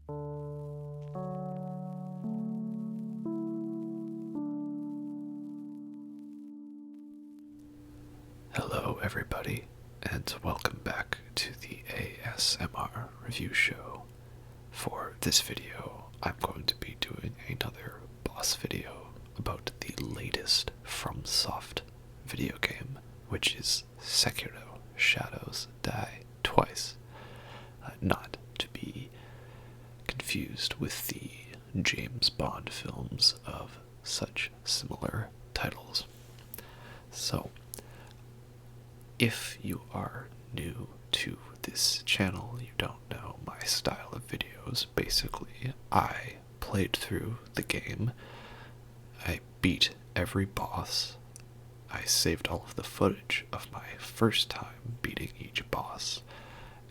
Hello everybody, and welcome back to the ASMR review show. For this video, I'm going to be doing another boss video about the latest FromSoft video game, which is Sekiro: Shadows Die Twice. Not to be confused with the James Bond films of such similar titles. So, if you are new to this channel, you don't know my style of videos. Basically, I played through the game, I beat every boss, I saved all of the footage of my first time beating each boss,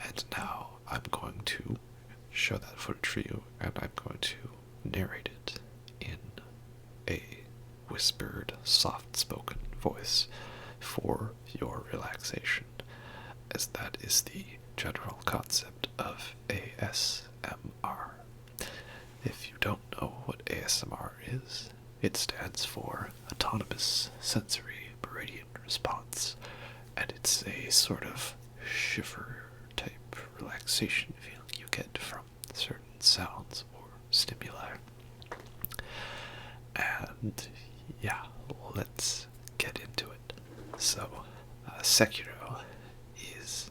and now I'm going to show that footage for you, and I'm going to narrate it in a whispered, soft-spoken voice for your relaxation, as that is the general concept of ASMR. If you don't know what ASMR is, it stands for Autonomous Sensory Meridian Response, and it's a sort of shiver type relaxation feeling you get from certain sounds or stimuli. And yeah, let's get into it. So, Sekiro is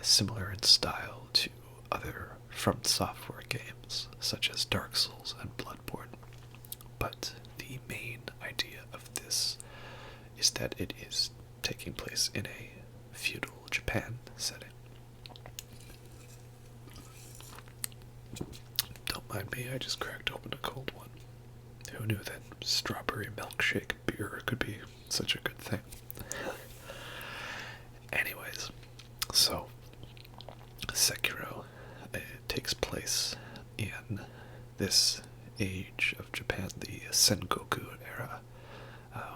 similar in style to other FromSoftware games, such as Dark Souls and Bloodborne, but the main idea of this is that it is taking place in a feudal Japan setting. Don't mind me, I just cracked open a cold one. Who knew that strawberry milkshake beer could be such a good thing? Anyways, so Sekiro, it takes place in this age of Japan, the Sengoku era,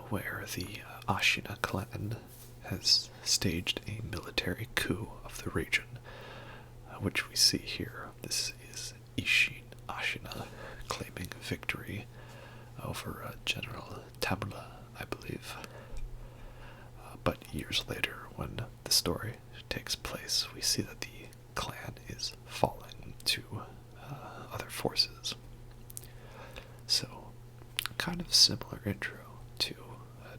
where the Ashina clan has staged a military coup of the region, which we see here. This is Isshin Ashina claiming victory over General Tamura, I believe. But years later, when the story takes place, we see that the clan is falling to other forces. So, kind of similar intro to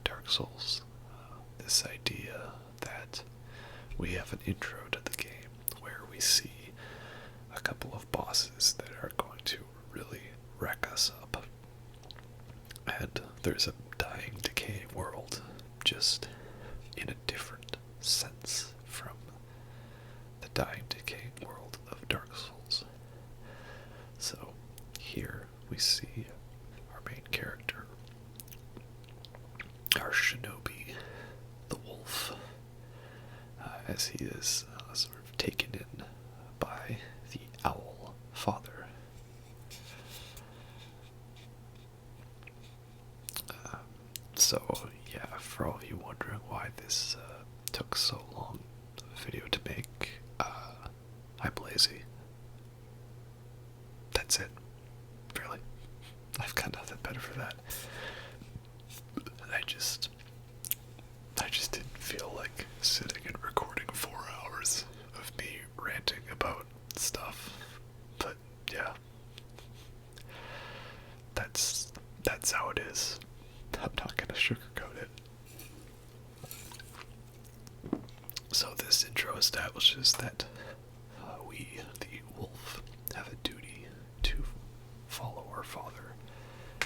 Dark Souls. This idea that we have an intro to the game where we see a couple of bosses that are going to really wreck us up. And there's a dying, decaying world, just in a different sense from the dying, decaying world of Dark Souls. So, here we see our main character, our Shinobi, the wolf, as he is sort of taken in by the owl father. So, yeah, for all of you wondering why this took so long of a video to make, I'm lazy. That's it. Really. I've got nothing better for that. I just didn't feel like sitting and recording 4 hours of me ranting about stuff. But, yeah. That's how it is. I'm not going to sugarcoat it. So this intro establishes that we, the wolf, have a duty to follow our father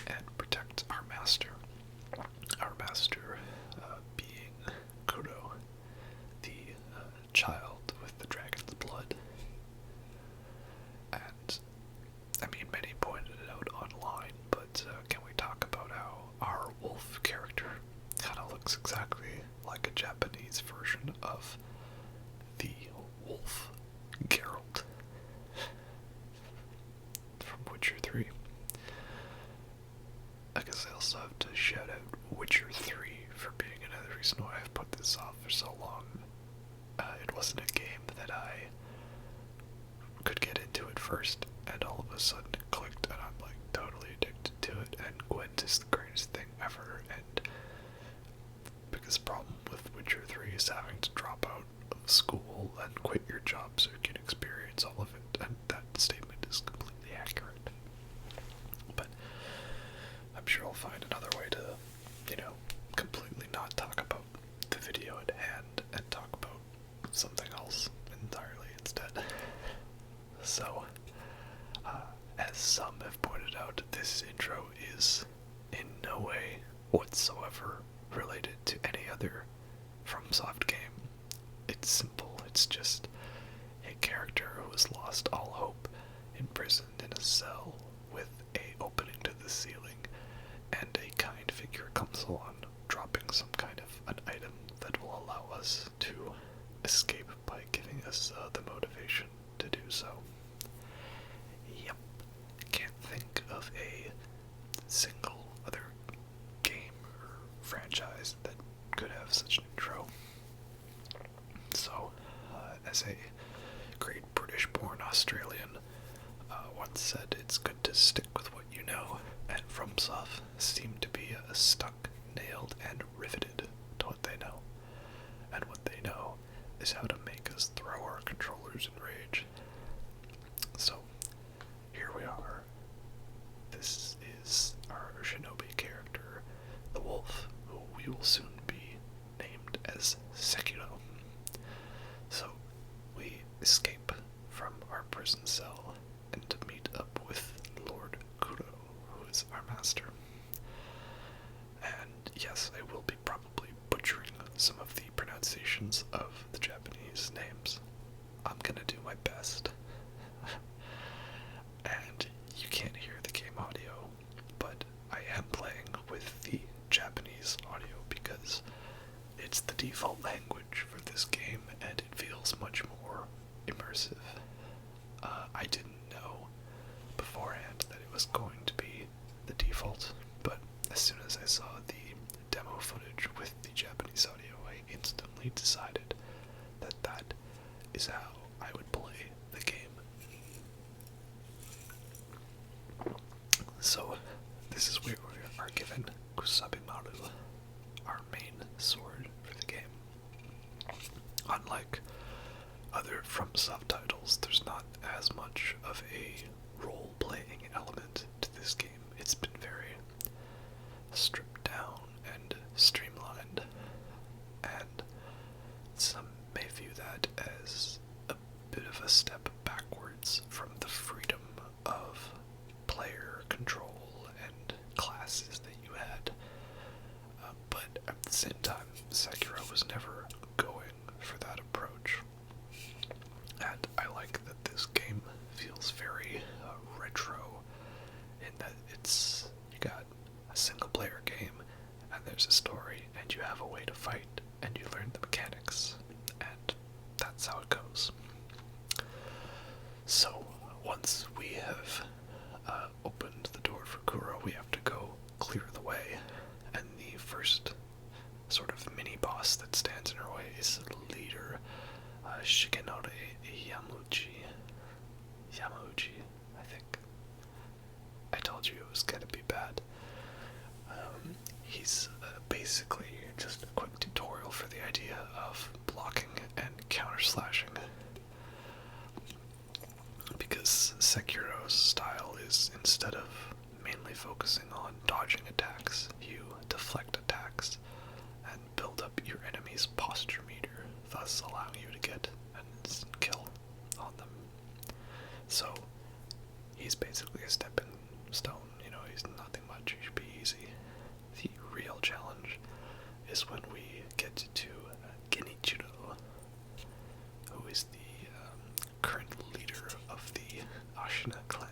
and protect our master. Our master being Kuro, the child with the dragon's blood. And, I mean, many pointed it out online, but can we talk about how our wolf character kind of looks exactly like a Japanese version of the wolf Geralt from Witcher 3. I guess I also have to shout out Witcher 3 for being another reason why I've put this off for so long. It wasn't a game that I could get into it for first, and all of a sudden it clicked, and I'm like totally addicted to it, and Gwent is the greatest thing ever, and the biggest problem with Witcher 3 is having to drop out of school and quit your job so you can experience all of it, and that statement is completely accurate. But I'm sure I'll find another way to, completely not talk about the video at hand and talk about something else entirely instead. So, as some have pointed out, this intro is in no way whatsoever related to any other FromSoft game. It's simple. It's just a character who has lost all hope, imprisoned in a cell with a opening to the ceiling, and a kind figure comes along, dropping some kind of an item that will allow us to escape by giving us the motivation to do so. Yep, can't think of a single other game or franchise that could have such an intro. So, as a great British-born Australian once said, it's good to stick with what you know, and FromSoft seem to be stuck, nailed, and riveted to what they know. And what they know is how to make us throw our controllers in rage. So, here we are. This is our Shinobi character, the wolf, who we will soon be named as Sekiro. So, we escape from our prison cell and to meet up with Lord Kuro, who is our master. And yes, I will be probably butchering some of the pronunciations of the Japanese names. I'm gonna do my best. And you can't hear the game audio, but I am playing with the Japanese audio because it's the default language for this game and it feels much more immersive. I didn't know beforehand that it was going to be the default, but as soon as I saw the demo footage with the Japanese audio, I instantly decided that that is how I would play the game. So, this is where we are given Kusabimaru, our main sword for the game. Unlike other FromSoft titles, there's not as much of a role-playing element to this game. It's been very stripped down and streamlined, and some may view that as a bit of a step backwards from the freedom of player control and classes that you had. But at the same time, Sekiro was never going for that approach. And I like that this game feels very retro in that you got a single player game and there's a story and you have a way to fight and you learn the mechanics, and that's how it goes. So once we have opened the door for Kuro, we have to go clear the way, and the first sort of mini boss that stands in our way is the leader, Shigenori Yamauchi, I think. I told you it was gonna be bad. He's basically just a quick tutorial for the idea of blocking and counter-slashing. Because Sekiro's style is, instead of mainly focusing on dodging attacks, you deflect attacks and build up your enemy's posture meter, thus allowing you to get an instant kill on them. So, he's basically a stepping stone, he's nothing much, he should be easy. The real challenge is when we get to Genichiro, who is the current leader of the Ashina clan.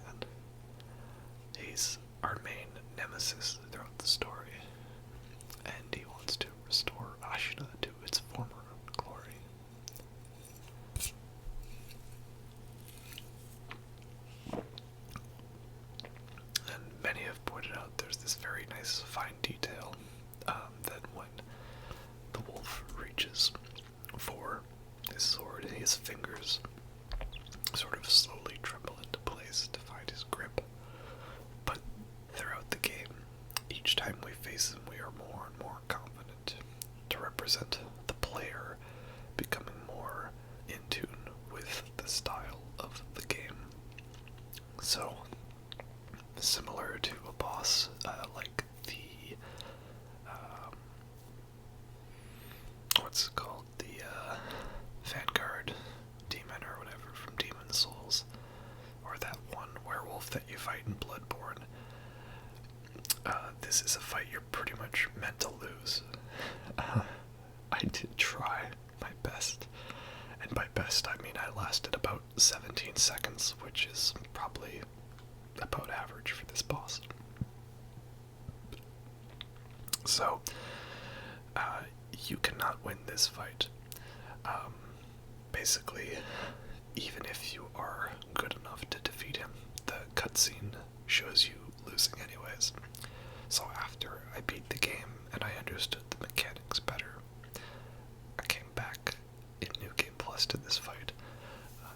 He's our main nemesis throughout the story, and he wants to restore Ashina to its former glory. And many have pointed out there's this very nice fine detail that when this is a fight you're pretty much meant to lose. I did try my best, and by best I mean I lasted about 17 seconds, which is probably about average for this boss. So, you cannot win this fight. Basically, even if you are good enough to defeat him, the cutscene shows you losing anyways. So after I beat the game and I understood the mechanics better, I came back in New Game Plus to this fight,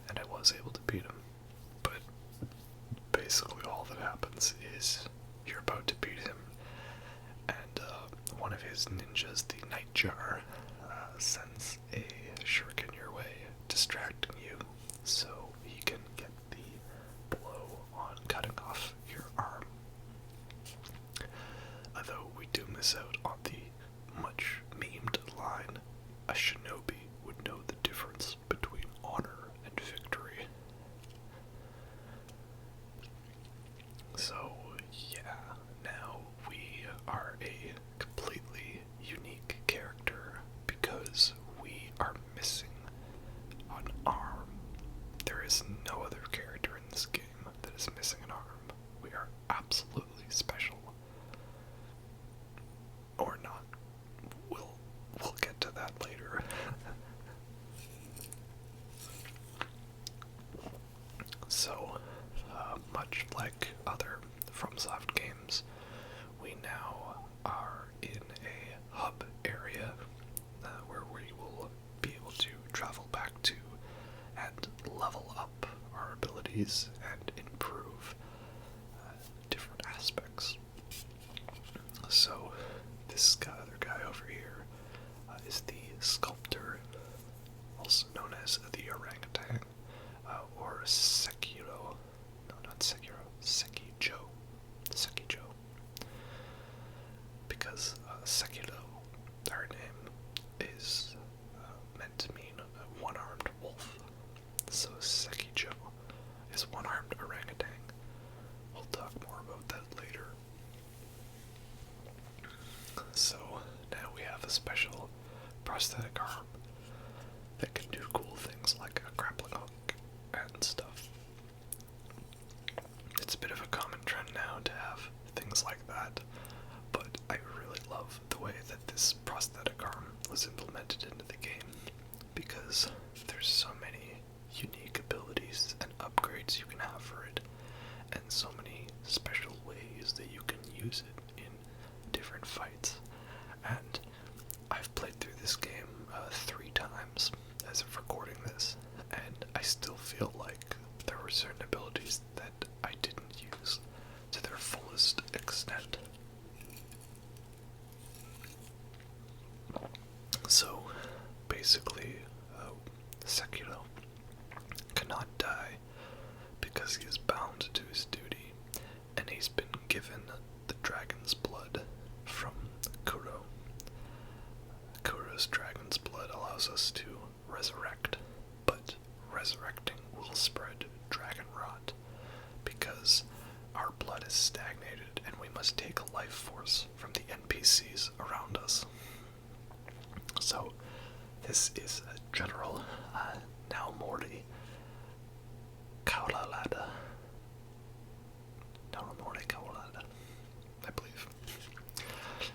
and I was able to beat him. But basically all that happens is you're about to beat him, and one of his ninjas, the Nightjar, sends a shuriken your way, distracting you so he can get the blow on cutting off your arm. Although we do miss out on the much memed line, a shinobi would know the difference between honor and victory. So yeah, now we are a completely unique character because we are missing an arm. There is no other character in this game that is missing an arm. We are absolutely special. Or not. We'll get to that later. So, much like other FromSoft games, we now are in a hub area where we will be able to travel back to and level up our abilities and improve different aspects. So, this other guy over here is the sculptor, also known as the orangutan, or Sekiro. No, not Sekiro. Sekijo. Because Sekiro, her name, is meant to mean a one-armed wolf. So Sekijo is one-armed orangutan. We'll talk more about that later. So now we have a special prosthetic arm that can do cool things like a grappling hook and stuff. It's a bit of a common trend now to have things like that, but I really love the way that this prosthetic arm was implemented into the game, because there's so many unique abilities and upgrades you can have for it, and so many special ways that you can use it in different fights. And I've played through this game 3 times as of recording this, and I still feel like there were certain abilities that I didn't use to their fullest extent. So, basically, Sekiro cannot die because he is bound to his duty, and he's been given the dragon's blood from Kuro. Kuro's dragon's blood allows us to resurrect, but resurrecting will spread dragon rot because our blood is stagnated and we must take a life force from the NPCs around us. So this is General Naomori Kauralada. Naomori Kauralada, I believe.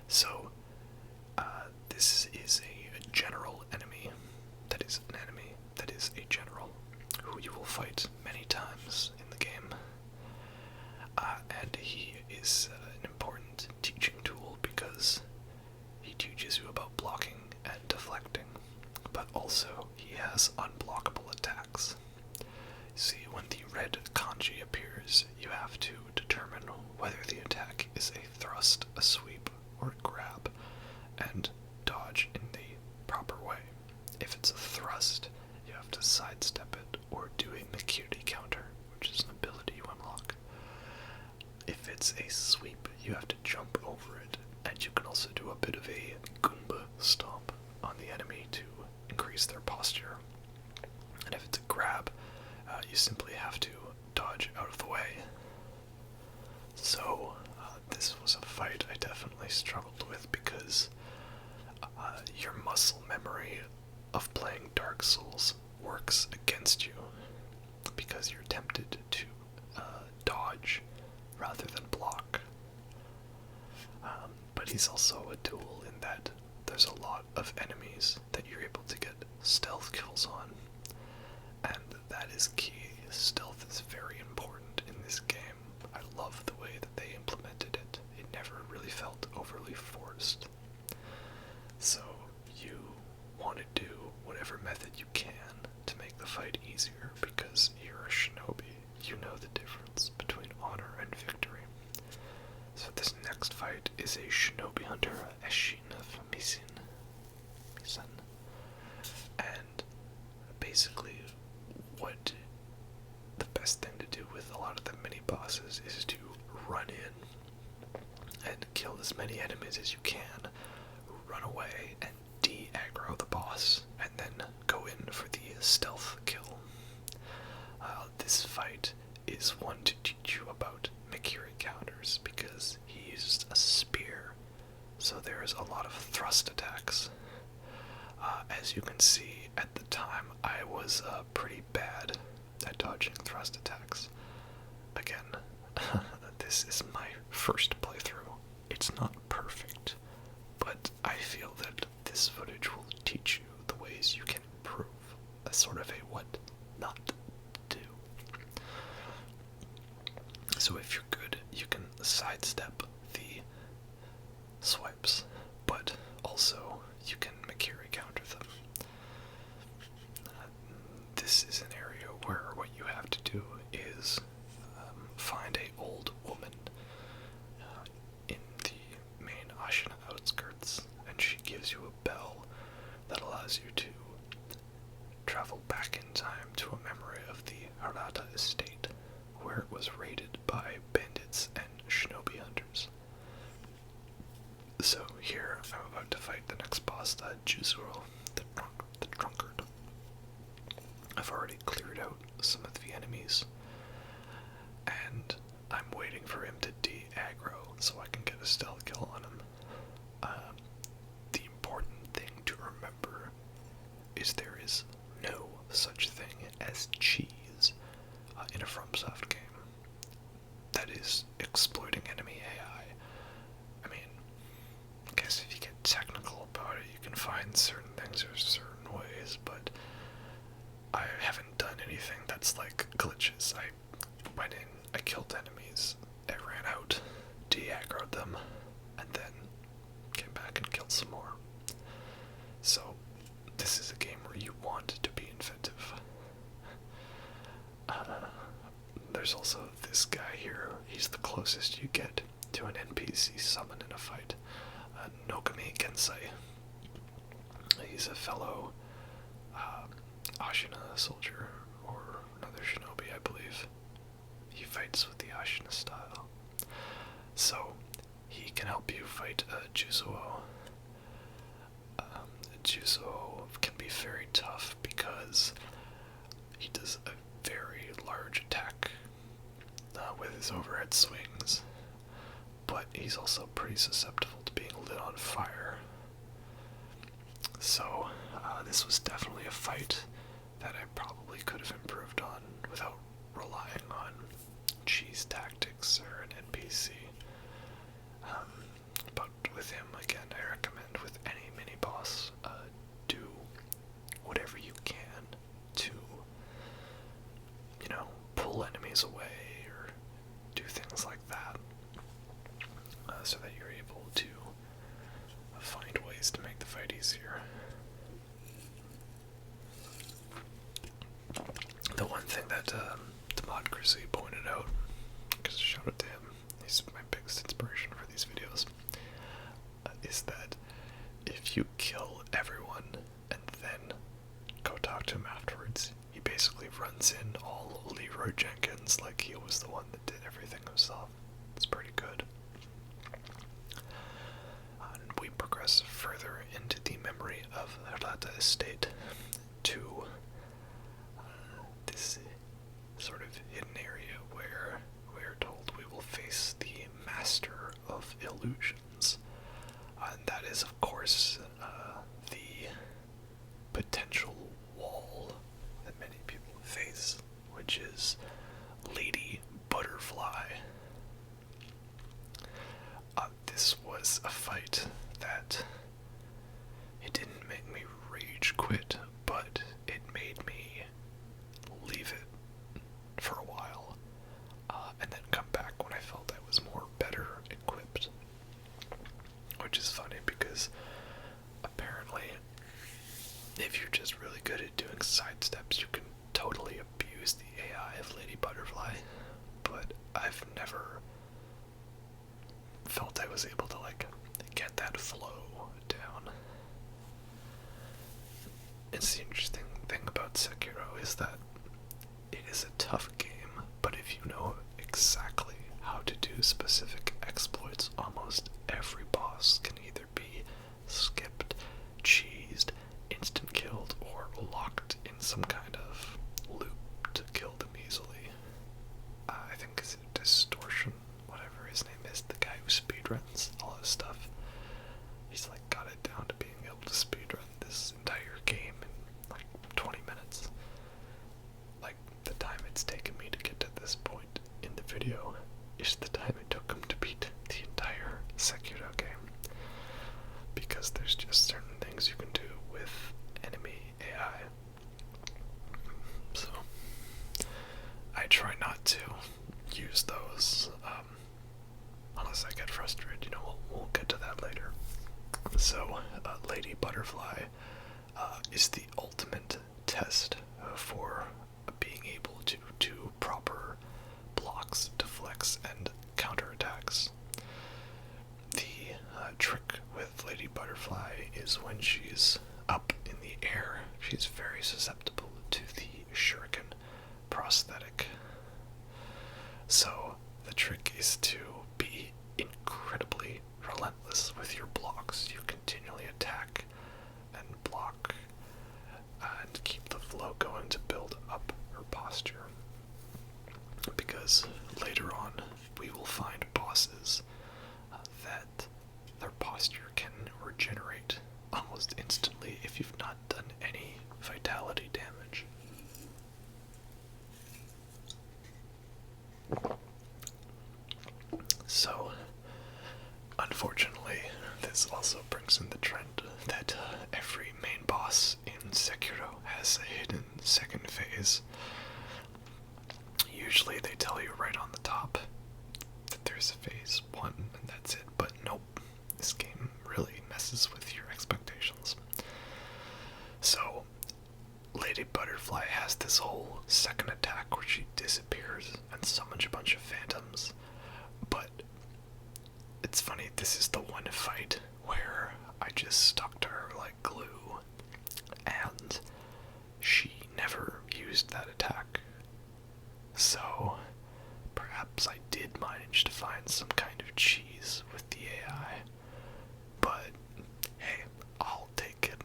So this is a general enemy that is an enemy that is a general who you will fight many times in the game. And he is an important teaching tool because he teaches you about blocking and deflecting, but also he has unblockable attacks. See, when the red kanji appears, you have to determine whether the attack is a thrust, a sweep, or a grab, and dodge in the proper way. If it's a thrust, you have to sidestep it or do a Makiri counter, which is an ability you unlock. If it's a sweep, you have to jump over it, and you can also do a bit of a Goomba stomp on the enemy to increase their posture. And if it's a grab, you simply have to dodge out of the way. So, this was a fight I definitely struggled with because your muscle memory of playing Dark Souls works against you because you're tempted to dodge rather than block. But he's also a tool in that there's a lot of enemies that you're able to get stealth kills on, and that is key. Stealth is very important in this game. I love the way that they implemented it. It never really felt overly forced. So you want to do whatever method you can to make the fight easier because you're a shinobi. You know the difference between honor and victory. So this next fight is a shinobi hunter, Ashina from Misan. And basically what the best thing to do with a lot of the mini bosses is to run in and kill as many enemies as you can, run away and de-aggro the boss, and then go in for the stealth kill. This fight is one to teach you about Mikiri counters because he used a spear, so there's a lot of thrust attacks. As you can see, at the time I was pretty bad at dodging thrust attacks. Again, this is my first playthrough. It's not perfect, but I feel that this footage will teach you the ways you can improve, a sort of a what not to do. So if you're good, you can sidestep the swipes, but also you can Mikiri counter them. This is an area where what you have to do is find a old woman in the main Ashina outskirts, and she gives you a bell that allows you to travel back in time to a memory of the Hirata Estate, where it was raided by bandits and shinobi hunters. So here I'm about to fight the next boss, Juzuo the Drunkard. I've already cleared out some of the enemies, and I'm waiting for him to de-aggro so I can get a stealth kill on him. The important thing to remember is there is no such thing as cheese in a FromSoft game. That is exploiting enemy AI. I mean, I guess if you get technical about it, you can find certain things or certain ways, but I haven't done anything that's like glitches. I went in, I killed enemies, I ran out, de-aggroed them, and then came back and killed some more. So, this is a game where you want to be inventive. There's also this guy here. He's the closest you get to an NPC summon in a fight. Nogami Gensai. He's a fellow Ashina soldier, or another shinobi, I believe. He fights with the Ashina style. So, he can help you fight Juzuo. Juzuo can be very tough because he does a very large attack with his overhead swings, but he's also pretty susceptible to being lit on fire. So, this was definitely a fight that I probably could have improved on without relying on cheese tactics or an NPC. But with him, again, I recommend with any mini-boss, do whatever you can to, pull enemies away or do things like that, so that you're able to find ways to make the fight easier. The one thing that Democracy pointed out, because shout out to him, he's my biggest inspiration for these videos, is that if you kill everyone and then go talk to him afterwards, he basically runs in all Leroy Jenkins like he was the one that did everything himself. It's pretty good. And we progress further into the memory of Hirata Estate to this sort of hidden area where we are told we will face the master of illusions. And that is, of course, the potential wall that many people face, which is Lady Butterfly. This was a fight that it didn't make me rage quit, but it made me leave it for a while, and then come back when I felt I was better equipped. Which is funny because apparently, if you're just really good at doing side steps, you can totally abuse the AI of Lady Butterfly. But I've never felt I was able to get that flow down. It's the interesting thing about Sekiro is that it is a tough game, but if you know exactly how to do specific exploits, almost every boss can either be skipped, cheesed, instant killed, or locked in some kind of loop to kill them easily. I think it's Distortion, whatever his name is, the guy who speedruns all this stuff. He's got it down to being able to speedrun this entire game in 20 minutes. The time it's taken me to get to this point in the video is the time it took him to beat the entire Sekiro game. Because there's just certain things you can do with enemy AI. So, I try not to use those, unless I get frustrated. We'll get to that later. So, Lady Butterfly is the ultimate test for being able to do proper blocks, deflects, and counterattacks. The trick with Lady Butterfly is when she's up in the air, she's very susceptible to the shuriken prosthetic. So the trick is to be incredibly relentless with your blocks. You continually attack and block and keep the flow going to build up her posture. Because later on, we will find bosses that their posture can regenerate almost instantly if you've not done any vitality damage. So, unfortunately, this also brings in the trend that every main boss in Sekiro has a hidden second phase. Usually they tell you right on the top that there's a phase 1 and that's it, but nope, this game really messes with your expectations. So, Lady Butterfly has this whole second attack where she disappears and summons a bunch of phantoms, but it's funny, this is the one fight where I just stuck to her like glue, and she never used that attack. So, perhaps I did manage to find some kind of cheese with the AI, but hey, I'll take it.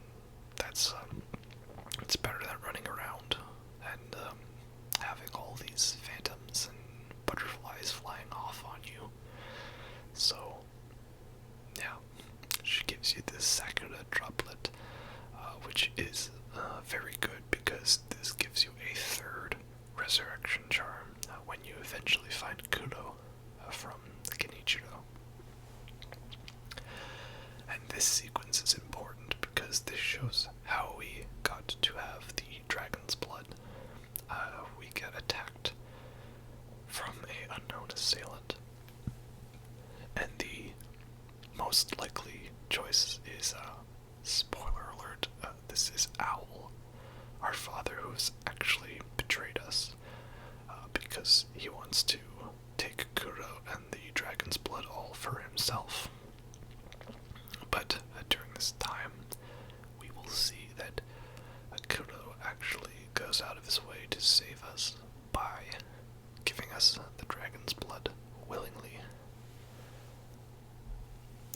It's better than running around and having all these phantoms and butterflies flying off on you. So, yeah, she gives you this Sakura droplet, which is very good because this gives you a third resurrection charm when you eventually find Kuro from Genichiro. And this sequence is important because this shows how we got to have the dragon's blood. We get attacked from an unknown assailant, and the most likely choice is, spoiler alert, this is Owl, our father who's actually betrayed us, because he wants to take Kuro and the dragon's blood all for himself. But during this time, we will see that Kuro actually goes out of his way to save us by giving us the dragon's blood willingly.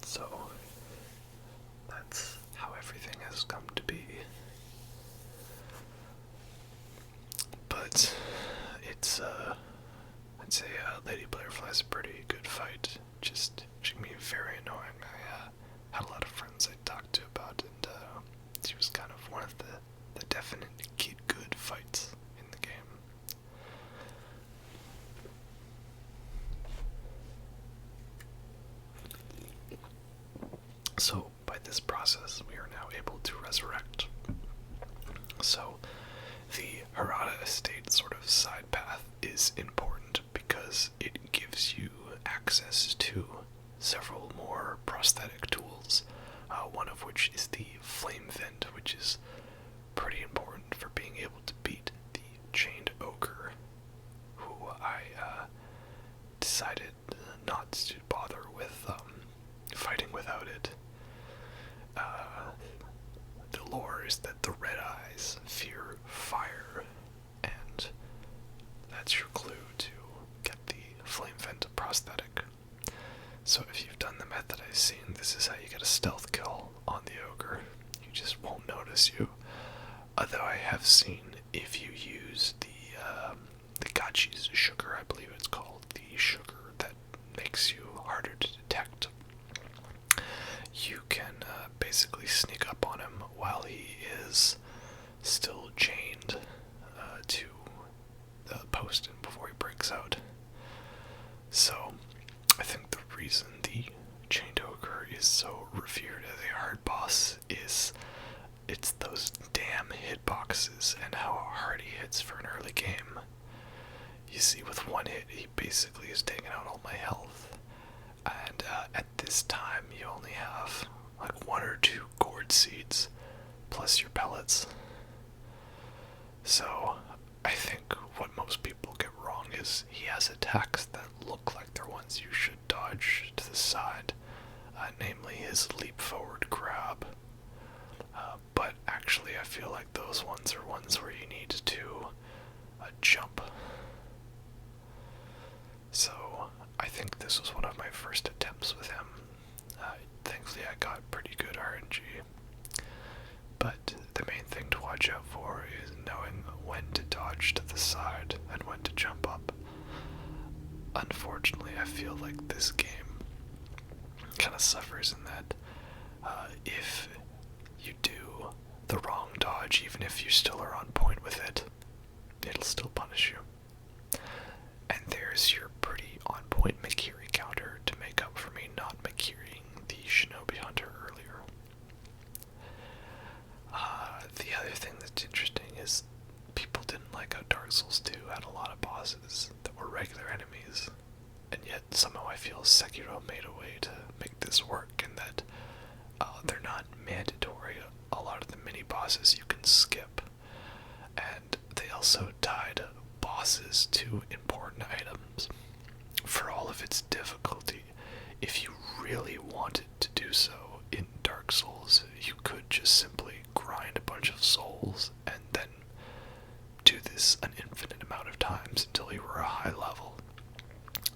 So, that's how everything has come to be. But it's, I'd say Lady Butterfly's a pretty good fight. she can be very annoying. I had a lot of friends I talked to about it, and she was kind of one of the definite get good fights in the game. So, by this process, we are now able to resurrect. So, the Hirata Estate sort of side path is important because it gives you access to several more prosthetic tools, one of which is the Flame Vent, which is pretty important for being able to beat the Chained Ogre, who I decided not to bother with fighting without it. The lore is that the red eyes fear fire, and that's your clue to get the Flame Vent prosthetic. So if you've done the method I've seen, this is how you get a stealth kill on the ogre. You just won't notice you. Although I have seen if you use the Gachi's sugar, I believe it's called, the sugar that makes you harder to detect, you can basically sneak up on him while he is still chained to the post before he breaks out. So, I think the reason the Chained Ogre is so revered as a hard boss is it's those damn hitboxes and how hard he hits for an early game. You see, with one hit, he basically is taking out all my health. And at this time, you only have like 1 or 2 gourd seeds, plus your pellets. So, I think what most people get wrong is he has attacks that look like they're ones you should dodge to the side, namely his leap forward grab. But actually, I feel like those ones are ones where you need to jump. So, I think this was one of my first attempts with him. Thankfully, I got pretty good RNG. But the main thing to watch out for is knowing when to dodge to the side and when to jump up. Unfortunately, I feel like this game kind of suffers in that if you do the wrong dodge, even if you still are on point with it, it'll still punish you. And there's your pretty on point Makiri counter to make up for me not Makiriing the Shinobi Hunter earlier. The other thing that's interesting is people didn't like how Dark Souls 2 had a lot of bosses that were regular enemies, and yet somehow I feel Sekiro made a way to make this work in that they're not mandatory. A lot of the mini bosses you can skip, and they also tied bosses to important items. For all of its difficulty, if you really wanted to do so in Dark Souls, you could just simply grind a bunch of souls and then do this an infinite amount of times until you were a high level.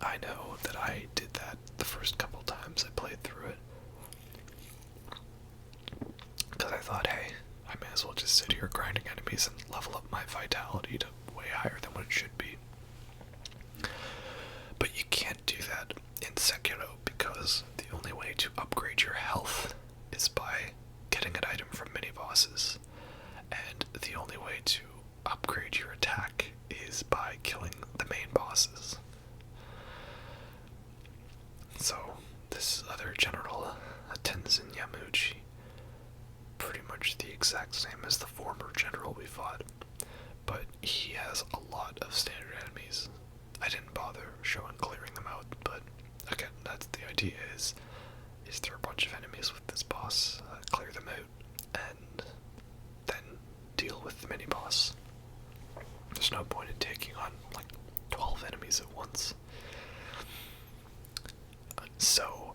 I know that I did that the first couple times I played through it, because I thought, hey, I may as well just sit here grinding enemies and level up my vitality to way higher than what it should be. But you can't do that in Sekiro, because the only way to upgrade your health is by getting an item from mini-bosses, and the only way to upgrade your attack is by killing the main bosses. So, this other general, Tenzin Yamauchi, pretty much the exact same as the former general we fought, but he has a lot of standard enemies. I didn't bother showing clearing them out, but again, that's the idea, is there a bunch of enemies with this boss, clear them out, and then deal with the mini-boss. There's no point in taking on like 12 enemies at once. So,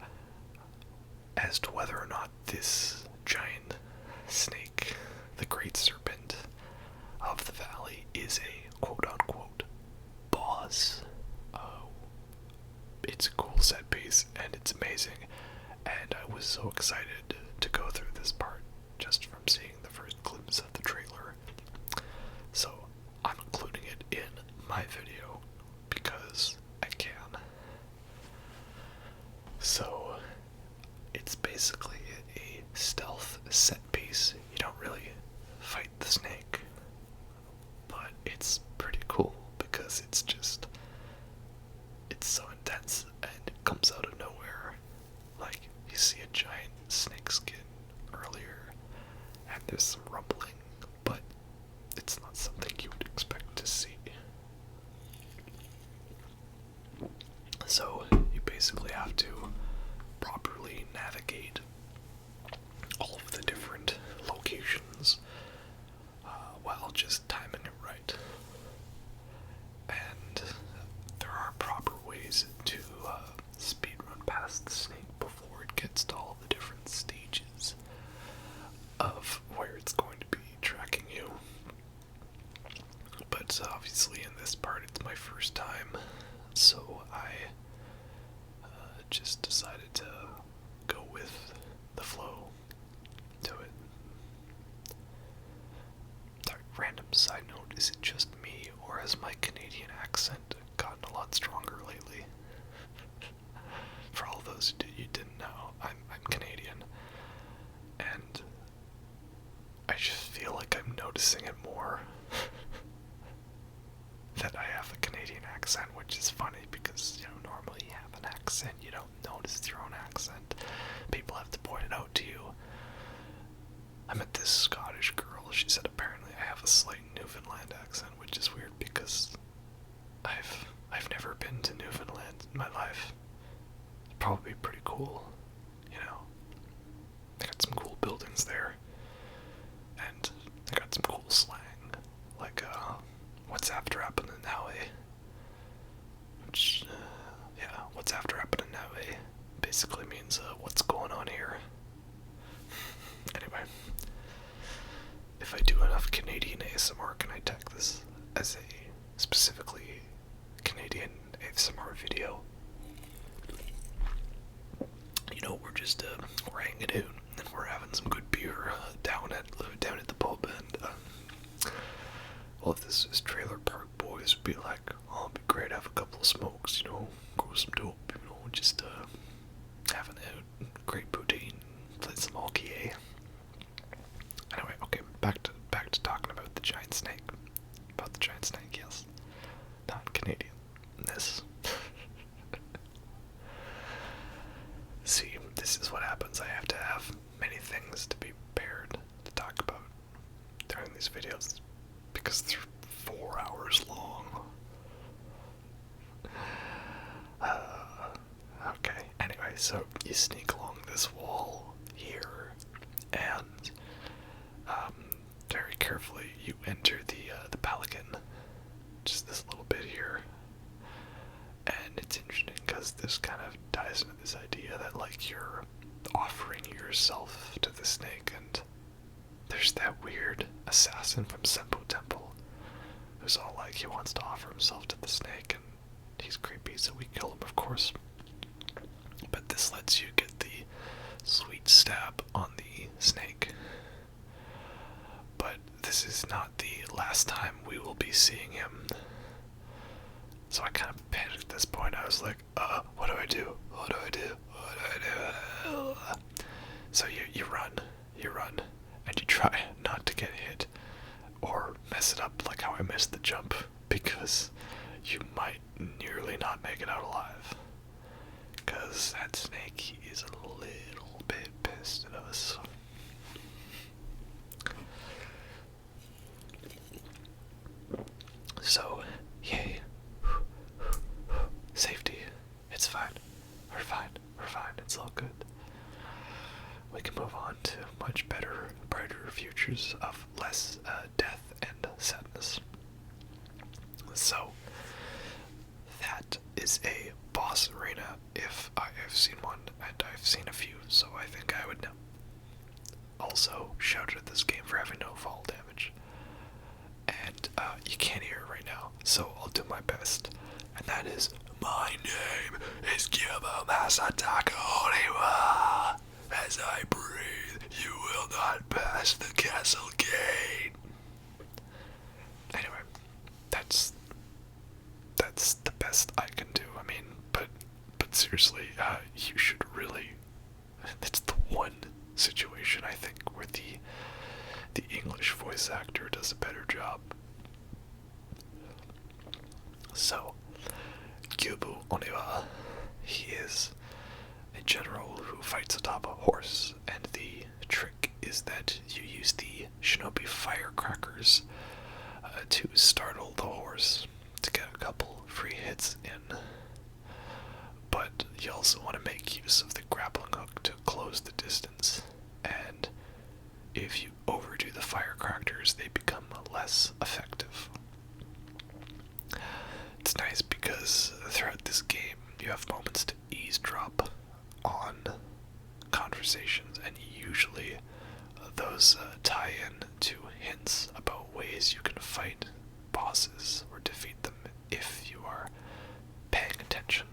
as to whether or not this giant snake, the Great Serpent of the Valley, is a quote-unquote boss, it's a cool set piece, and it's amazing, and I was so excited to go through this part just from seeing the first glimpse of the trailer. So, I'm including it in my video because I can. So you basically have to properly navigate all of the different locations while just timing it right. And there are proper ways to speedrun past the snake before it gets to all the different stages of where it's going to be tracking you. But obviously in this part it's my first time, so I just decided to go with the flow to it. Random side note, is it just me, or has my Canadian accent gotten a lot stronger lately? For all those you didn't know, I'm Canadian, and I just feel like I'm noticing it more. That I have a Canadian accent, which is funny because, normally you have an accent, you don't notice your own accent. People have to point it out to you. I met this Scottish girl, she said apparently I have a slight Newfoundland accent, which is weird because I've never been to Newfoundland in my life. It's probably pretty cool, They got some cool buildings there, and they got some cool slang, like, what's after happening now, eh? Which, what's after happening now, eh? Basically means, what's going on here? Anyway, if I do enough Canadian ASMR, can I tag this as a specifically Canadian ASMR video? We're just, we're hanging out, and we're having some good beer, down at the pub, and, well, if this is Trailer Park Boys, would be like, oh, it'd be great to have a couple of smokes, grow some dope, just, having out, great protein, play some hockey. Anyway, okay, back to talking about the giant snake. About the giant snake, yes. Not Canadian-ness. See, this is what happens. I have to have many things to be prepared to talk about during these videos, because they're 4 hours long. Okay, anyway, so you sneak along this wall here, and very carefully you enter the pelican, just this little bit here. And it's interesting because this kind of ties into this idea that, like, you're offering yourself to the snake, and there's that weird assassin from Senpu Temple who's all like, he wants to offer himself to the snake, and he's creepy, so we kill him, of course. But this lets you get the sweet stab on the snake. But this is not the last time we will be seeing him. So I kind of panicked at this point. I was like, what do I do? What do I do? What do I do? So you run, and you try not to get hit or mess it up like how I missed the jump, because you might nearly not make it out alive. Because that snake, he is a little bit pissed at us. So, yay. Safety. It's fine. We're fine. It's all good. We can move on to much better, brighter futures of less death and sadness. So, that is a boss arena, if I have seen one, and I've seen a few, so I think I would know. Also, shouted at this game for having no fall damage. And you can't hear it right now, so I'll do my best. And that is, my name is Gyoubu Oniwa. As I breathe, you will not pass the castle gate. Anyway, that's the best I can do. I mean, but seriously, you should really. It's the one situation I think where the English voice actor does a better job. So, Gyoubu Oniwa, he is a general who fights atop a horse, and the trick is that you use the Shinobi firecrackers to startle the horse to get a couple free hits in. you also want to make use of the grappling hook to close the distance, and if you overdo the firecrackers, they become less effective. It's nice because throughout this game, you have moments to eavesdrop on conversations, and usually those tie in to hints about ways you can fight bosses or defeat them if you are paying attention.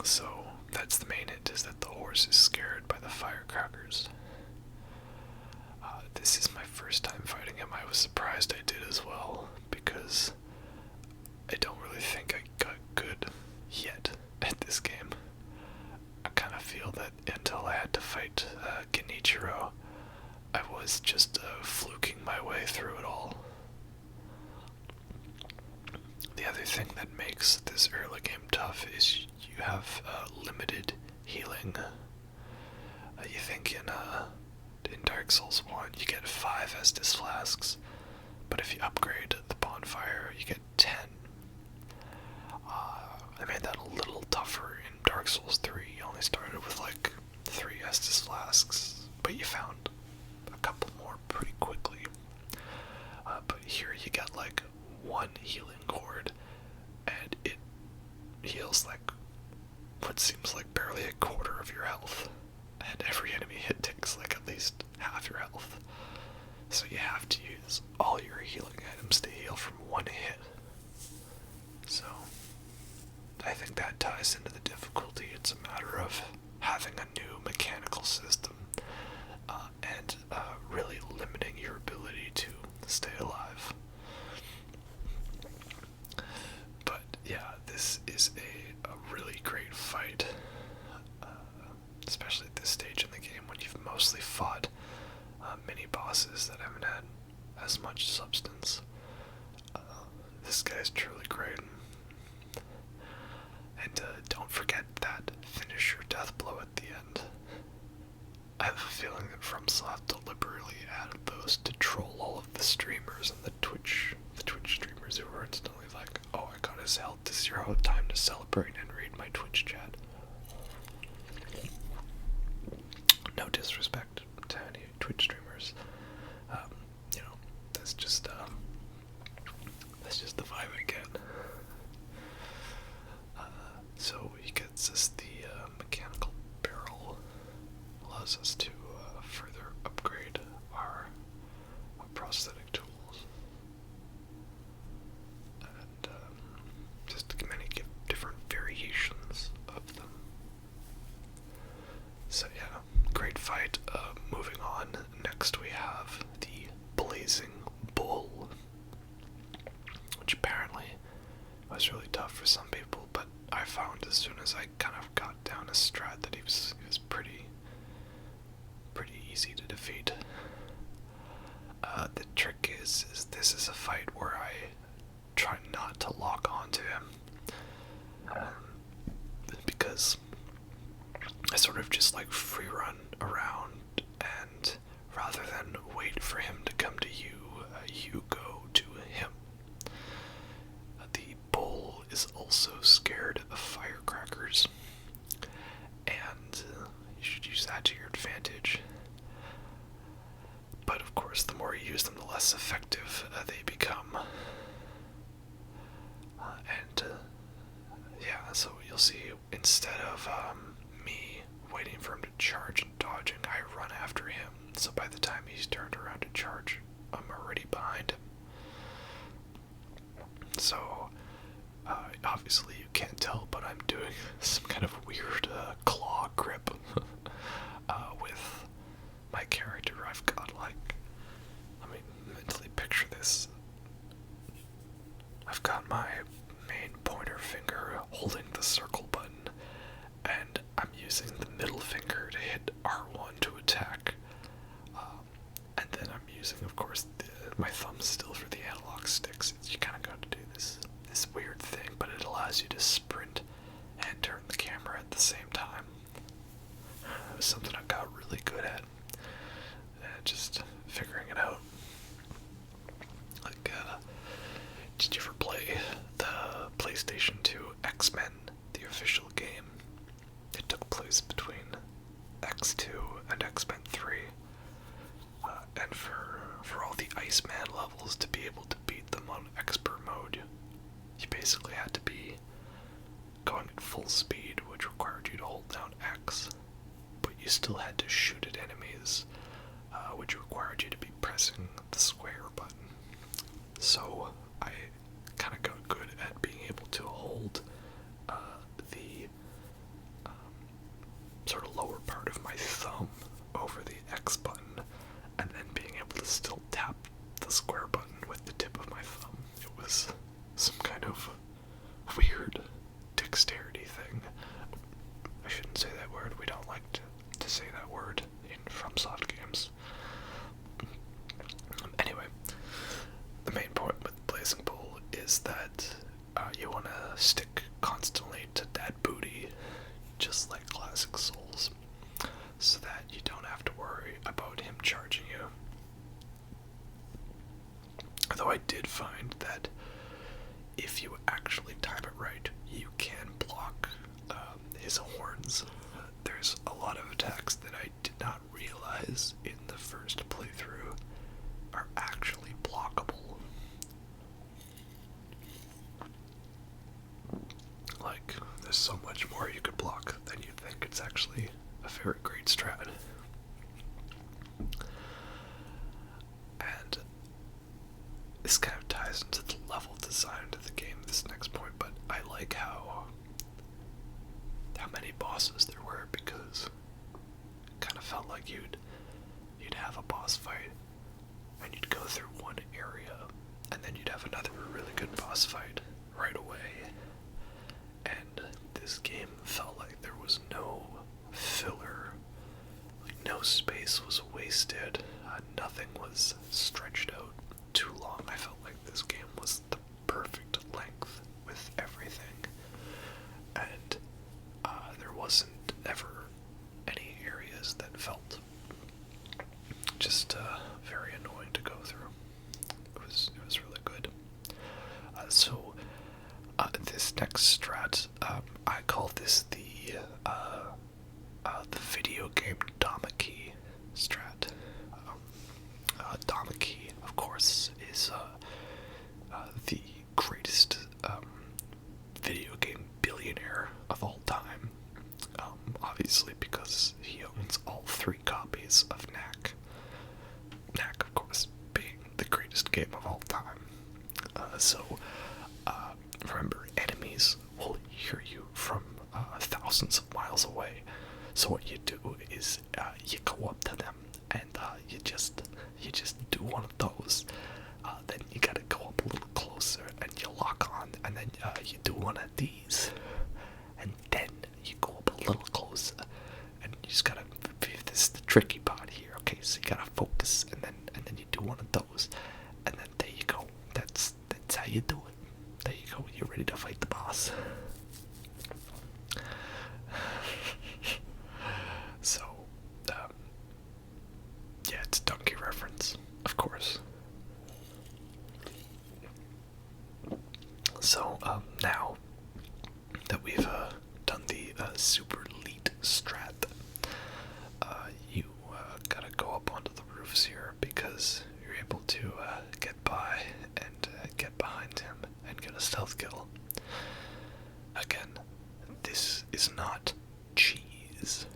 So that's the main hint, is that the horse is scared by the firecrackers. This is my first time fighting him. I was surprised I did as well, because I don't really think I got good yet at this game. I kind of feel that until I had to fight Genichiro, I was just fluking my way through it all. The other thing that makes this early game tough is you have limited healing. You think in Dark Souls 1 you get 5 Estus flasks, but if you upgrade the bonfire you get 10. I made that a little tougher in Dark Souls 3. You only started with like 3 Estus flasks, but you found a couple more pretty quickly. But here you get like 1 healing cord, and it heals like what seems like barely a quarter of your health, and every enemy hit takes like at least half your health. So you have to use all your healing items to heal from 1 hit. So I think that ties into the difficulty. It's a matter of having a new mechanical system and really limiting your ability to stay alive. But yeah, this is a really great fight, especially at this stage in the game when you've mostly fought mini bosses that haven't had as much substance. This guy's truly great. And don't forget that finisher death blow at the end. I have a feeling that FromSoft deliberately added those to troll all of the streamers and the Twitch streamers who were instantly like, oh, I got his health to 0, time to celebrate and read my Twitch chat. No disrespect to any Twitch streamers. That's just the vibe I get. So he gets us the mechanical barrel, allows us to further upgrade our prosthetic tools, and just many different variations of them. So yeah, great fight. Moving on, next we have the Blazing Bull, which apparently was really tough for some people, but I found as soon as I kind of got down a strat that he was pretty easy to defeat. The trick is this is a fight where I try not to lock onto him, because I sort of just like free run around, and rather than wait for him to come to you, you go to him. The bull is also scared of firecrackers, and you should use that to your advantage. But of course, the more you use them, the less effective they become. Yeah, so you'll see, instead of me waiting for him to charge and dodging, I run after him. So by the time he's turned around to charge, I'm already behind him. So obviously you can't tell, but I'm doing some kind of weird claw grip with my character. I've got mentally picture this. I've got my main pointer finger holding the circle button, and I'm using the middle finger to hit R1 to attack, and then I'm using, of course, my thumb still for the analog sticks. You kind of got to do this weird thing, but it allows you to sprint and turn the camera at the same time. It was something I got really good at, just figuring it out. Like, did you ever play the PlayStation 2 X-Men basically had to be going at full speed, which required you to hold down X, but you still had to shoot at enemies, which required you to be pressing the square button. So I kind of got good at being able to hold the sort of lower part of my thumb over the X button, and then being able to still tap the square button with the tip of my thumb. It was some kind of weird dexterity thing. I shouldn't say that word. We don't like to say that word in FromSoft games. Anyway, the main point with Blazing Bull is that you want to stick constantly to that booty, just like classic Souls, so that you don't have to worry about him charging you. Though I did find that if you actually time it right, you can block his horns. There's a lot of attacks that I did not realize in the first playthrough are actually blockable. Like, there's so much more you could block than you think. It's actually a very great strat. And this kind of ties into the level design of the game, this next point, but I like how many bosses there were, because it kind of felt like you'd have a boss fight, and you'd go through one area, and then you'd have another really good boss fight right away. And this game felt like there was no filler, like no space was wasted, nothing was stretched out too long. I felt like this game was the perfect length with everything, and there wasn't ever any areas that felt just very annoying to go through. It was really good. So this next strat, I call this the video game Damaki strat. Damaki, of course, is the greatest video game billionaire of all time. Obviously, because he owns all 3 copies of Knack. Knack, of course, being the greatest game of all time. Remember, enemies will hear you from thousands of miles away. So what you do is you go up to them and you just do one of those. Then you gotta go up a little closer and you lock on, and then you do one of these, and then you go up a little closer, and you just gotta. This is the tricky part here. Okay, so you gotta focus, and then you do one of those, and then there you go. That's how you do it. There you go. You're ready to fight the boss. So, yeah, it's a donkey reference, of course. So, now that we've done the super elite strat, you gotta go up onto the roofs here, because you're able to get by and get behind him and get a stealth kill. Again, this is not cheese.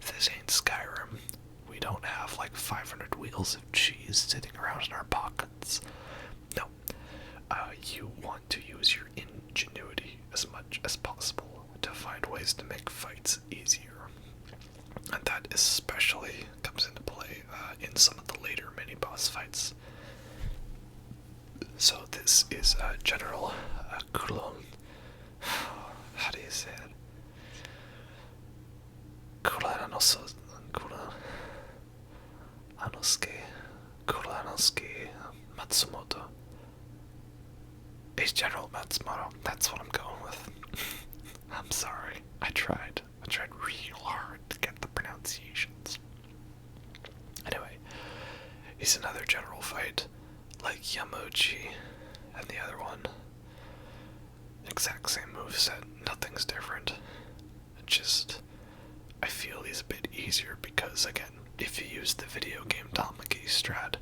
This ain't Skyrim. We don't have like 500 wheels of cheese sitting around in our pockets. No. You want to use your ingenuity as much as possible to find ways to make fights easier. And that especially comes into play in some of the later mini-boss fights. So this is General Kulon. How do you say it? Kuranosuke Matsumoto. He's General Matsumoto. That's what I'm going with. I'm sorry. I tried real hard to get the pronunciations. Anyway, he's another general fight, like Yamauchi and the other one. Exact same moveset, nothing's different. I feel he's a bit easier because, again, if you use the video game Damaki strat,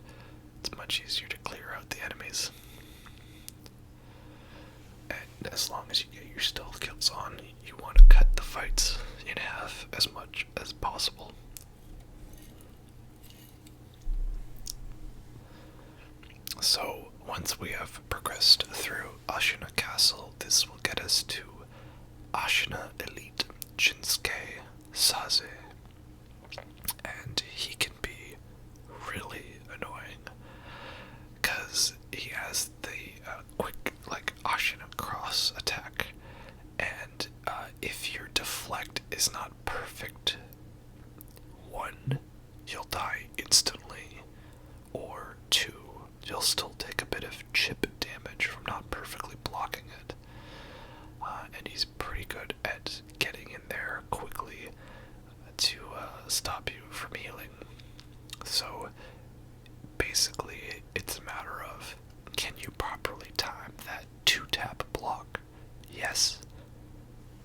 it's much easier to clear out the enemies. And as long as you get your stealth kills on, you want to cut the fights in half as much as possible. So, once we have progressed through Ashina Castle, this will get us to Ashina Elite Shinsuke Saze. And he can be really annoying, because he has the quick, Ashina cross attack, and if your deflect is not perfect, 1, you'll die instantly, or 2, you'll still take a bit of chip damage from not perfectly blocking it. And he's pretty good at getting in there quickly to stop you from healing. So basically, it's a matter of, can you properly time that 2-tap block? Yes,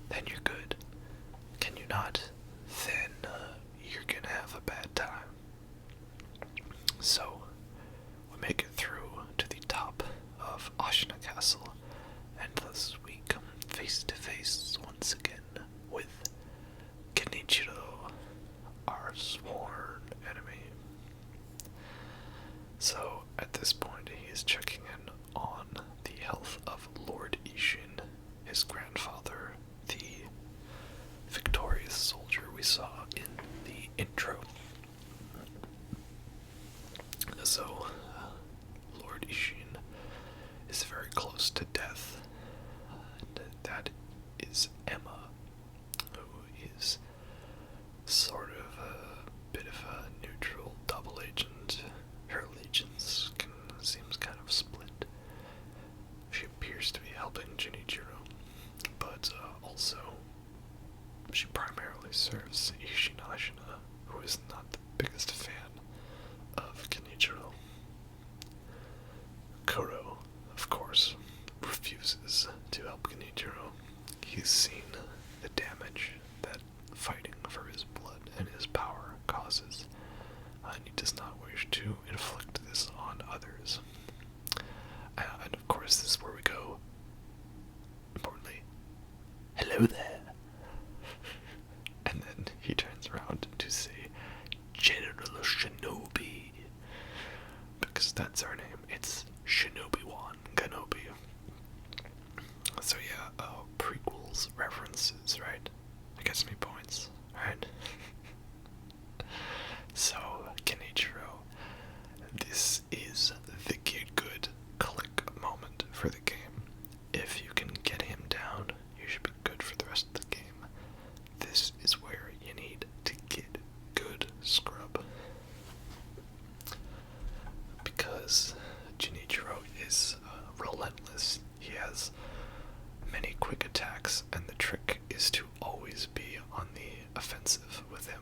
then you're good. Can you not? Then you're gonna have a bad time. So we make it through to the top of Ashina Castle, and thus we come face to face once again with Genichiro, our sworn enemy. So at this point, he is checking in on the health of Lord Isshin, his grandfather, the victorious soldier we saw in the intro. So, Lord Isshin is very close to death, and that is Emma, who is sort of a bit of a neutral double agent. Her allegiance seems kind of split. She appears to be helping Genichiro, but also she primarily serves Isshin Ashina, who is not the biggest fan of Genichiro. Kuro, of course, refuses to help Genichiro. He's seen the damage that fighting for his blood and his power causes, and he does not wish to inflict this on others. And of course, this is where we go, importantly, hello there. And then he turns around to say, General Shinobi, because that's our name. It's Shinobi-wan Ganobi. So yeah, prequels, references, right? That gets me points, right? So, Genichiro, this is the get good click moment for the game. If you can get him down, you should be good for the rest of the game. This is where you need to get good scrub. Because Genichiro is relentless. He has many quick attacks, and the trick is to always be on the offensive with him.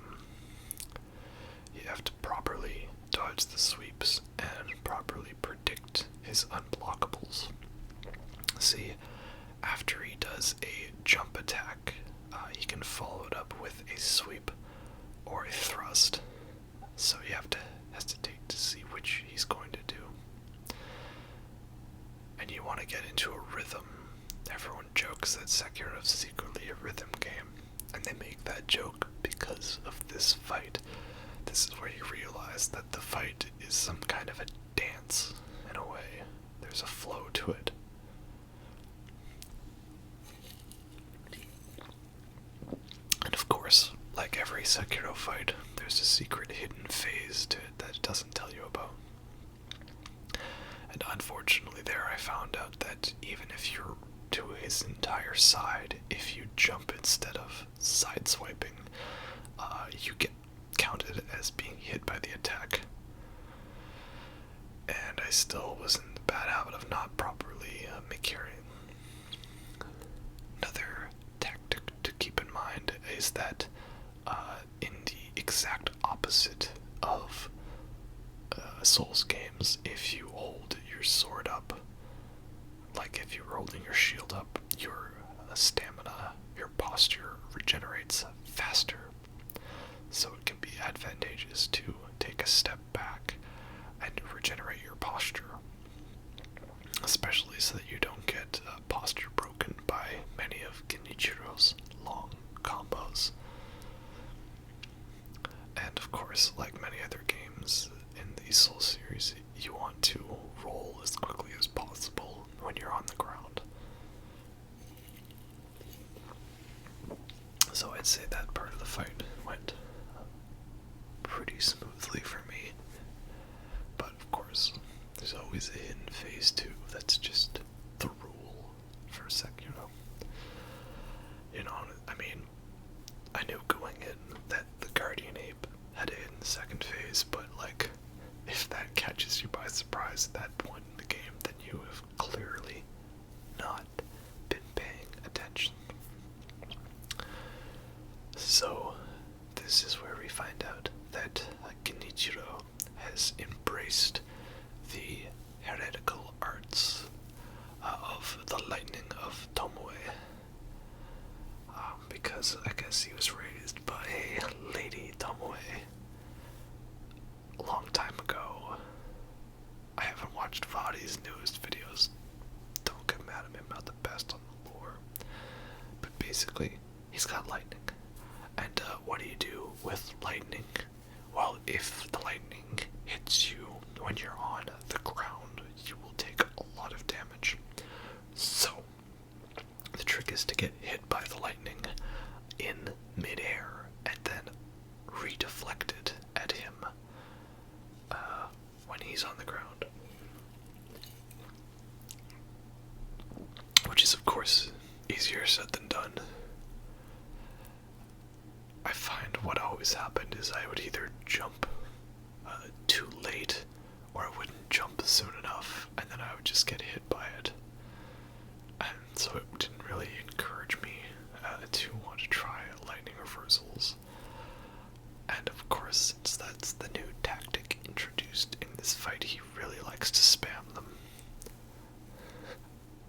You have to properly dodge the sweeps and properly predict his unblockables. See, after he does a jump attack, he can follow it up with a sweep or a thrust. So you have to hesitate to see which he's going to do. And you want to get into a rhythm. Everyone jokes that Sekiro is secretly a rhythm game, and they make that joke because of this fight. This is where you realize that the fight is some kind of a dance, in a way. There's a flow to it. And of course, like every Sekiro fight, there's a secret hidden phase to it that it doesn't tell you about. And unfortunately there I found out that even if you're to his entire side, if you jump instead of sideswiping, you get counted as being hit by the attack. And I still was in the bad habit of not properly carrying. Another tactic to keep in mind is that in the exact opposite of Souls games, if you hold your sword up, like if you're holding your shield up, your stamina, your posture regenerates faster. So it can be advantageous to take a step back and regenerate your posture, especially so that you don't get posture broken So I'd say that part of the fight went pretty smoothly for me. But of course, there's always a hidden phase 2. That's just the rule for Sekiro. You know, I mean, I knew going in that the Guardian Ape had a hidden second phase, but like, if that catches you by surprise at that point in the game, then you have clearly not been paying attention. So, this is where we find out that Genichiro has embraced the heretical arts of the lightning of Tomoe. Because I guess he was raised by Lady Tomoe a long time ago. I haven't watched Vadi's newest videos. Don't get mad at me, I'm not the best on the lore. But basically, he's got lightning. And what do you do with lightning? Well, if the lightning hits you when you're on the ground, you will take a lot of damage. So, the trick is to get hit by the lightning in midair and then redeflect it at him when he's on the ground. Which is, of course, easier said than done. I find what always happened is I would either jump too late, or I wouldn't jump soon enough, and then I would just get hit by it. And so it didn't really encourage me to want to try lightning reversals. And of course, since that's the new tactic introduced in this fight, he really likes to spam them.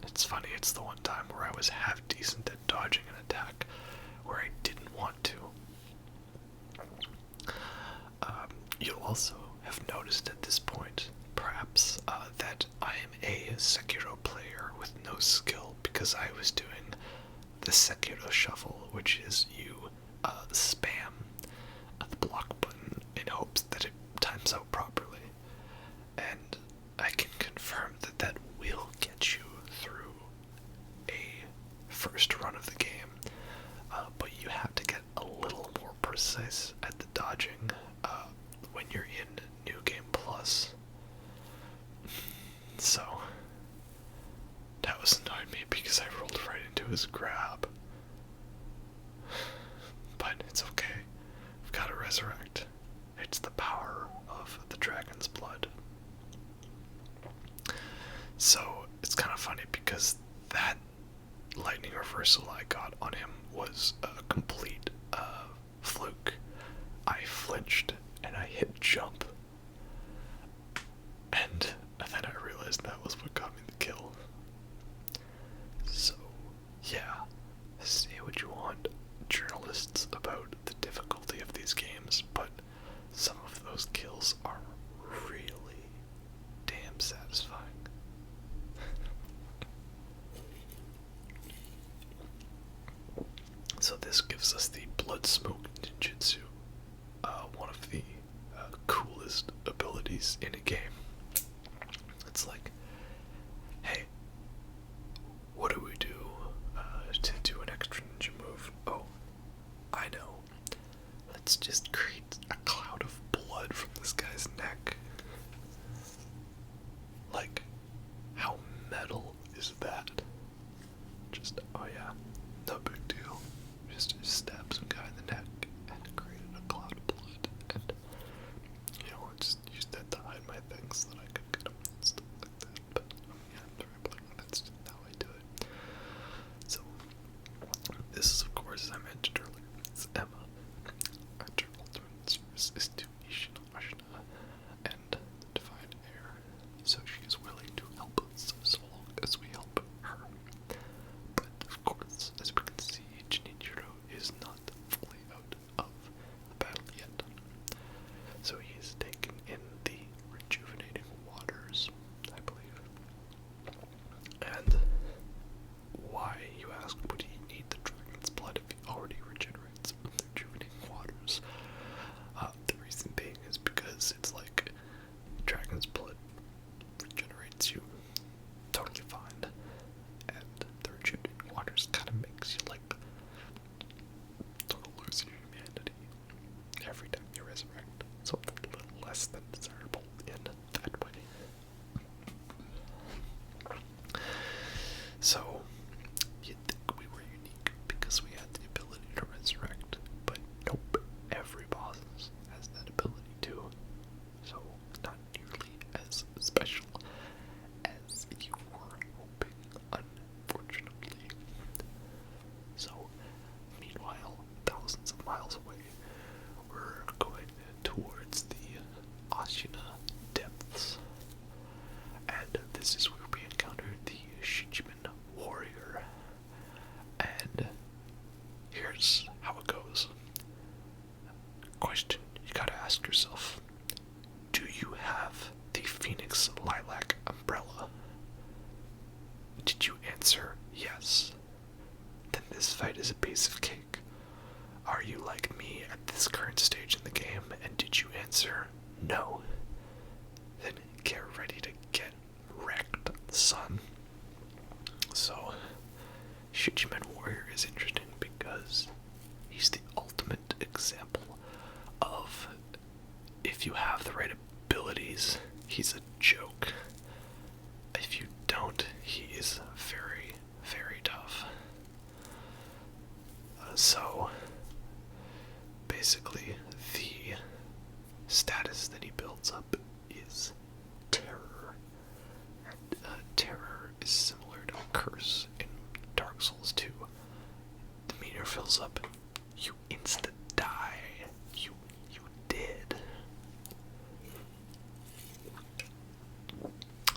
It's funny, it's the one time where I was half decent at dodging an attack where I didn't want to. You'll also have noticed at this point, perhaps, that I am a Sekiro player with no skill, because I was doing the Sekiro shuffle, which is you spam the block button in hopes that it times out properly. And I can confirm that that will get you through a first run of the game, but you have to get a little more precise at the dodging when you're in New Game Plus. So, that was annoying me because I rolled right into his grab. But it's okay. We've got to resurrect. It's the power of the dragon's blood. So, it's kind of funny because that lightning reversal I got on him was a complete fluke. I flinched and I hit jump. And then I realized that was what got me the kill. So, yeah, say what you want, journalists, about the difficulty of these games, but some of those kills are really damn satisfying. So this gives us the Blood Smoke Ninjutsu, one of the coolest abilities in a game. It's like, hey, what do we do to do an extra ninja move? Oh, I know. Let's just create a cloud of blood from this guy's neck. Like, how metal is that? Just, oh yeah, no big deal. Just stab some guy in the neck and created a cloud of blood. And, you know, I just used that to hide my things so that I could get them and stuff like that. But, yeah, that's just how I do it. So, this is, of course, as I mentioned earlier, it's Emma. And her ultimate service is to Isshin Ashina and the Divine Heir. So she is willing to help us so long as we help her. But, of course, as we can see, Genichiro is not fully out this fight is a piece of cake? Are you like me at this current stage in the game, and did you answer no? Then get ready to get wrecked, son. So, Shichimen Warrior is interesting because he's the ultimate example of, if you have the right abilities, he's a joke. If you don't, he's very, very tough. So, basically, the status that he builds up is terror. And terror is similar to a curse in Dark Souls 2. The meter fills up, you insta die. You did.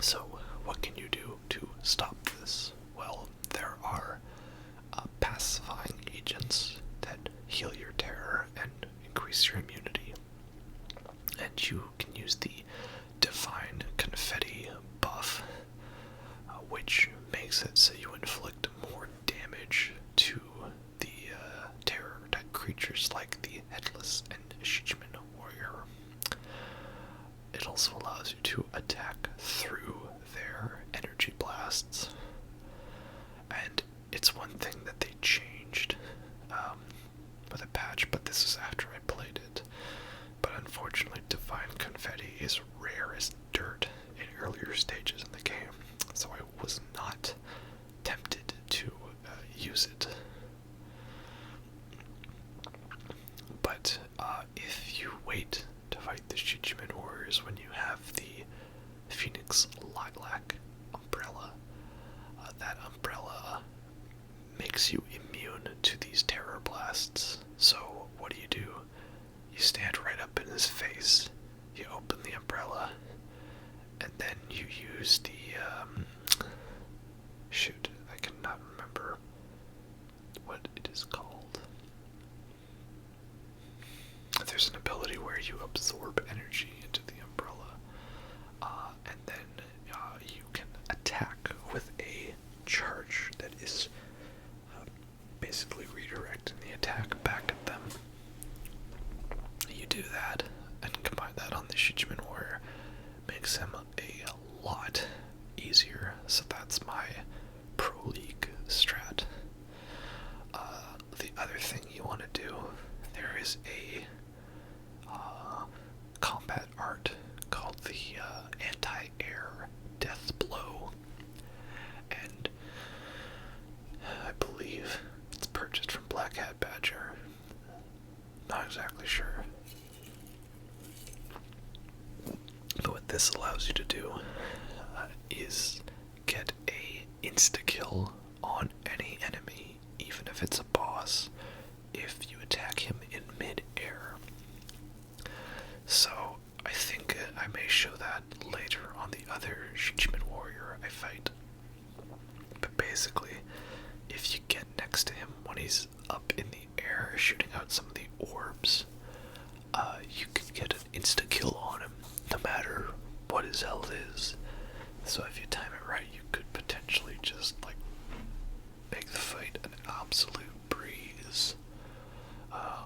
So, what can you do to stop this? Well, there are pacifying agents that heal your terror and increase your immunity. And you can use the Divine Confetti buff, which makes it so you inflict more damage to the terror-type creatures like the Headless and Shichimen Warrior. It also allows you to attack through their energy blasts. And it's one thing that they changed with a patch, but this is after I played it. But unfortunately, Divine Confetti is rare as dirt in earlier stages in the game, so I was not tempted to use it. But if you wait to fight the Shichimen Warriors when you have the Phoenix Lilac umbrella, that umbrella makes you immune to these terror blasts. So what do? You stand right up in his face, you open the umbrella, and then you use the, shoot, I cannot remember what it is called. There's an ability where you absorb energy into the umbrella, and then you can attack with a charge that is basically redirecting the attack back at them. You do that, and combine that on the Shichimen Warrior, makes him a lot easier, so that's my Pro League strat. The other thing you want to do, there is a combat art called the Anti-Air Death Blow, and I believe it's purchased from Black Hat Badger. Not exactly sure. But what this allows you to do is get a insta-kill on any enemy, even if it's a boss, if you attack him in mid-air. So, I think I may show that later on the other Shichimen Warrior I fight. But basically, if you get next to him when he's up in the air shooting out some of the orbs, you can get an insta-kill on him, no matter what his health is. So if you time it right, you could potentially just, like, make the fight an absolute breeze.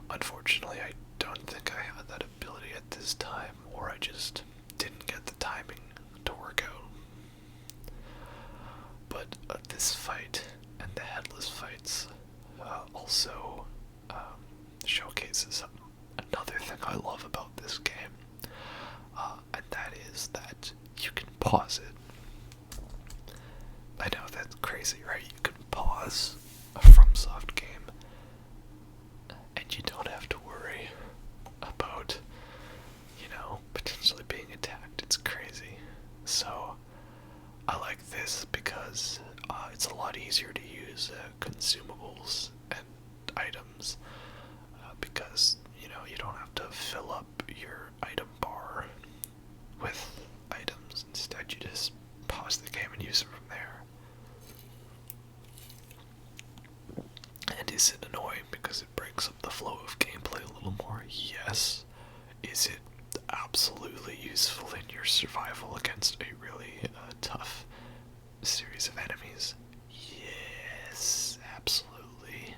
Unfortunately, I don't think I had that ability at this time, or I just didn't get the timing to work out. But this fight and the Headless fights also showcases another thing I love about this game, and that is that you can pause it. I know that's crazy, right? You can pause a FromSoft game, and you don't have to worry about, potentially being attacked. It's crazy. So, I like this because it's a lot easier to use consumables and items, because, you don't have to fill up your item bar with items. Instead, you just pause the game and use it from there. And is it annoying because it breaks up the flow of gameplay a little more? Yes. Is it absolutely useful in your survival against a really tough series of enemies? Yes, absolutely.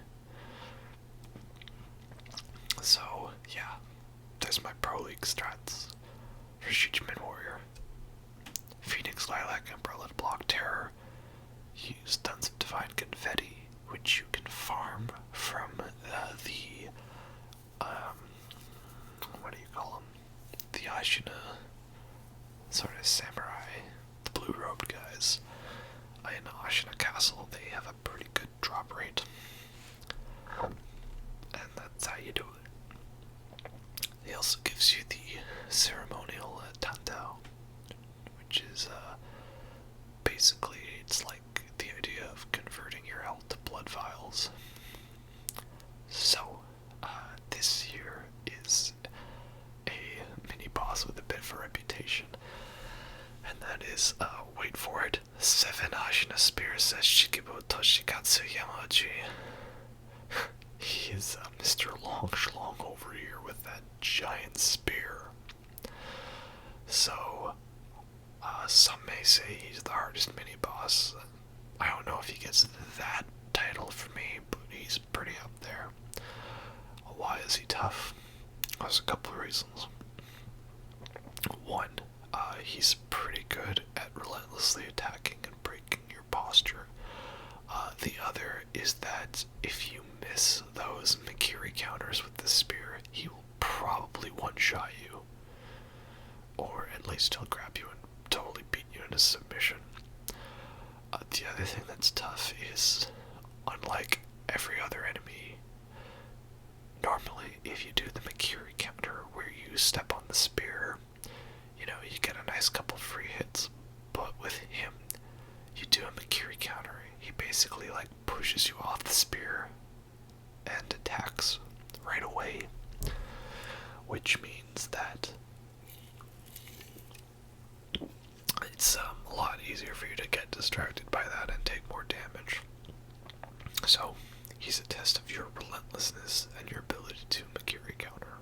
Castle, they have a pretty good drop rate. And that's how you do it. He also gives you the ceremonial Tantao, which is basically, it's like the idea of converting your health to blood vials. So, this here is a mini-boss with a bit of a reputation. And that is, wait for it, 7 Ashina spears, says Shikibu Toshikatsu Yamauchi. He is Mr. Long Schlong over here with that giant spear. So, some may say he's the hardest mini-boss. I don't know if he gets that title for me, but he's pretty up there. Why is he tough? There's a couple of reasons. One, he's pretty good at relentlessly attacking and breaking your posture. The other is that if you miss those Mikiri counters with the spear, he will probably one-shot you. Or at least he'll grab you and totally beat you into submission. The other thing that's tough is, unlike every other enemy, normally if you do the Mikiri counter where you step on the spear, you know, you get a nice couple free hits. But with him, you do a Mikiri counter, he basically like pushes you off the spear and attacks right away, which means that it's a lot easier for you to get distracted by that and take more damage. So, he's a test of your relentlessness and your ability to Mikiri counter.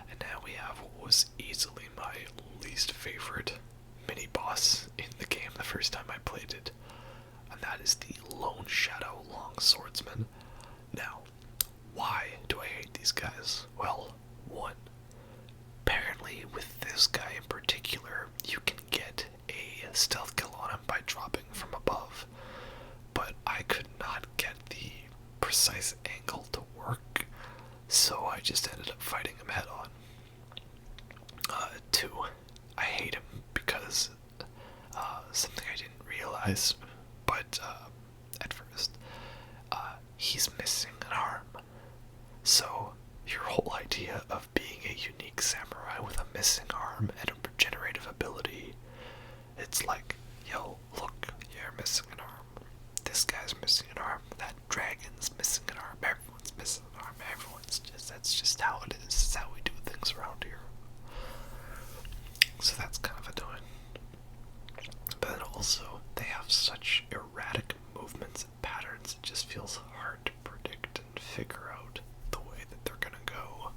And now we have what was easily my least favorite mini-boss in the game the first time I played it, and that is the Lone Shadow Long Swordsman. Now, why do I hate these guys? Well, one, apparently with this guy in particular, you can get a stealth kill on him by dropping from above, but I could not get the precise angle to work, so I just ended up fighting him head on. Two, I hate him because something I didn't realize, but at first, he's missing an arm. So your whole idea of being a unique samurai with a missing arm and a regenerative ability, it's like, yo, look, you're missing an arm. This guy's missing an arm. That dragon's missing an arm. Everyone's missing an arm. That's just how it is. It's how we do things around here. So that's kind of annoying. But then also, they have such erratic movements and patterns, it just feels hard to predict and figure out the way that they're gonna go.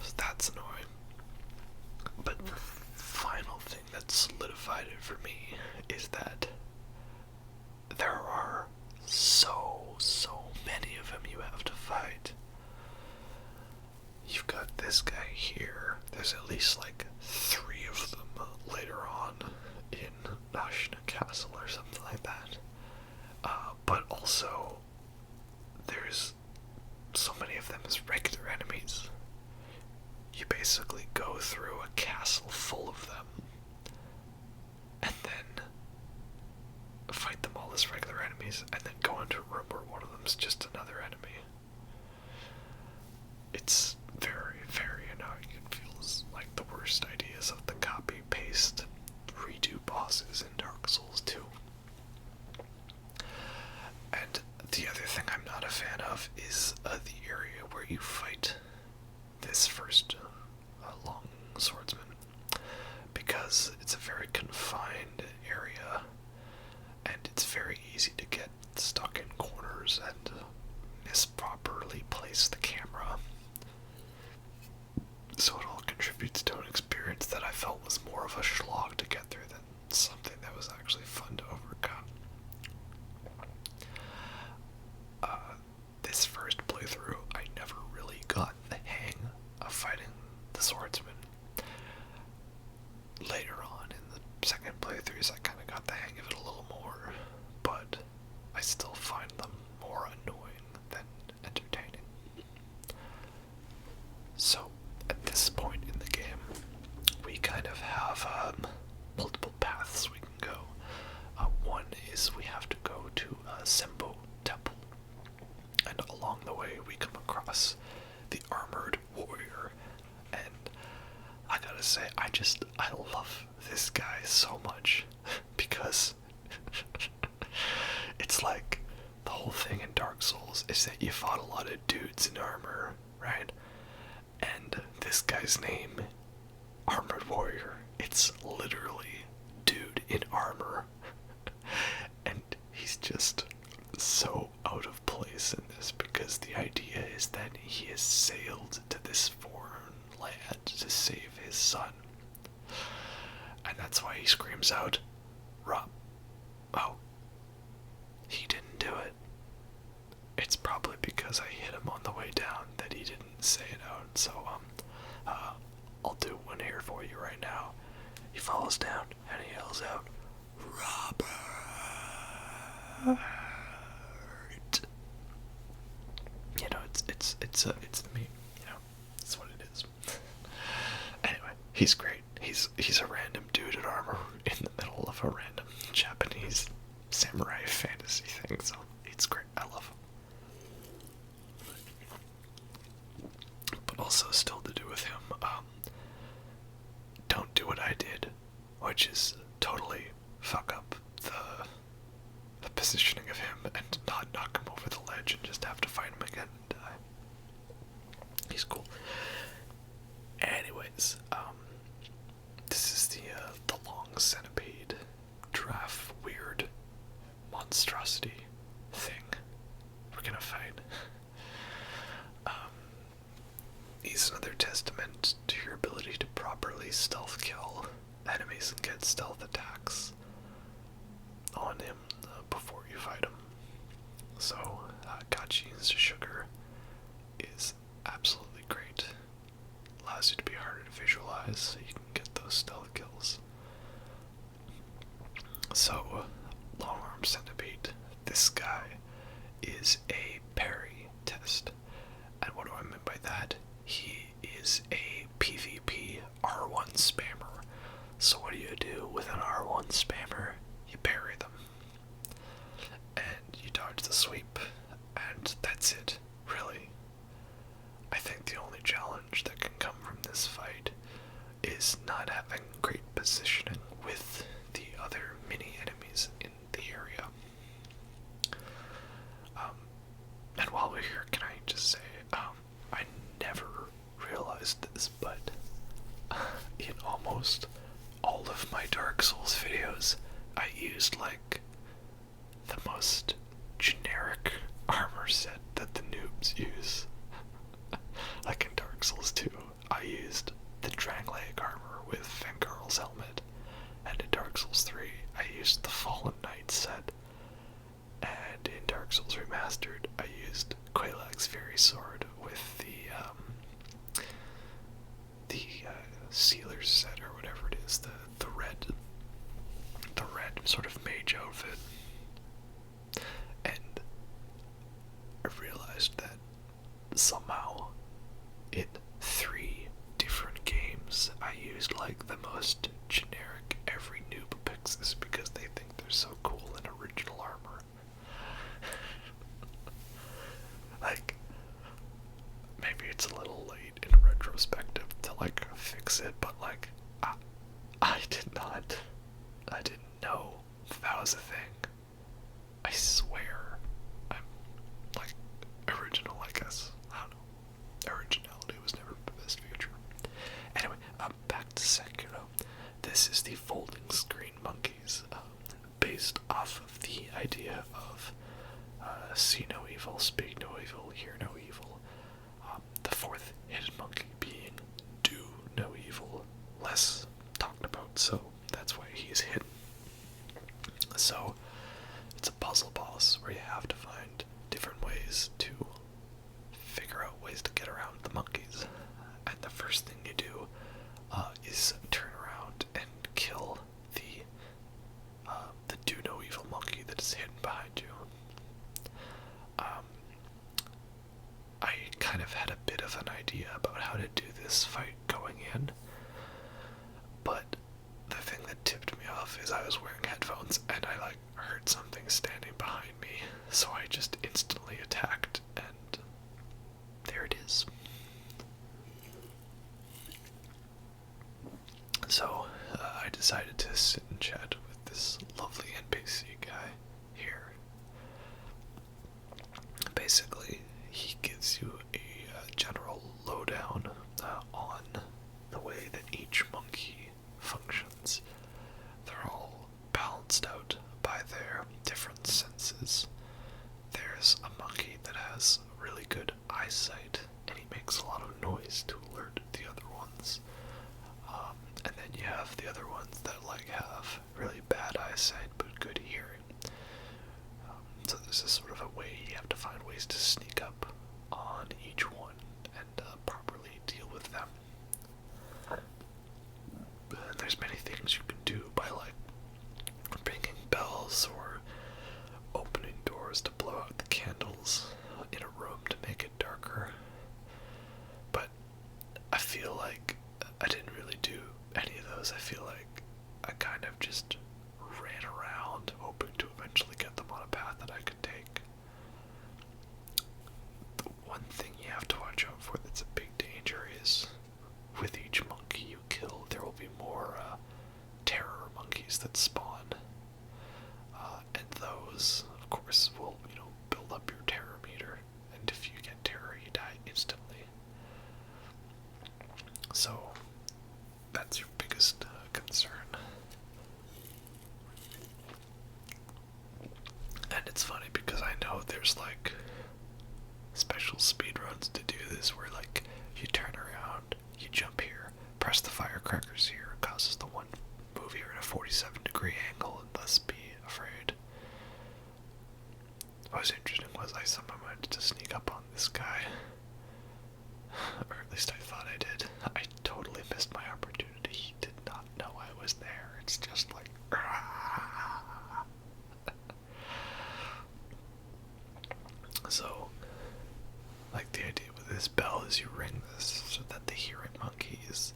So that's annoying. But the final thing that solidified it for me is that there are so many of them you have to fight. You've got this guy here. There's at least like 3 of them later on in Ashina Castle or something like that. But also, there's so many of them as regular enemies. You basically go through a castle full of them, and then fight them all as regular enemies, and then go into a room where one of them's just another enemy. It's very, very annoying. It feels like the worst ideas of the copy-paste redo bosses in Dark Souls 2. And the other thing I'm not a fan of is the area where you fight this first long swordsman, because it's a very confined area, and it's very easy to get stuck in corners and misproperly place the camera. So it all contributes to an experience that I felt was more of a slog to get through than something that was actually fun to overcome. This first playthrough, I never really got the hang of fighting the swordsman. Later on in the second playthroughs, I kind of got the hang of it a little more, but I still find them more annoying than entertaining. So, at this point in the game, we kind of have multiple paths we can go. gotta say, I love this guy so much because it's like the whole thing in Dark Souls is that you fought a lot of dudes in armor, right? And this guy's name, Armored Warrior, it's literally dude in armor. And he's just so out of place in this because the idea is that he has sailed to this foreign land to save his son. And that's why he screams out, Rob. Oh, he didn't do it. It's probably because I hit him on the way down that he didn't say it out. So, I'll do one here for you right now. He falls down and he yells out, Robert. You know, it's the meme. You know, it's what it is. Anyway, he's great. He's a random dude in armor in the middle of a random Japanese samurai fantasy thing. So it's great. I love him. But also still to do with him. Don't do what I did, which is totally fuck up the positioning of him and not knock him over the ledge and just have to fight him again and die. He's cool. Anyways, this is the long centipede giraffe weird monstrosity thing we're gonna fight. He's another testament to your ability to properly stealth kill enemies and get stealth attacks on him before you fight him. So, Gachi's sugar is absolutely great. Allows you to be harder to visualize so you can get those stealth kills. So, long arm centipede. This guy is a parry test. And what do I mean by that? He is a PvP R1 spammer. So what do with an R1 spammer? You parry them. And you dodge the sweep. And that's it, really. I think the only challenge that can come from this fight is not having great positioning with the other mini enemies in the area. And while we're here, can I just say, I never realized this, but in almost all of my Dark Souls videos, I used like the most generic armor set that the noobs use. Like in Dark Souls 2, I used the Drangleic armor with Fengarl's helmet, and in Dark Souls 3, I used the Fallen Knight set, and in Dark Souls Remastered, I used Quelaag's Fairy Sword with the Sealer's set, or whatever it is, the red sort of mage outfit. And I realized that somehow in 3 different games I used like the most generic, every noob picks this because they think they're so cool in original armor. Like, maybe it's a little late in retrospective to like fix it, but like I didn't know that was a thing. I swear I'm like original, I guess. I don't know. Originality was never the best feature. Anyway, back to Sekiro. This is the folding screen monkeys, based off of the idea of see no evil, speak no evil, hear no evil. The 4th hidden monkey being do no evil, less talked about, so that's why he's hidden. So, it's a puzzle boss where you have to find different ways to figure out ways to get around the monkeys. And the first thing you do is turn around and kill the do no evil monkey that is hidden behind you. I kind of had a bit of an idea about how to do this fight going in, but the thing that tipped me off is I was wearing headphones and I like heard something standing behind me, so I just instantly attacked, and there it is. basically, he gives you a general lowdown on the way that each monkey functions. They're all balanced out by their different senses. There's a monkey that has really good eyesight, and he makes a lot of noise to alert the other ones. And then you have the other ones that have really bad eyesight but good hearing. So there's this sort of a way you have to find ways to sneak up on each one and properly deal with them. And there's many things you can do by ringing bells or opening doors to blow out the candles in a room to make it darker. But I feel like I didn't really do any of those. I feel like I kind of just ran around hoping to eventually get them on a path that I could take. The one thing you have to watch out for that's a big danger is with each monkey you kill, there will be more terror monkeys that spawn. And those, of course, will, build up your terror meter. And if you get terror, you die instantly. So, that's your biggest concern. And it's funny because I know there's special speedruns to do this where you turn around, you jump here, press the firecrackers here, it causes the one move here at a 47-degree angle and thus be afraid. What was interesting was I somehow managed to sneak up on this guy. Or at least I thought I did. I totally missed my opportunity. He did not know I was there. It's just So, the idea with this bell is you ring this so that the hearing monkey is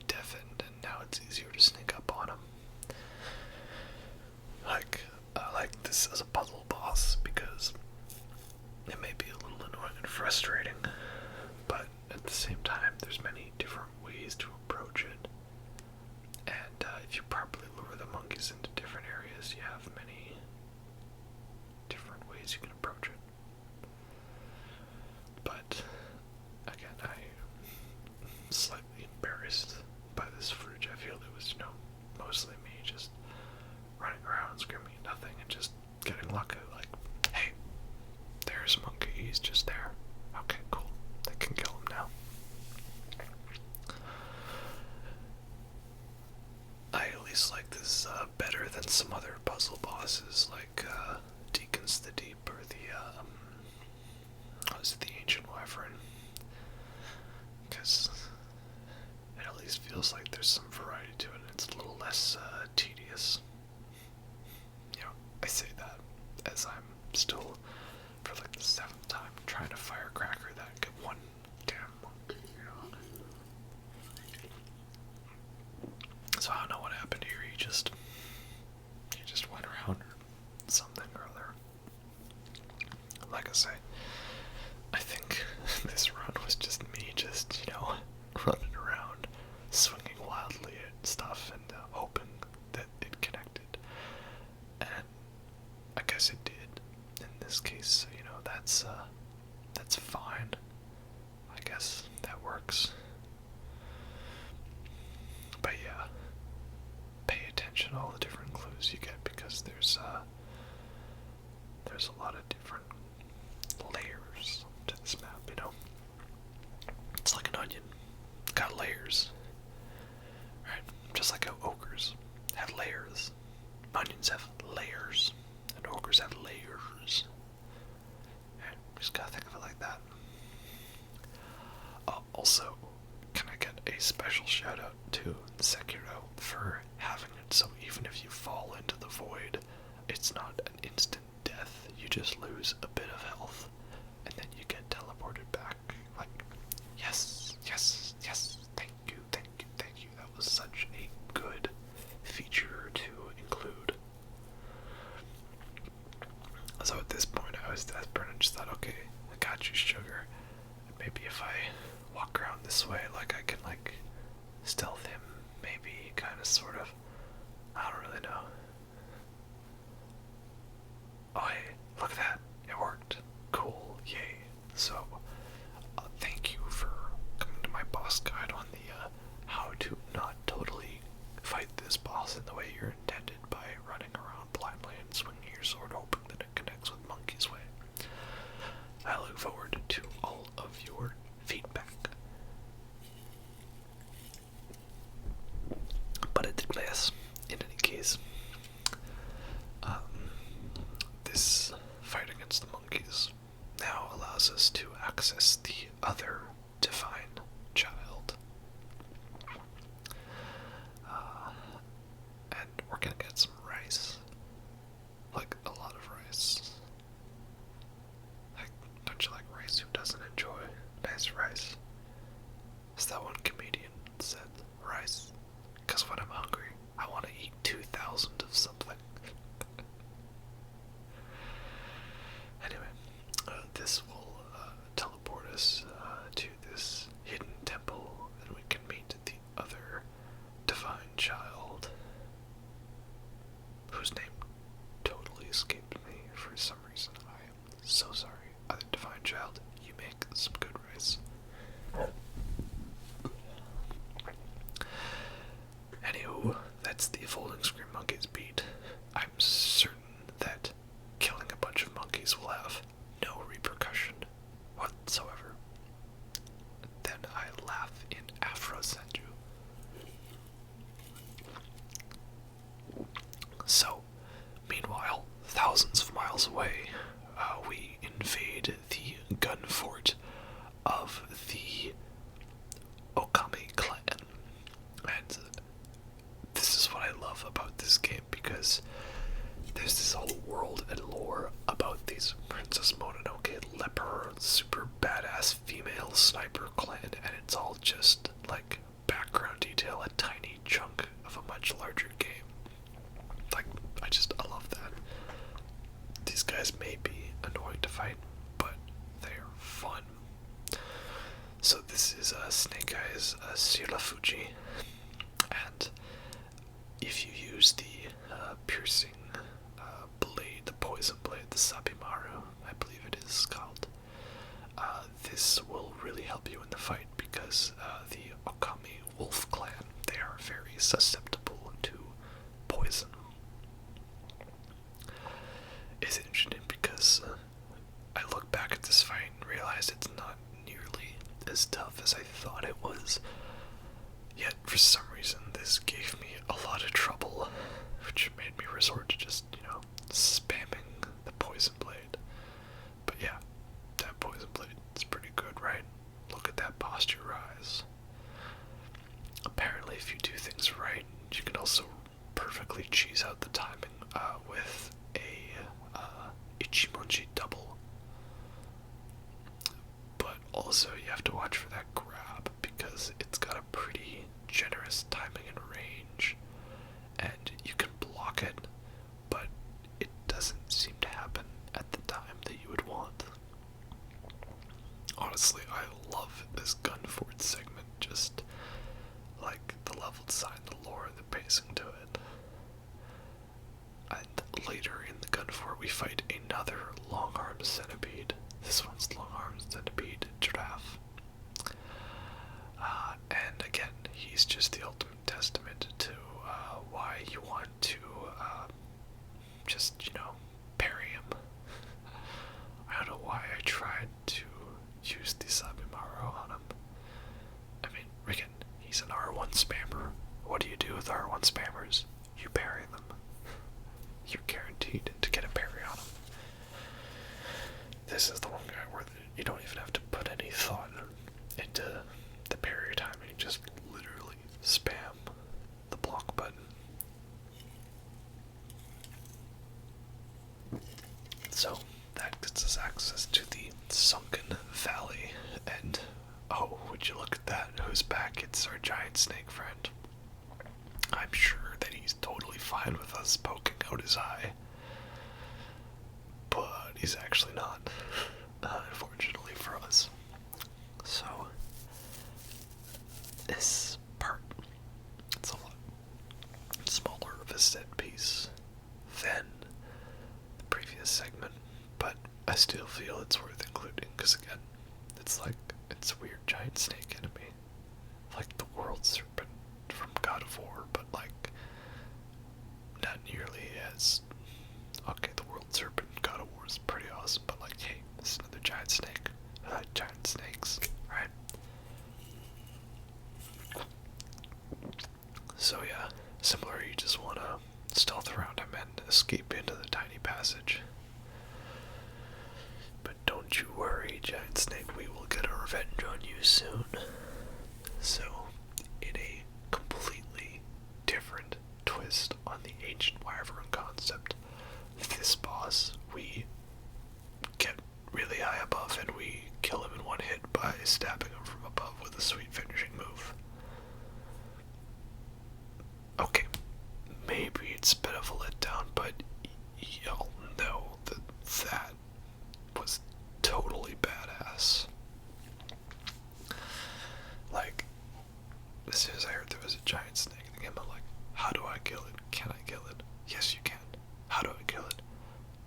deafened, and now it's easier to sneak up on him. I like this as a puzzle boss because it may be a little annoying and frustrating, but at the same time, there's many different ways to approach it. And if you properly lure the monkeys into different areas, you have many different ways you can approach it. But again, I'm slightly embarrassed by this footage. I feel it was, mostly me just running around screaming at nothing and just getting lucky. Hey, there's a monkey. He's just there. Okay, cool. I can kill him now. I at least like this better than some other puzzle bosses, like Deacons the Deep or the Ancient Wyvern, because it at least feels like there's some variety to it and it's a little less tedious. I say that as I'm still, for the 7th time, trying to firecracker that one damn monkey, So I don't know what happened here. He just went around or something or other. Like I say, I think this run was just me just, running around, swinging wildly at stuff and hoping that it connected. And I guess it did in this case, so, that's fine. I guess that works. But yeah, pay attention to all the different clues you get because there's a lot of different layers to this map, It's like an onion. It's got layers. Right? Just like how ogres have layers. Onions have layers. And ogres have layers. Right? Just gotta think of it like that. Also, can I get a special shout out to Sekiro for having it so even if you fall into the void, it's not an instant death. You just lose a bit of health, and then you get teleported back. Yes, yes, yes, thank you. That was such a good feature to include. So at this point, I was desperate and just thought, okay, I got you, sugar. Maybe if I walk around this way, I can, stealth him, maybe, kind of, sort of. I don't really know. Oh, hey, look at that. It worked. Cool. against the monkeys now allows us to access the other divine child. And we're gonna get some rice. Like, a lot of rice. Like, don't you like rice? Who doesn't enjoy nice rice? As that one comedian said, rice. Because when I'm hungry, I want to eat 2,000 of something. Anyway, this will teleport us to this hidden temple, and we can meet the other divine child, whose name totally escaped me for some reason. I am so sorry. Other divine child, you make some good rice. Anywho, that's the folding screen monkeys beat. I'm certain that killing a bunch of monkeys will have no repercussion whatsoever. Then I laugh in Afro Senju. So, meanwhile, thousands of miles away, we invade the gun fort of the Okami clan. And this is what I love about this game, because there's this whole world and lore about these Princess Mononoke leper, super badass female sniper clan, and it's all just like background detail, a tiny chunk of a much larger game. Like, I love that. These guys may be annoying to fight, but they're fun. So this is Snake Eyes Shirafuji, and if you use the piercing blade, the poison blade, the Sabimaru, I believe it is called, this will really help you in the fight, because the Okami wolf clan, they are very susceptible to poison. It's interesting because I look back at this fight and realize it's not nearly as tough as I thought it was. Yet, for some reason, this gave me a lot of trouble, which made me resort to just, spamming the poison blade. But yeah, that poison blade is pretty good, right? Look at that posture rise. Apparently, if you do things right, you can also perfectly cheese out the timing with a Ichimonji double. But also, you have to watch for that grab, because it's got a pretty generous timing and range, and you can block it, but it doesn't seem to happen at the time that you would want. Honestly, I love this gun fort segment, just like the level design, the lore, and the pacing to it. And later in the gun fort, we fight another long-armed centipede. This one's long-armed centipede giraffe. And again, he's just the ultimate testament to why you want to just, parry him. I don't know why I tried to use the Sabimaru on him. I mean, again, he's an R1 spammer. What do you do with R1 spammers? You parry them. You're guaranteed to get a parry on him. This is the one guy where you don't even have to put any thought into the parry timing, just literally spam the block button. So that gets us access to the sunken valley, and oh, would you look at that, who's back? It's our giant snake friend. I'm sure that he's totally fine with us poking out his eye, but he's actually not, unfortunately for us. So this part, it's a lot smaller of a set piece than the previous segment, but I still feel it's worth including, because again, it's a weird giant snake enemy, like the world serpent from God of War, but not nearly as, okay, the world serpent in God of War is pretty awesome, but hey, this is another giant snake. I like giant snakes, right? So yeah, similar, you just want to stealth around him and escape into the tiny passage. revenge on you soon. So, in a completely different twist on the ancient wyvern concept, this boss, we get really high above and we kill him in one hit by stabbing him from above with a sweet finishing move. Okay, maybe it's a bit of a letdown, but y'all know that that was totally badass. Like, as soon as I heard there was a giant snake in the game, I'm like, how do I kill it? Can I kill it? Yes, you can. How do I kill it?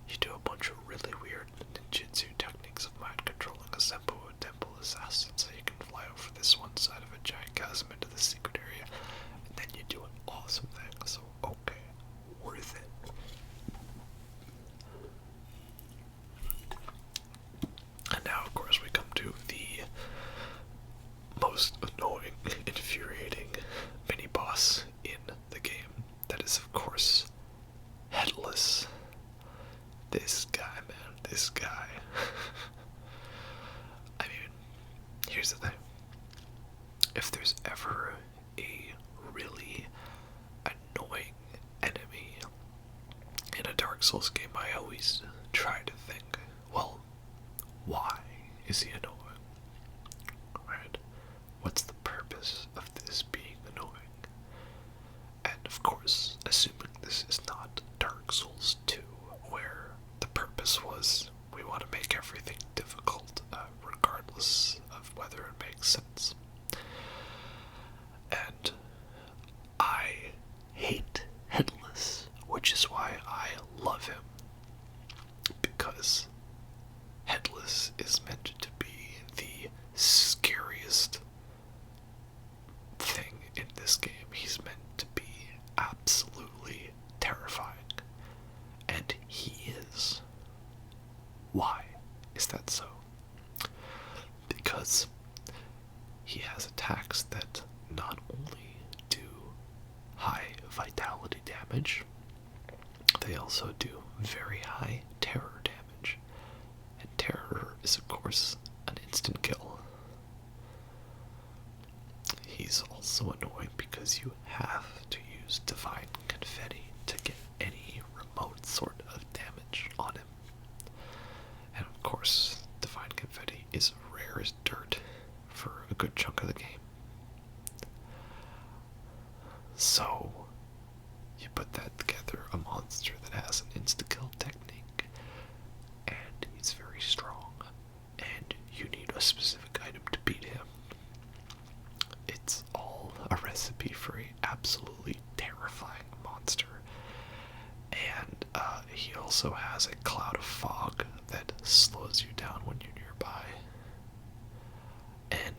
You do a bunch of really weird ninjutsu techniques of mind controlling a Senpu or temple assassin so you can fly over this one side of a giant chasm into the secret area, and then you do an awesome thing, so okay, worth it. And now, of course, we come to the most annoying, infuriating mini-boss in the game. That is, of course, Headless. This guy, man, this guy. I mean, here's the thing. If there's ever a really annoying enemy in a Dark Souls game, I always try to think, well, why is he annoying? Right? What's the purpose of this being annoying? And of course, assuming this is not Dark Souls 2, where the purpose was we want to make everything difficult, regardless of whether it makes sense. And I hate Headless, which is why I love him. Because Headless is meant to be the scariest thing in this game. He's meant to be absolutely terrifying. And he is. Why is that so? Because he has attacks that not only do high vitality damage, they also do very high terror damage. And terror is, of course, an instant kill. He's also annoying because you have to use Divine Confetti to get any remote sort of damage on him. And of course, Divine Confetti is rare as dirt for a good chunk of the game. So, you put that together, a monster that has an insta-kill technique, and he's very strong, and you need a specific item to beat him. It's all a recipe for an absolutely terrifying monster. And he also has a cloud of fog that slows you down when you're nearby. And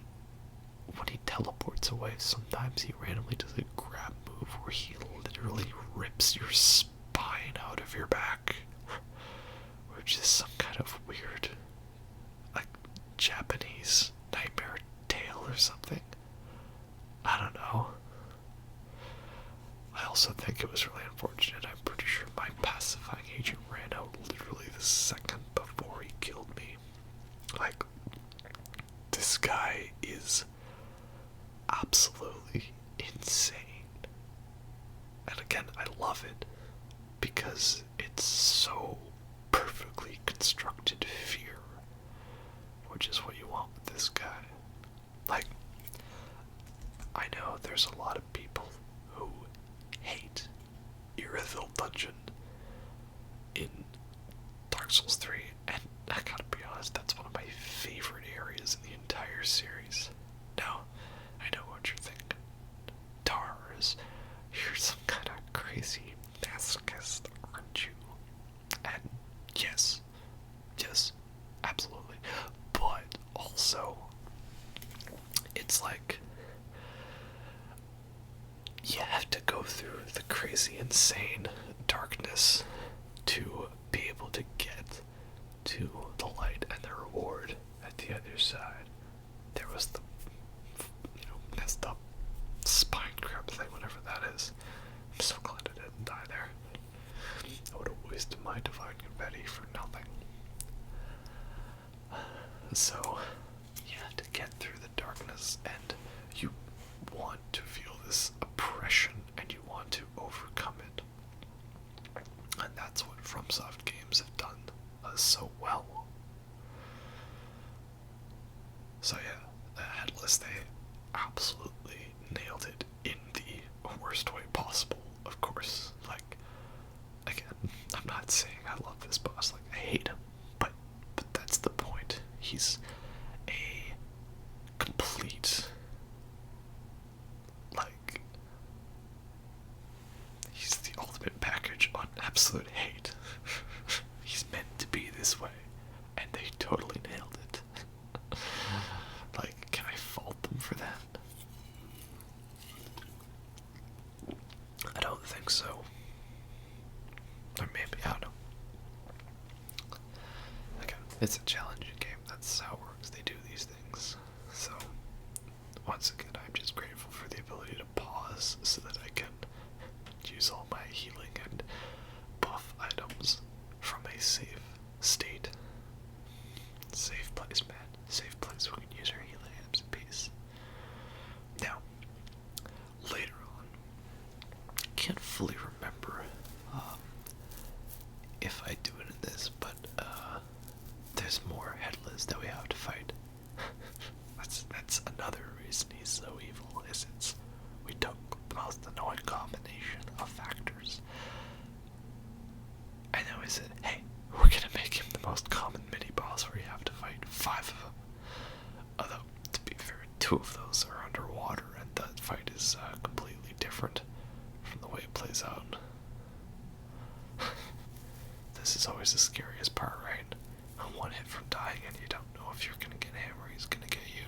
when he teleports away, sometimes he randomly does a grab move where he literally rips your spine out of your back. Which is some kind of weird, like, Japanese nightmare tale or something. I don't know. I also think it was really unfortunate. I'm pretty sure my pacifying agent ran out literally the second before he killed me. Like, this guy is absolutely insane. And again, I love it because it's so perfectly constructed fear, which is what you want with this guy. Like, I know there's a lot of people who hate Irithyll Dungeon in Dark Souls 3, and I gotta be honest, that's one of my favorite areas in the entire series. Now, I know what you're thinking. Tars, you're some kind of crazy masochist, aren't you? And yes, absolutely. But also, it's like, you have to go through the crazy, insane darkness to be able to get to the light and the reward at the other side. There was the, messed up spine grab thing, whatever that is. I'm so glad I didn't die there. I would have wasted my Divine Confetti for nothing. So, you have to get Headless, and you want to feel this oppression, and you want to overcome it. And that's what FromSoft games have done so well. So yeah, Headless, they absolutely nailed it in the worst way possible, of course. Like, again, I'm not saying I love this boss, like, I hate him, but that's the point. He's a complete, like, he's the ultimate package on absolute hate. He's meant to be this way, and they totally nailed it. Like, can I fault them for that? I don't think so. Or maybe, I don't know. Again, it's a challenging game. That's how it works. They do these things. So, once again, I'm just grateful for the ability to pause so that I can use all my healing and buff items from a safe state. Safe place, man. Safe place we can use our healing items in peace. Now, later on, I can't fully remember if I do it in this, but there's more Headless that we have to fight. That's another reason he's so evil, is we took the most annoying combination of factors, and then we said, hey, we're gonna make him the most common mini-boss where you have to fight 5 of them. Although, to be fair, 2 of those are underwater, and the fight is completely different from the way it plays out. This is always the scariest part, right? One hit from dying, and you don't know if you're gonna get him or he's gonna get you.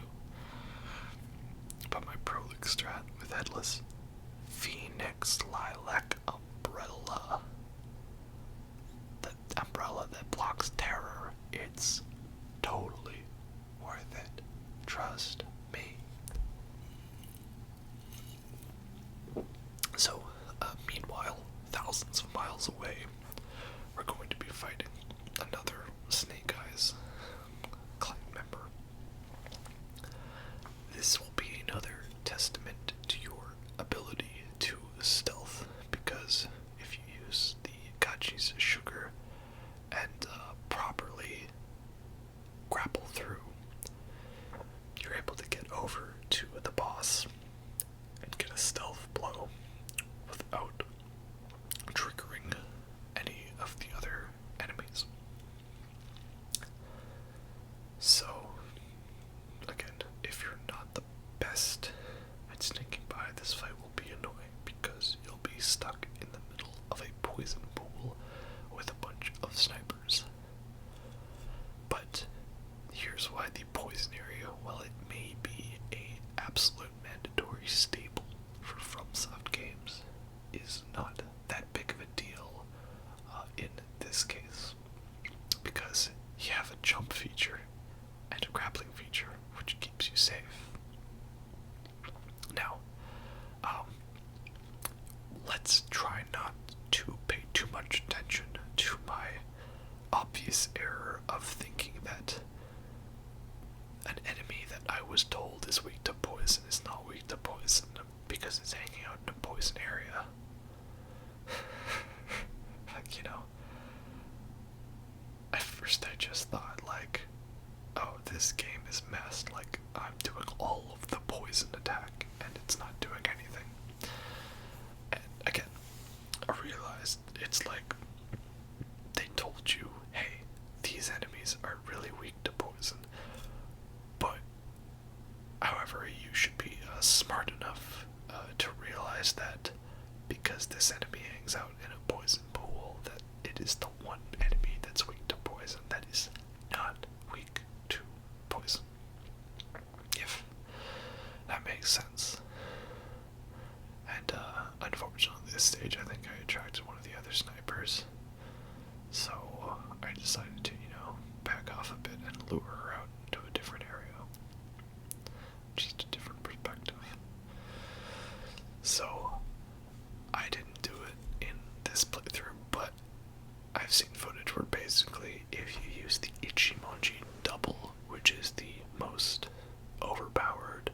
But my prologue strat with Headless: Phoenix Lilac Umbrella. The umbrella that blocks terror. It's totally worth it. Trust me. So, meanwhile, thousands of miles away, we're going to be fighting another Snake Eyes clan member. This will be another testament to your ability to stealth, because if you use the Gachi's sugar and properly grapple through, you're able to get over to the boss and get a stealth blow without triggering any of the other enemies. So, again, if you're not the best at sneaking by, this fight will be annoying because you'll be stuck in the middle of a poison pool with a bunch of snipers. But here's why the poison area, while it may be a absolute mandatory staple for FromSoft games, is not that big of a deal in this case, because you have a jump feature and a grappling feature which keeps you safe. Now, let's try not to pay too much attention to my obvious error of thinking that an enemy that I was told is weak to poison is not weak to poison because it's hanging out in a poison area. Like, you know, at first I just thought, like, oh, this game is messed, like, I'm doing all of the poison attack and it's not doing anything. And again, I realized it's like they told you, hey, these enemies are really weak to poison, but however, you should be smart enough to realize that because this enemy hangs out in a poison pool, that it is the one enemy that's weak to poison that is not weak to poison. If that makes sense. And unfortunately, at this stage, I think I attracted one of the other snipers. So I decided to, back off a bit and lure her out into a different area. Just a different perspective. So I didn't do it in this playthrough, but I've seen footage where basically if you use the Ichimonji double, which is the most overpowered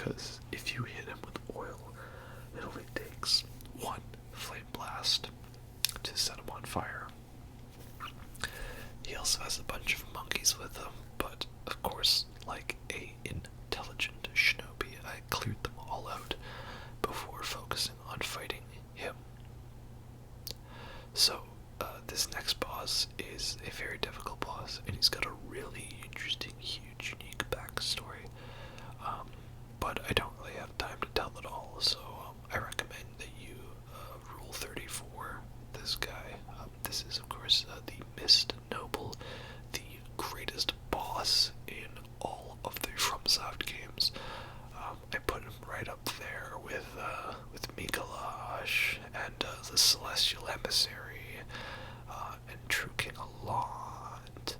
because if you hit him with oil, it only takes one flame blast to set him on fire. He also has a bunch of monkeys with him, but of course, like a intelligent shinobi, I cleared them all out before focusing on fighting him. So, this next boss is a very difficult boss, and he's got a really interesting, huge, unique backstory. But I don't really have time to tell it all, so I recommend that you rule 30 for this guy. This is, of course, the Mist Noble, the greatest boss in all of the FromSoft games. I put him right up there with Mikolash and the Celestial Emissary and True King Alond.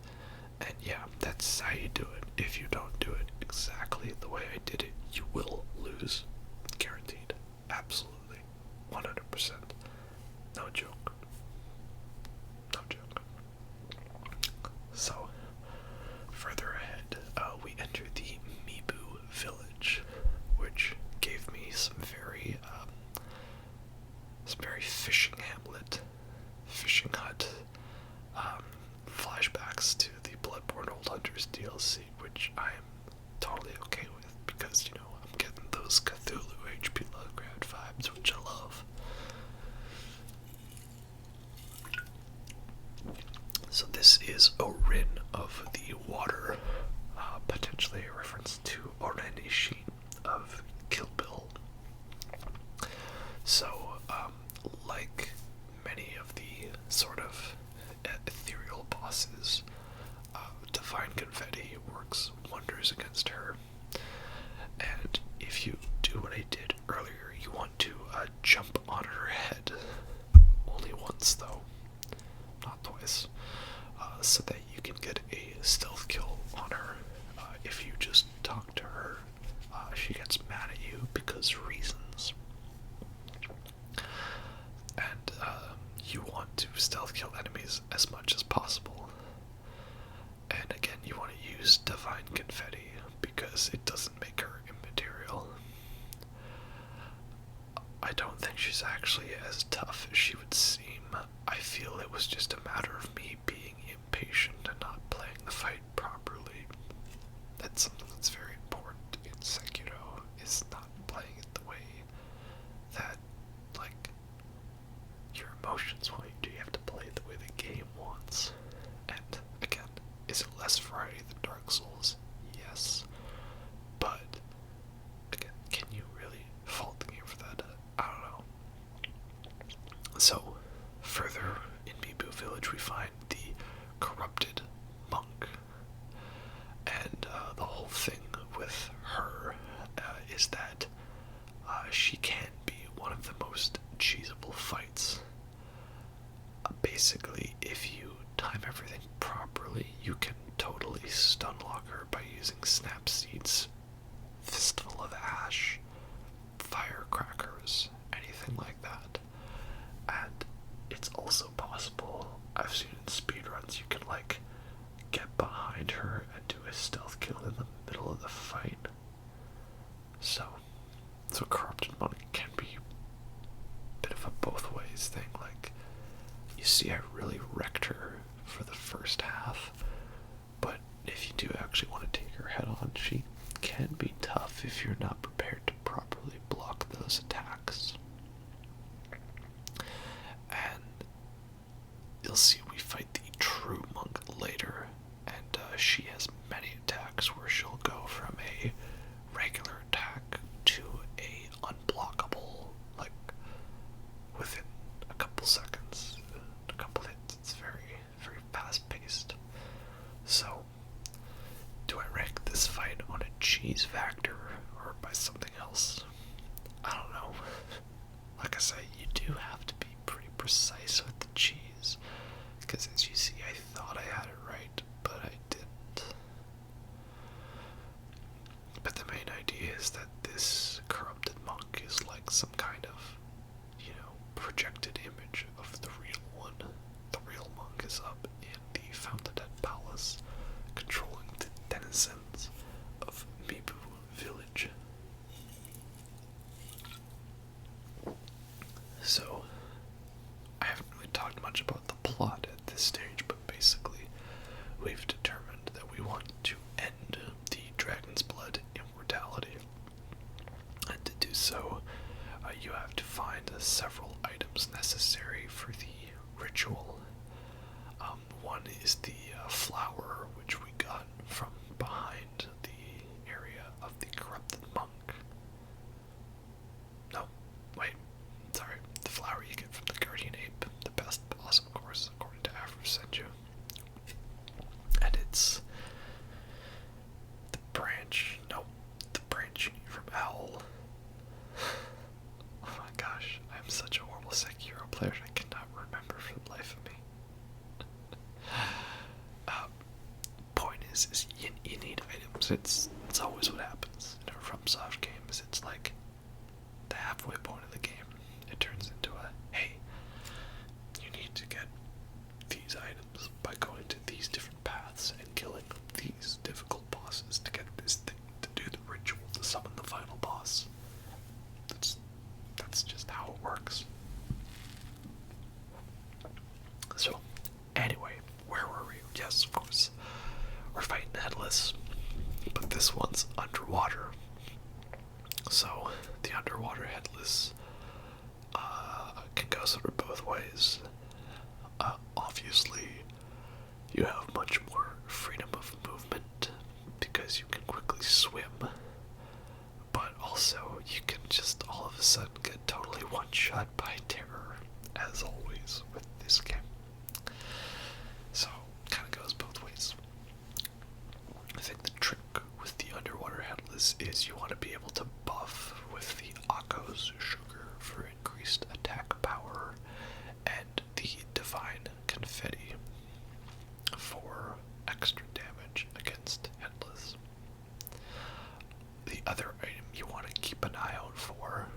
And yeah, that's how you do it. If you don't do it exactly the way I did it, you will lose. Guaranteed. Absolutely. 100%. No joke. No joke. So, further ahead, we enter the Mibu village, which gave me some very fishing hamlet, fishing hut, flashbacks to the Bloodborne Old Hunters DLC, which I am totally okay with, because, you know, I'm getting those Cthulhu HP Lovecraft vibes, which I love. So this is Orin of the Water, potentially a reference to Oren Isshin of Kill Bill. So, like many of the sort of ethereal bosses, Divine Confetti works wonders against her. And if you do what I did earlier, you want to jump on her head. Only once, though, not twice, so that you can get a stealth kill on her. If you just talk to her, she gets mad at you because reasons. And you want to stealth kill enemies as much as possible. And again, you want to use Divine Confetti because it doesn't make her immaterial. I don't think she's actually as tough as she would seem. I feel it was just a matter of me being impatient and not playing the fight properly. That's something that's very important in Sekiro, is not playing it the way that, like, your emotions want you to. You have to play it the way the game wants. And, again, is it less variety than Dark Souls? Yes. But, again, can you really fault the game for that? I don't know. So, further in Mibu Village we find the corrupted monk. And the whole thing with her is that she can be one of the most cheesable fights. Basically, if you time everything properly, you can totally stunlock her by using Snap Seeds, Fistful of Ash, Firecrackers, anything like that. And it's also possible, I've seen in speedruns, you can, like, get behind her and do a stealth kill in the middle of the fight. So Corrupted Monk can be a bit of a both ways thing. Like, you see, I really wrecked her for the first half, but if you do actually want to take her head on, she can be tough if you're not prepared to properly block those attacks. And you'll see we fight the true monk later, and she has many attacks where she'll go from a regular attack to a unblockable, like, within a couple seconds, a couple hits. It's very, very fast-paced. So, do I rank this fight on a cheese factor or by something else? I don't know. Like I say, you do have to be pretty precise with the cheese, because as you see, I thought I had it right, but I didn't. But the main idea is that this corrupted monk is like some kind of, projected image of the real one. The real monk is up in the Fountainhead Palace, controlling the denizens of Mibu Village. several items necessary for the ritual. One is the flower, which we got from behind the area of the corrupted monk. No, wait, sorry. The flower you get from the Guardian Ape, the best boss, of course, according to Afro Senju. And it's the branch you need from Owl. Oh my gosh, I'm such a horrible Sekiro player, I cannot remember for the life of me. Point is you need items. It's always what happens in a FromSoft games. It's like the halfway point of the game. It turns into a, hey, you need to get these items by going to these different paths and killing these difficult bosses to get this thing, to do the ritual, to summon the final boss. That's just how it works. So, anyway, where were we? Yes, of course. We're fighting Headless, but this one's underwater. So, the underwater Headless can go sort of both ways. Obviously, you have much more freedom of movement because you can quickly swim, but also you can just all of a sudden get totally one-shot by terror, as always with this game. So, kind of goes both ways. I think the trick with the underwater Headless is you want to be able to buff with the Akko's sugar for increased attack power and the divine confetti for extra damage against Headless. The other item you want to keep an eye out for,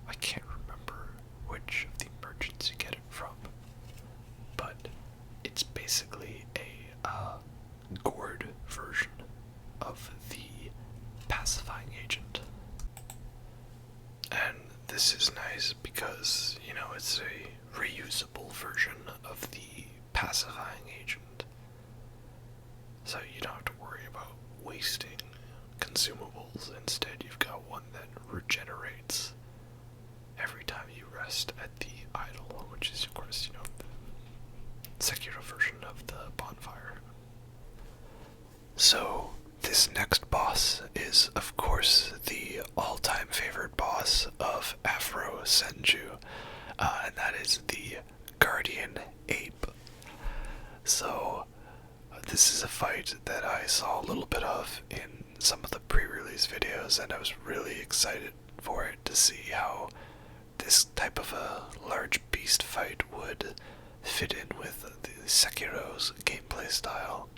I can't remember which of the merchants you get it from, but it's basically a gourd version of the pacifying agent. And this is nice because, you know, it's a reusable version of the pacifying agent. So you don't have to worry about wasting consumables. Instead, you've got one that regenerates every time you rest at the idol, which is, of course, you know, the Sekiro version of the bonfire. So, this next boss is, of course, the all-time favorite boss of Afro Senju, and that is the Guardian Ape. So, this is a fight that I saw a little bit of in some of the pre-release videos, and I was really excited for it to see how this type of a large beast fight would fit in with the Sekiro's gameplay style.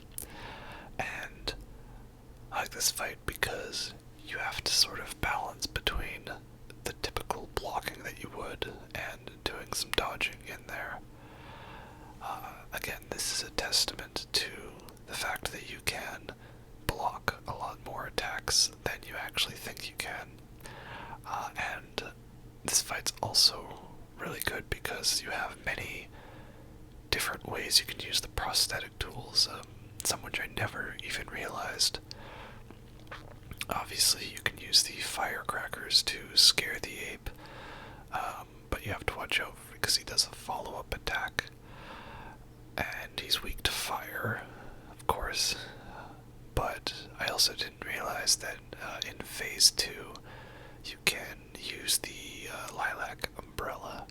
And I like this fight because you have to sort of balance between the typical blocking that you would and doing some dodging in there. Again, this is a testament to the fact that you can block a lot more attacks than you actually think you can. And this fight's also really good because you have many different ways you can use the prosthetic tools, some which I never even realized. Obviously, you can use the firecrackers to scare the ape, but you have to watch out because he does a follow-up attack, and he's weak to fire, of course. But I also didn't realize that in Phase 2, you can use the lilac umbrella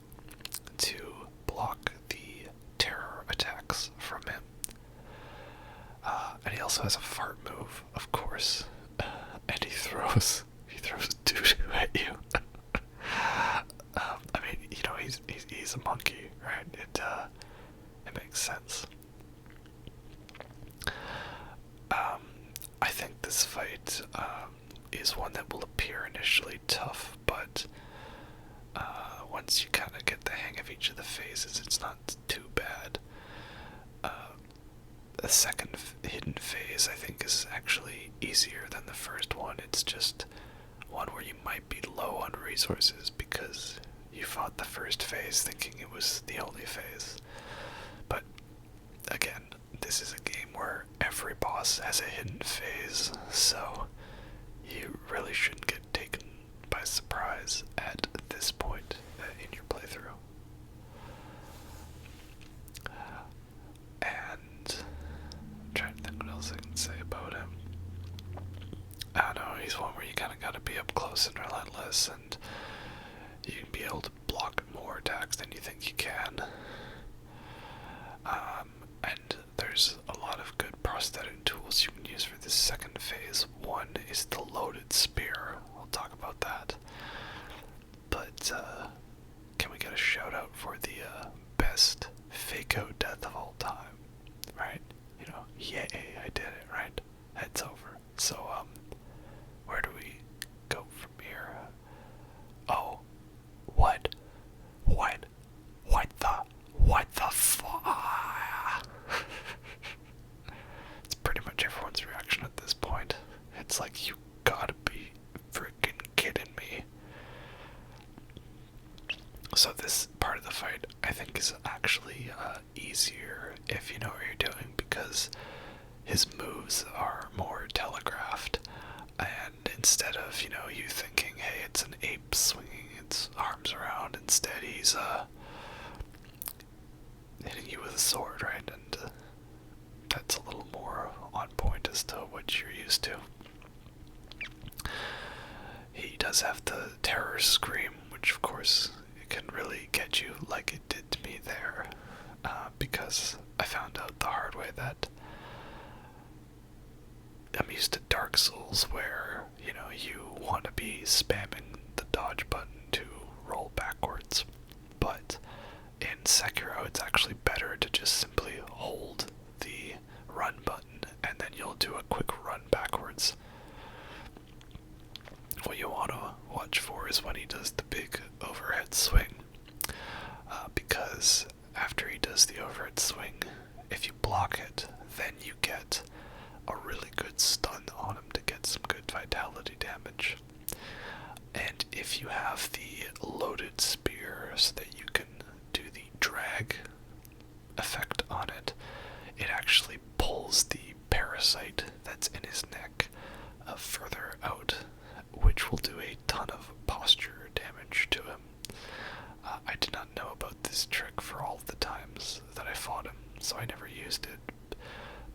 to block the terror attacks from him. And he also has a fart move, of course, and he throws doo-doo at you. I mean, you know, he's a monkey, right? It makes sense. I think this fight is one that will appear initially tough, but once you kind of get the hang of each of the phases, it's not too bad. The second hidden phase, I think, is actually easier than the first one. It's just one where you might be low on resources because you fought the first phase thinking it was the only phase. But again, this is a game where every boss has a hidden phase, so you really shouldn't get taken by surprise at this point in your playthrough. I don't know, he's one where you kind of got to be up close and relentless, and you can be able to block more attacks than you think you can. And there's a lot of good prosthetic tools you can use for this second phase. One is the loaded spear. We'll talk about that. But can we get a shout out for the best Fako death of all time? Right? You know, yay, I did it, right? Head's over. So, where do we go from here? Oh, what the fuck? It's pretty much everyone's reaction at this point. It's like, you gotta be freaking kidding me. So this part of the fight, I think, is actually easier if you know what you're doing, because his moves are more telegraphed, and instead of, you know, you thinking, hey, it's an ape swinging its arms around, instead he's hitting you with a sword, right? And that's a little more on point as to what you're used to. He does have the terror scream, which of course it can really get you, like it did to me there, because I found out the hard way that I'm used to Dark Souls where, you know, you want to be spamming the dodge button to roll backwards, but in Sekiro it's actually better to just simply hold the run button and then you'll do a quick run backwards. What you want to watch for is when he does the big overhead swing, because after he does the overhead swing, if you block it, then you get a really good stun on him to get some good vitality damage. And if you have the loaded spear so that you can do the drag effect on it, it actually pulls the parasite that's in his neck further out, which will do a ton of posture damage to him. I did not know about this trick for all the times that I fought him, so I never used it.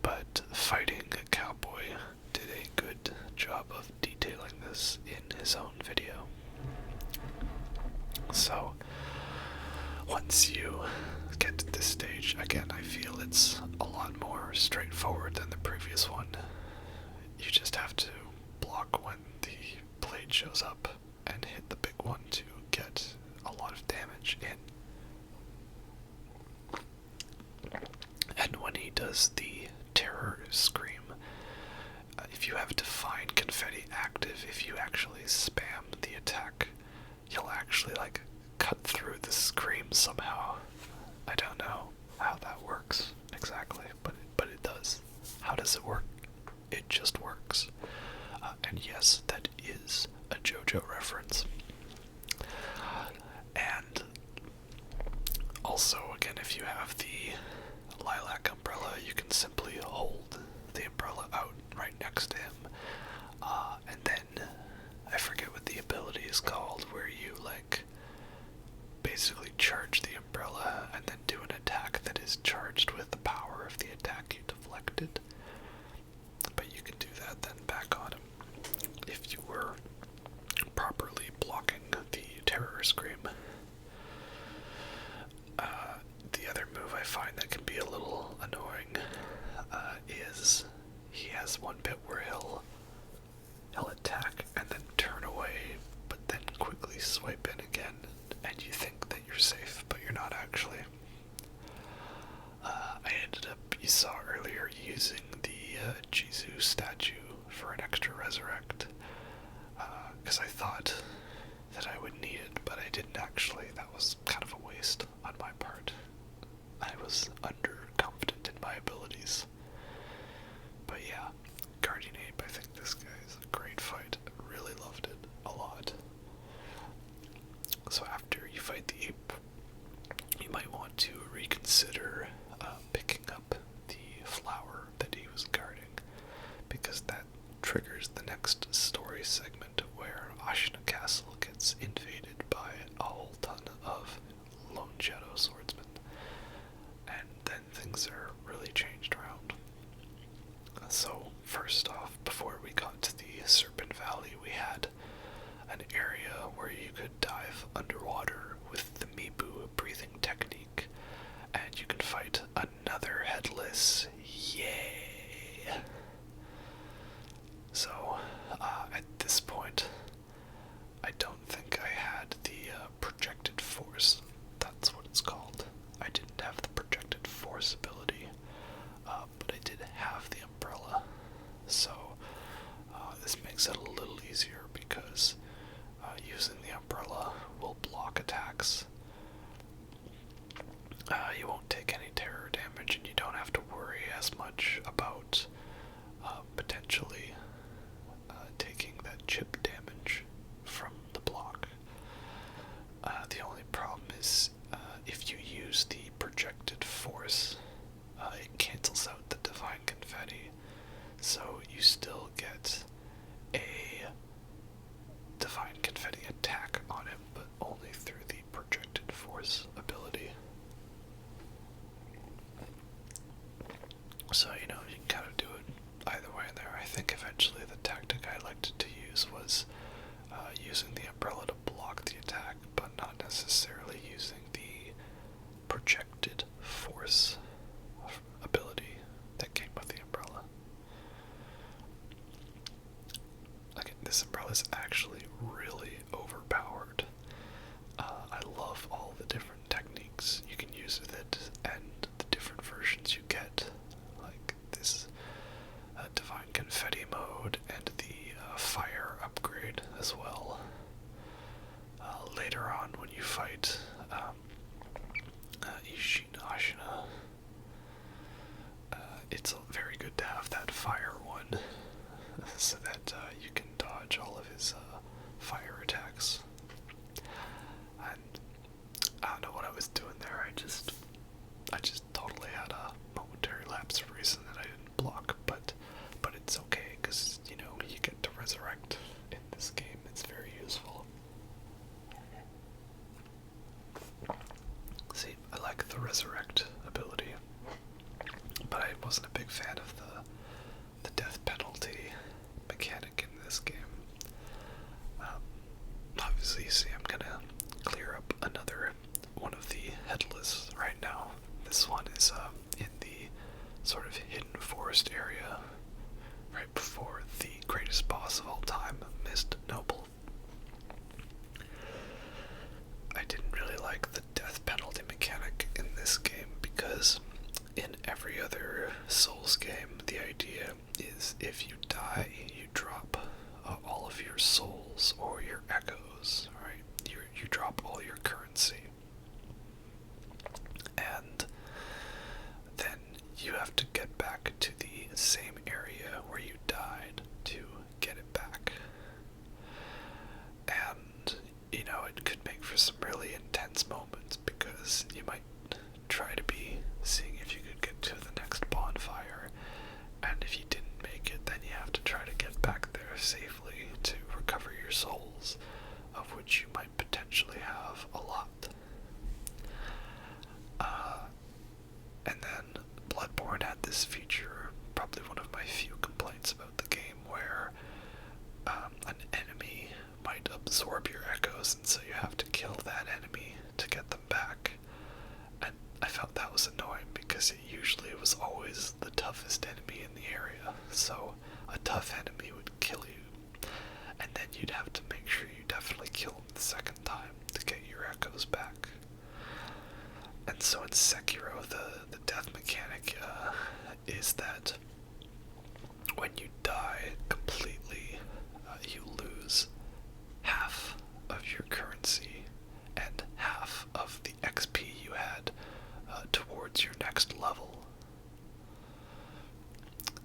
But Fighting a Cowboy did a good job of detailing this in his own video. So, once you get to this stage, again, I feel it's a lot more straightforward than the previous one. You just have to block when the blade shows up and hit the big one to get a lot of damage in. And when he does the terror scream, if you have Define Confetti active, if you actually spam the attack, you'll actually like cut through the scream somehow. I don't know how that works exactly, but it does. How does it work? It just works. And yes, that is a JoJo reference. And also, again, if you have the lilac umbrella, you can simply hold the umbrella out right next to him. And then, I forget what the ability is called, where you, like, basically charge the umbrella and then do an attack that is charged with the power of the attack you deflected. But you can do that then back on him if you were properly blocking the terror scream. The other move I find that can be a little annoying is he has one bit where he'll attack and then turn away, but then quickly swipe in again, and you think that you're safe, but you're not actually. I ended up, you saw earlier, using the Jizu statue for an extra resurrect, because I thought that I would need it, but I didn't actually. That was kind of a waste on my part. I was underconfident in my abilities. But yeah, Guardian Ape, I think this guy is a great fight. I really loved it a lot. So after you fight the ape, you might want to reconsider picking up the flower that he was guarding, because that triggers the next story segment where Ashina Castle gets invaded by a whole ton of Lone Shadow swordsmen, and then things are really changed around. So first off, before we got to the Serpent At this point, I don't think I had the projected force. That's what it's called. I didn't have the projected force ability, but I did have the umbrella. So this makes it a little easier because using the umbrella will block attacks. You won't take any terror damage, and you don't have to worry as much about potentially taking that chip damage from the block. The only problem is if you use the projected force, it cancels out the divine confetti, so you still get a divine confetti attack on him, but only through the projected force ability. So, you know, you can kind of do it either way in there. I think eventually the tactic I liked to use was using the umbrella to block the attack, but not necessarily using the projected force ability that came with the umbrella. Again, this umbrella is actually really overpowered. I love all the different techniques you can use with it and the different versions you get. Like this divine confetti mode and the fire upgrade as well. Later on when you fight Isshin Ashina, it's very good to have that fire one so that you can dodge all of his fire attacks. And I don't know what I was doing there. I just totally had a momentary lapse of reason that I didn't block, but it's okay because you know you get to resurrect in this game. It's very useful. See, I like the resurrect ability, but I wasn't a big fan of the death penalty mechanic in this game. Obviously, you see, I'm gonna clear up another one of the headless right now. This one is in the sort of hidden forest area, right before the greatest boss of all time, Mist Noble. I didn't really like the death penalty mechanic in this game because in every other Souls game, the idea is if you die, you drop all of your souls or your echoes, right? You drop all your currency. And then you have to get back to the same area where you died to get it back. And, you know, it could make for some really intense moments because you might try to be seeing if you could get to the next bonfire, and if you didn't make it, then you have to try to get back there safely to recover your souls, of which you might potentially have a lot. And then Bloodborne had this feature, probably one of my few complaints about the game, where an enemy might absorb your echoes, and so you have to kill that enemy to get them back. And I felt that was annoying because it usually was always the toughest enemy in the area. So a tough enemy would kill you, and then you'd have to make sure you definitely kill him the second time to get your echoes back. And so in Sekiro, the death mechanic is that when you die completely, you lose half of your currency and half of the XP you had towards your next level.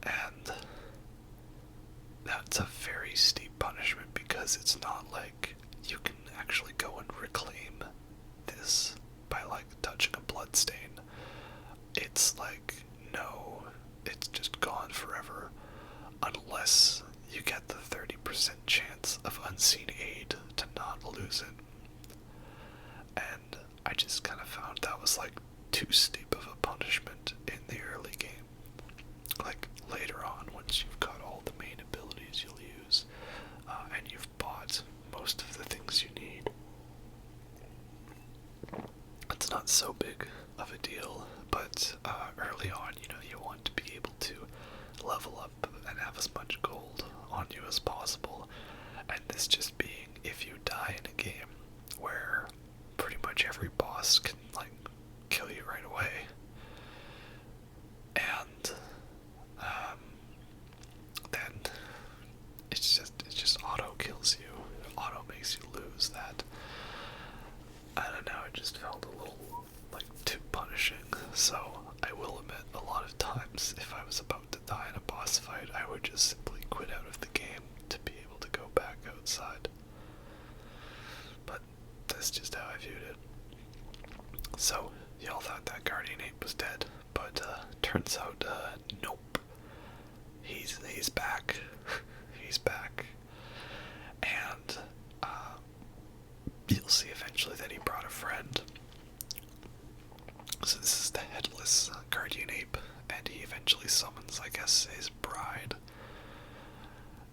And that's a very steep punishment because it's not like you can actually go and reclaim this by like touching a bloodstain. It's like, no, it's just gone forever unless you get the 30% chance of unseen aid to not lose it. And I just kind of found that was like too steep of a punishment in the early game. Like later on, once you've got all the main abilities you'll use, and you've bought most of the things you need, it's not so big of a deal. But early on, you know, you want to be able to level up and have as much gold on you as possible, and this just being if you die in a game where pretty much every boss can, like, kill you right away, and then it just auto kills you, auto makes you lose that. I don't know, it just felt a little, like, too punishing. So I will admit, a lot of times if I was about to die in a boss fight, I would just simply quit out of the game to be able to go back outside. But that's just how I viewed it. So y'all thought that Guardian Ape was dead, but turns out nope. He's back. He's back. And you'll see eventually that he brought a friend. So this is the Headless Guardian Ape, and he eventually summons, I guess, his bride.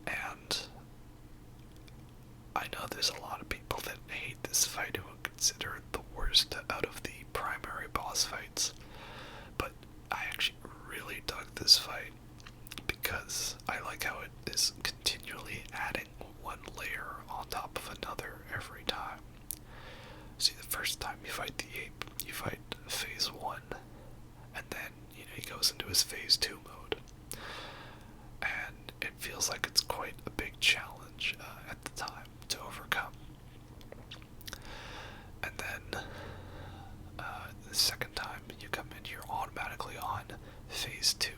And I know there's a lot of people that hate this fight who would consider it the worst out of the primary boss fights, but I actually really dug this fight because I like how it is continually adding one layer on top of another every time. See, the first time you fight the ape, you fight phase 1, and then, he goes into his phase 2 mode. And it feels like it's quite a big challenge at the time to overcome. And then, the second time you come in, you're automatically on phase 2.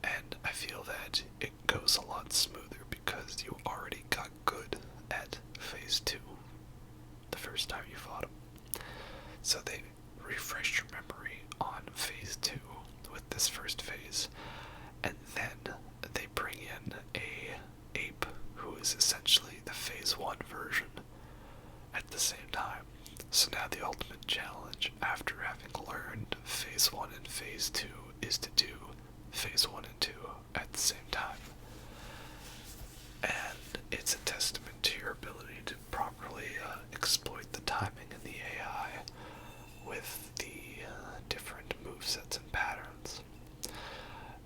And I feel that it goes a lot smoother because you already got good at phase 2 the first time you fought him. So they refresh your memory on phase 2 with this first phase, and then they bring in a ape who is essentially the phase 1 version at the same time. So now the ultimate challenge after having learned phase 1 and phase 2 is to do phase 1 and 2 at the same time. And it's a testament to your ability to properly exploit the timing and the AI with the different movesets and patterns.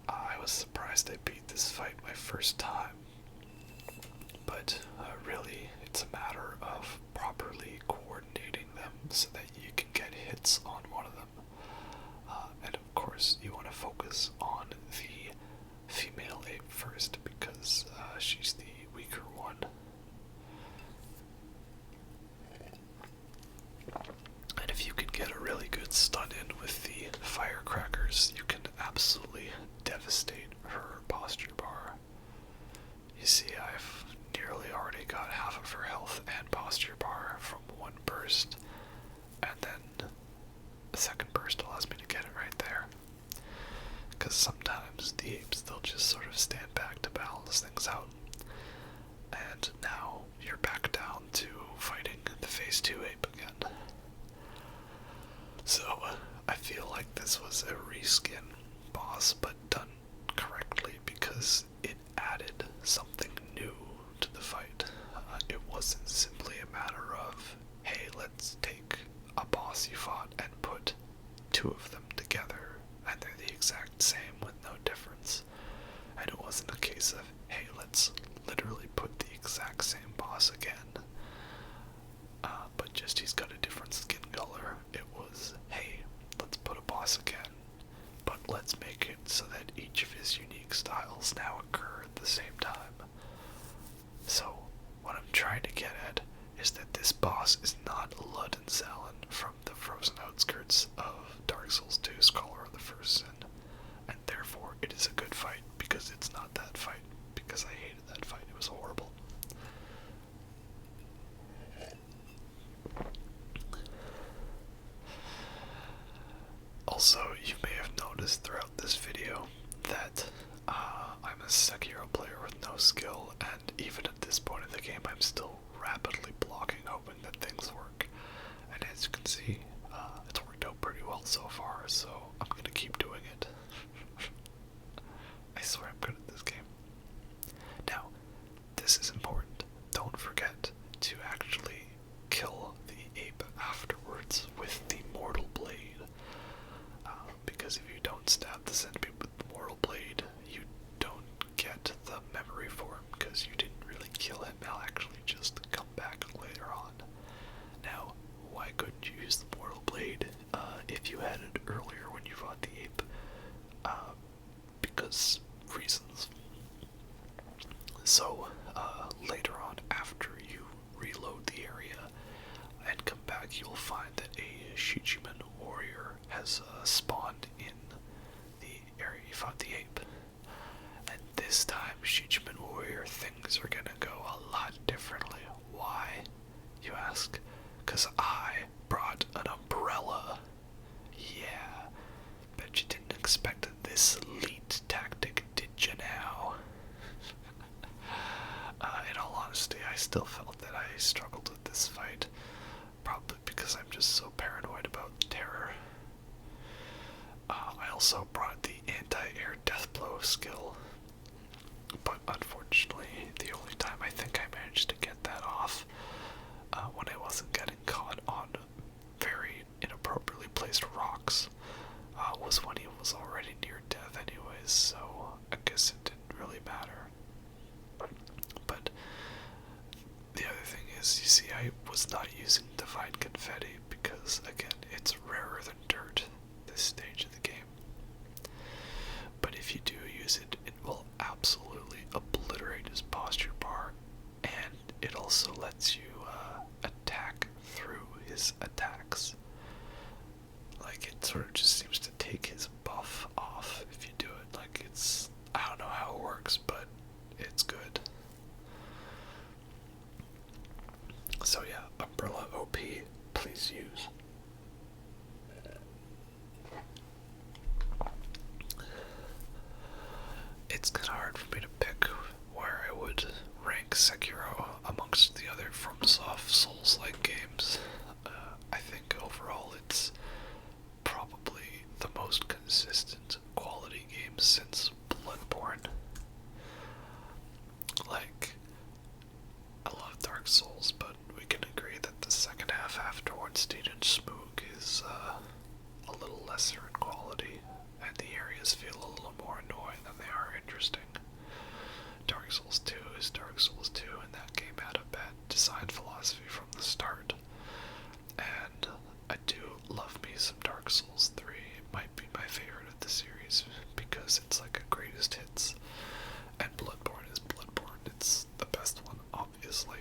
I was surprised I beat this fight my first time, but really it's a matter of properly coordinating them so that you can get hits on one of them. And of course you want to focus on the female ape first because she's the weaker one. And if you can get a really good stun in with the firecrackers, you can absolutely devastate her posture bar. You see, I've nearly already got half of her health and posture bar from one burst, and then the second burst allows me to get it right there. Because sometimes the apes, they'll just sort of stand back to balance things out. And now you're back down to fighting the phase 2 ape again. So I feel like this was a reskin boss, but done correctly because it added something new to the fight. It wasn't simply a matter of, hey, let's take a boss you fought and put 2 of them together, and they're the exact same with no difference. And it wasn't a case of, hey, let's literally put the exact same boss again, but just he's got a different skin color. It was, hey, let's put a boss again, but let's make it so that each of his unique styles now occur at the same time. So what I'm trying to get at is that this boss is not Lud and Zalin from the frozen outskirts of Dark Souls 2 Scholar of the First Sin, and therefore it is a good fight because it's not that fight, because I hated that fight. It was horrible. Also, you may have noticed throughout this video that I'm a Sekiro player with no skill, and even at this point in the game I'm still rapidly blocking, hoping that things work. And as you can see, it's worked out pretty well so far, so I'm gonna keep doing it. I swear I'm good at this game. Now, this is important. Don't forget to actually kill the ape afterwards with the mortal blade. Because if you don't stab the centipede with the mortal blade, you don't get the memory for him, because they'll actually just come back later on. Now, why couldn't you use the Mortal Blade if you had it earlier when you fought the ape? Because reasons. So, later on, after you reload the area and come back, you'll find that a Shichimen Warrior has spawned in the area you fought the ape. And this time, Shichimen Warrior, things are gonna go a lot differently. Why, you ask? 'Cause I brought an umbrella. Yeah, bet you didn't expect this elite tactic, did you now? In all honesty, I still felt that I struggled with this fight, probably because I'm just so paranoid about terror. I also brought the anti-air deathblow skill, but unfortunately, the only time I think I managed to get that off, when I wasn't getting caught on very inappropriately placed rocks, was when he was already near death anyways, so I guess it didn't really matter. But the other thing is, you see, I was not using Divine Confetti because, again, it's rarer than dirt this stage of the game. But if you do use it, it will absolutely obliterate his posture bar, and it also lets you attack through his attacks. Like, it sort of just seems to take his buff off if you do it. Like, it's, I don't know how it works, but it's good. So yeah, Umbrella OP, please use. It's kind of hard for me to pick where I would rank Sekiro amongst the other FromSoft Souls-like games. I think overall it's probably the most consistent quality game since Bloodborne. Like, I love Dark Souls, but we can agree that the second half afterwards, Steden Smoog, is a little lesser in quality, and the areas feel a little more annoying than they are interesting. Dark Souls 2 is Dark Souls 2, and that game had a bad design philosophy from the start. And I do love me some Dark Souls 3. It might be my favorite of the series, because it's like a greatest hits. And Bloodborne is Bloodborne. It's the best one, obviously.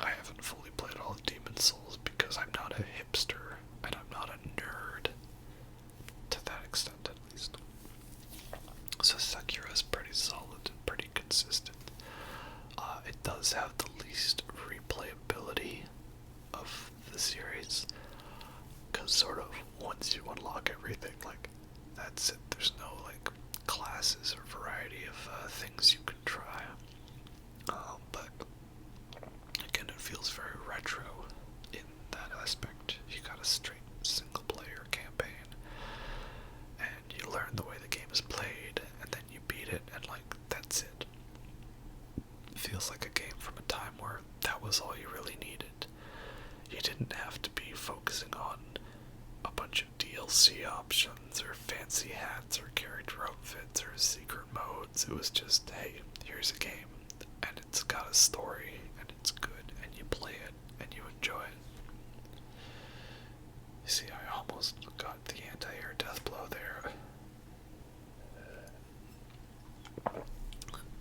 I haven't fully played all of Demon Souls because I'm not a hipster, and I'm not a nerd. To that extent, at least. So Sekiro is pretty solid and pretty consistent. It does have the least replayability of the series, because sort of once you unlock everything, like, that's it. There's no, like, classes or variety of things you can try. But again, it feels very retro in that aspect. You got a straight single-player campaign, and you learn the way the game is played, and then you beat it, and, like, that's it. It feels like a game from a time where that was all you really needed. You didn't have to be focusing on a bunch of DLC options, or fancy hats, or character outfits, or secret modes. It was just, hey, here's a game, and it's got a story, and it's good, and you play it, and you enjoy it. You see, I almost got the anti-air deathblow there.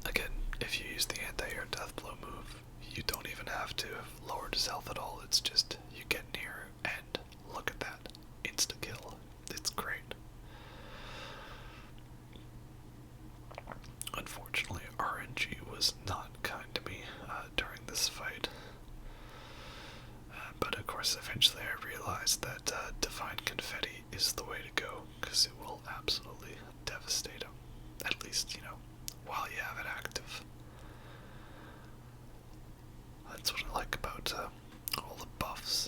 Again, if you use the anti-air deathblow move, you don't even have to lower his health at all. It's just, you get near, and look at that. Insta-kill. It's great. Unfortunately, RNG was not kind to me during this fight. But of course, eventually I realized that Divine Confetti is the way to go, because it will absolutely devastate him. At least, while you have it active. That's what I like about all the buffs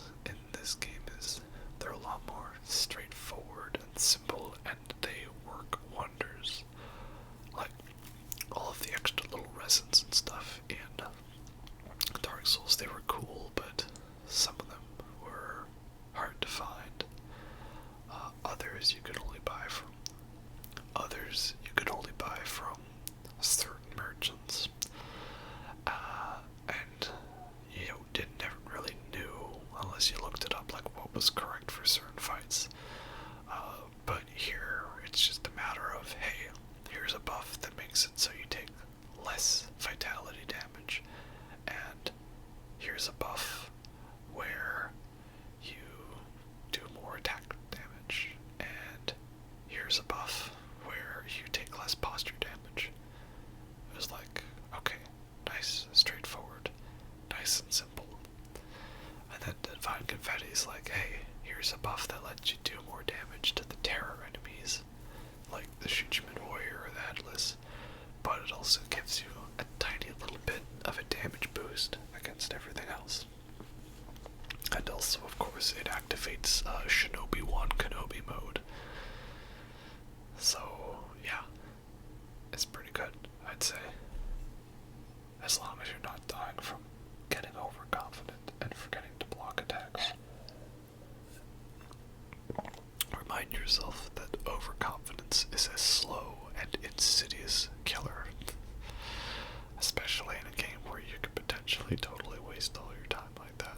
actually totally waste all your time like that.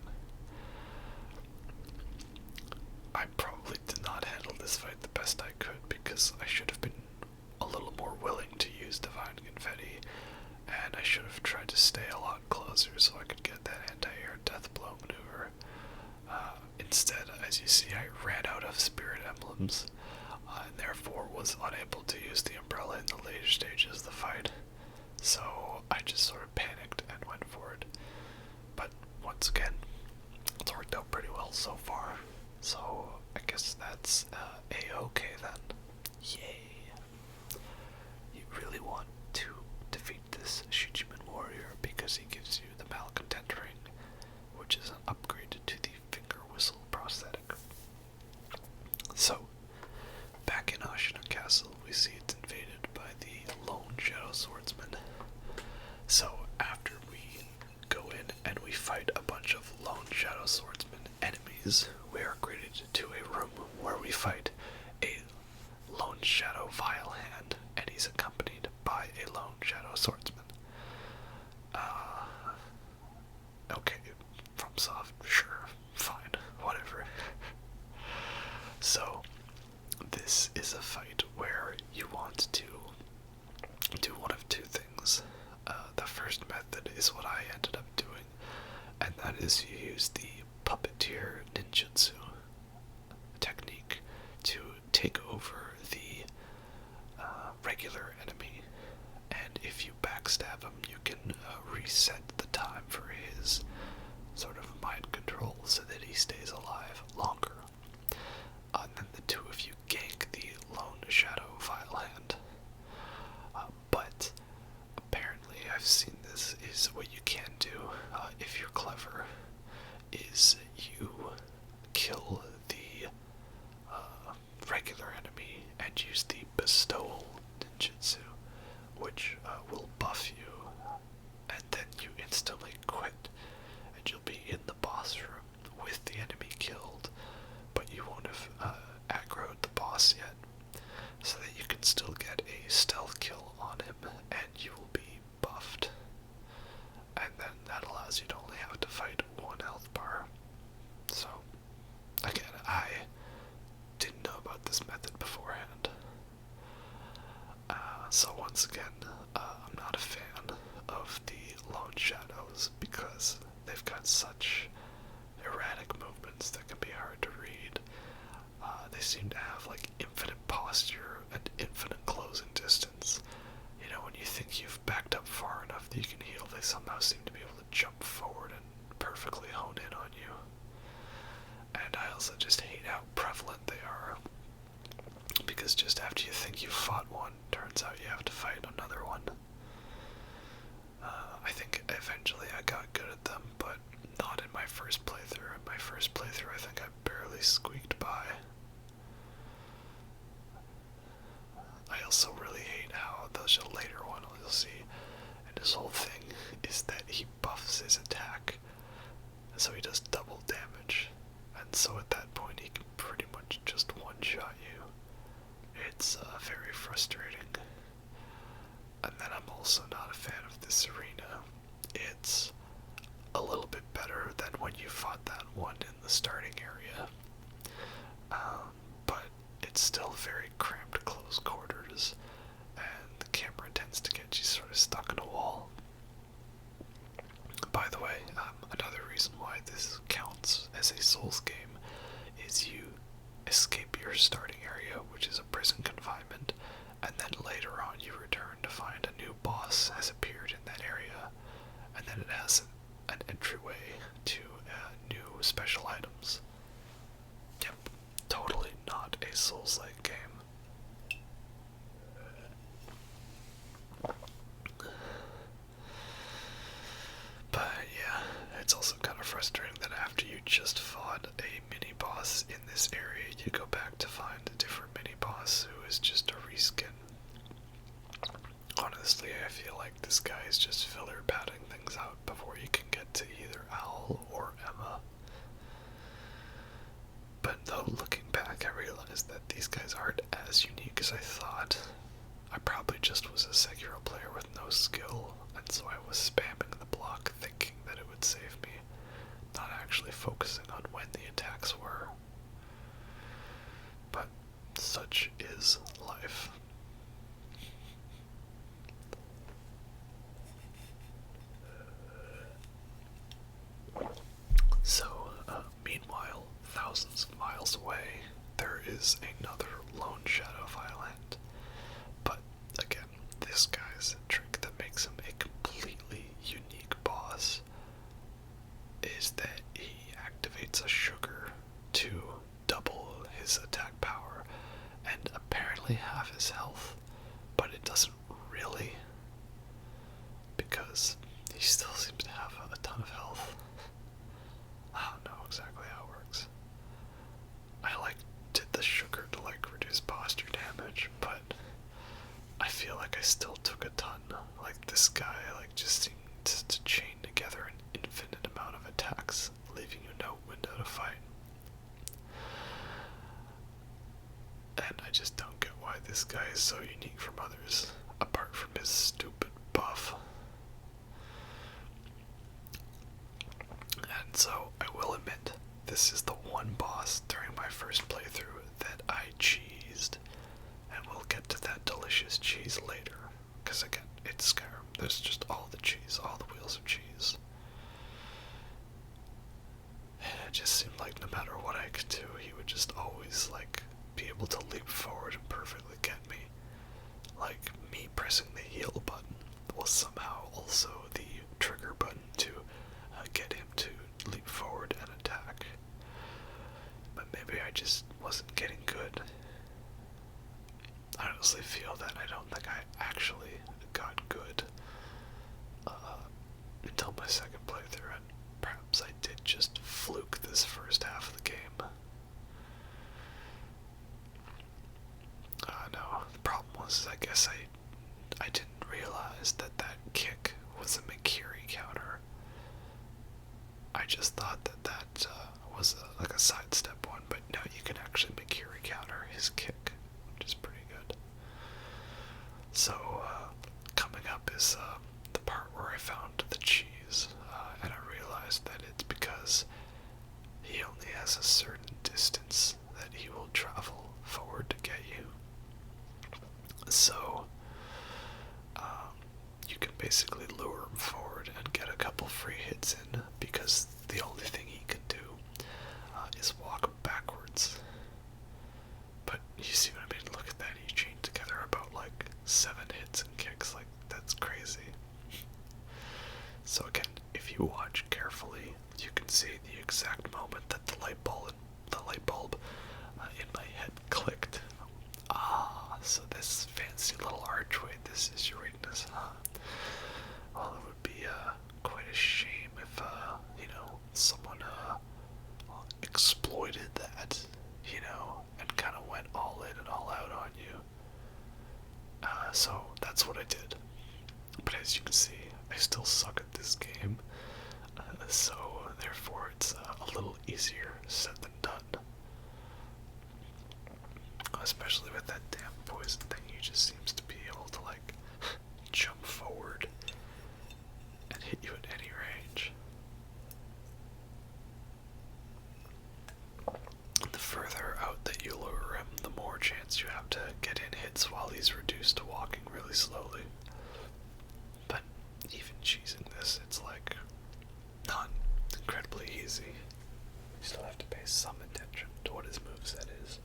I probably did not handle this fight the best I could because I should have been a little more willing to use Divine Confetti, and I should have tried to stay a lot closer so I could get that anti-air death blow maneuver. Instead, as you see, I ran out of spirit emblems, and therefore was unable to use the umbrella in the later stages of the fight. So I just sort of panicked and went for it. But once again, it's worked out pretty well so far. So I guess that's A-okay then. Yay! You really want to defeat this Shichimen Warrior because he gives you the Malcontent Ring, which is an upgrade to the Finger Whistle prosthetic. So, back in Ashina Castle, we see it's invaded by the lone Shadow Swordsman. So, after we go in and we fight a bunch of lone Shadow Swordsman enemies, we are greeted to a room where we fight a lone Shadow Vilehand, and he's accompanied by a lone Shadow Swordsman. Okay, FromSoft, sure, fine, whatever. So, this is a fight where you want to do one of two things. The first method is what I ended up doing, and that is you use the Puppeteer Ninjutsu technique to take over the regular enemy, and if you backstab him, you can reset the time for his sort of mind control so that he stays alive longer. And then the two of you gank the lone Shadow Vilehand. But apparently, I've seen this, is what you can do, if you're clever, is you kill the regular enemy and use the Bestowal Ninjutsu, which will buff you, and then you instantly quit, and you'll be in the boss room with the enemy killed, but you won't have aggroed the boss yet, so that you can still get a stealth kill on him, and you will be buffed. And then that allows you to only have to fight one health bar. So, again, I didn't know about this method beforehand. So once again, I'm not a fan of the Lone Shadows because they've got such erratic movements that can be hard to read. They seem to have like infinite posture and infinite closing distance. You know, when you think you've backed up far enough that you can heal, they somehow seem to be able to jump forward and perfectly hone in on you. And I also just hate how prevalent they are, because just after you think you've fought one, turns out you have to fight another one. I think eventually I got good at them, but not in my first playthrough. In my first playthrough, I think I barely squeaked by. I also really hate how there's a later one you'll see, and his whole thing is that he buffs his attack, so he does double damage, and so at that point he can pretty much just one-shot you. It's very frustrating. And then I'm also not a fan of this arena. It's a little bit better than when you fought that one in the starting area, but it's still very cramped close quarters, and the camera tends to get you sort of stuck in a wall. By the way, another reason why this counts as a Souls game is you escape your starting area, which is a prison confinement, and then later on you return to find a new boss has appeared in that area, and then it has an entryway to new special items. Yep, totally not a Souls-like game. But yeah, it's also kind of frustrating that after you just fought a mini-boss in this area, you go back to find a different mini-boss who is just a reskin. Honestly, I feel like this guy is just filler padding things out before you can get to either Owl or Emma. But though, looking back, I realized that these guys aren't as unique as I thought. I probably just was a Sekiro player with no skill, and so I was spamming the block thinking is another Lone Shadow Vilehand. But again, this guy's trick that makes him a completely unique boss is that he activates a sugar to double his attack power and apparently half his health, but it doesn't really, because he still seems to have a ton of health. I don't know exactly how it works. I did the sugar to reduce posture damage, but I feel like I still took a ton. This guy just seemed to chain together an infinite amount of attacks, leaving you no window to fight. And I just don't get why this guy is so unique from others, apart from his stupid buff. And so, I will admit, this is the one boss during my first playthrough that I cheesed, and we'll get to that delicious cheese later, because again, it's Skyrim, there's just all the cheese, all the wheels of cheese. And it just seemed like no matter what I could do, he would just always, be able to leap forward and perfectly get me. Me pressing the heal button was somehow also the trigger button to get him to leap forward and attack. But maybe I just wasn't getting good. I honestly feel that I don't think I actually got good until my second playthrough, and perhaps I did just fluke this first half of the game. No, the problem was, I guess I didn't realize that kick was a Mikiri counter. I just thought that was a sidestep one, but no, you can actually Mikiri counter his kick, which is pretty good. So, coming up is the part where I found the cheese, and I realized that it's because he only has a certain distance that he will travel forward to get you. So, you can basically lure him forward and get a couple free hits in, because the only thing he can do is walk backwards. But you see what I mean? Look at that, he chained together about 7 hits and kicks, that's crazy. So again, if you watch carefully, you can see the exact moment that the light bulb in my head clicked. So this fancy little archway, this is your weakness, huh? Well, it would be quite a shame if, someone exploited that, and kind of went all in and all out on you. So that's what I did. But as you can see, I still suck at this game, so therefore it's a little easier said than done. Especially with that damn poison thing, he just seems to be able to jump forward and hit you at any range. The further out that you lure him, the more chance you have to get in hits while he's reduced to walking really slowly. But even cheesing this, it's not incredibly easy. You still have to pay some attention to what his moveset is.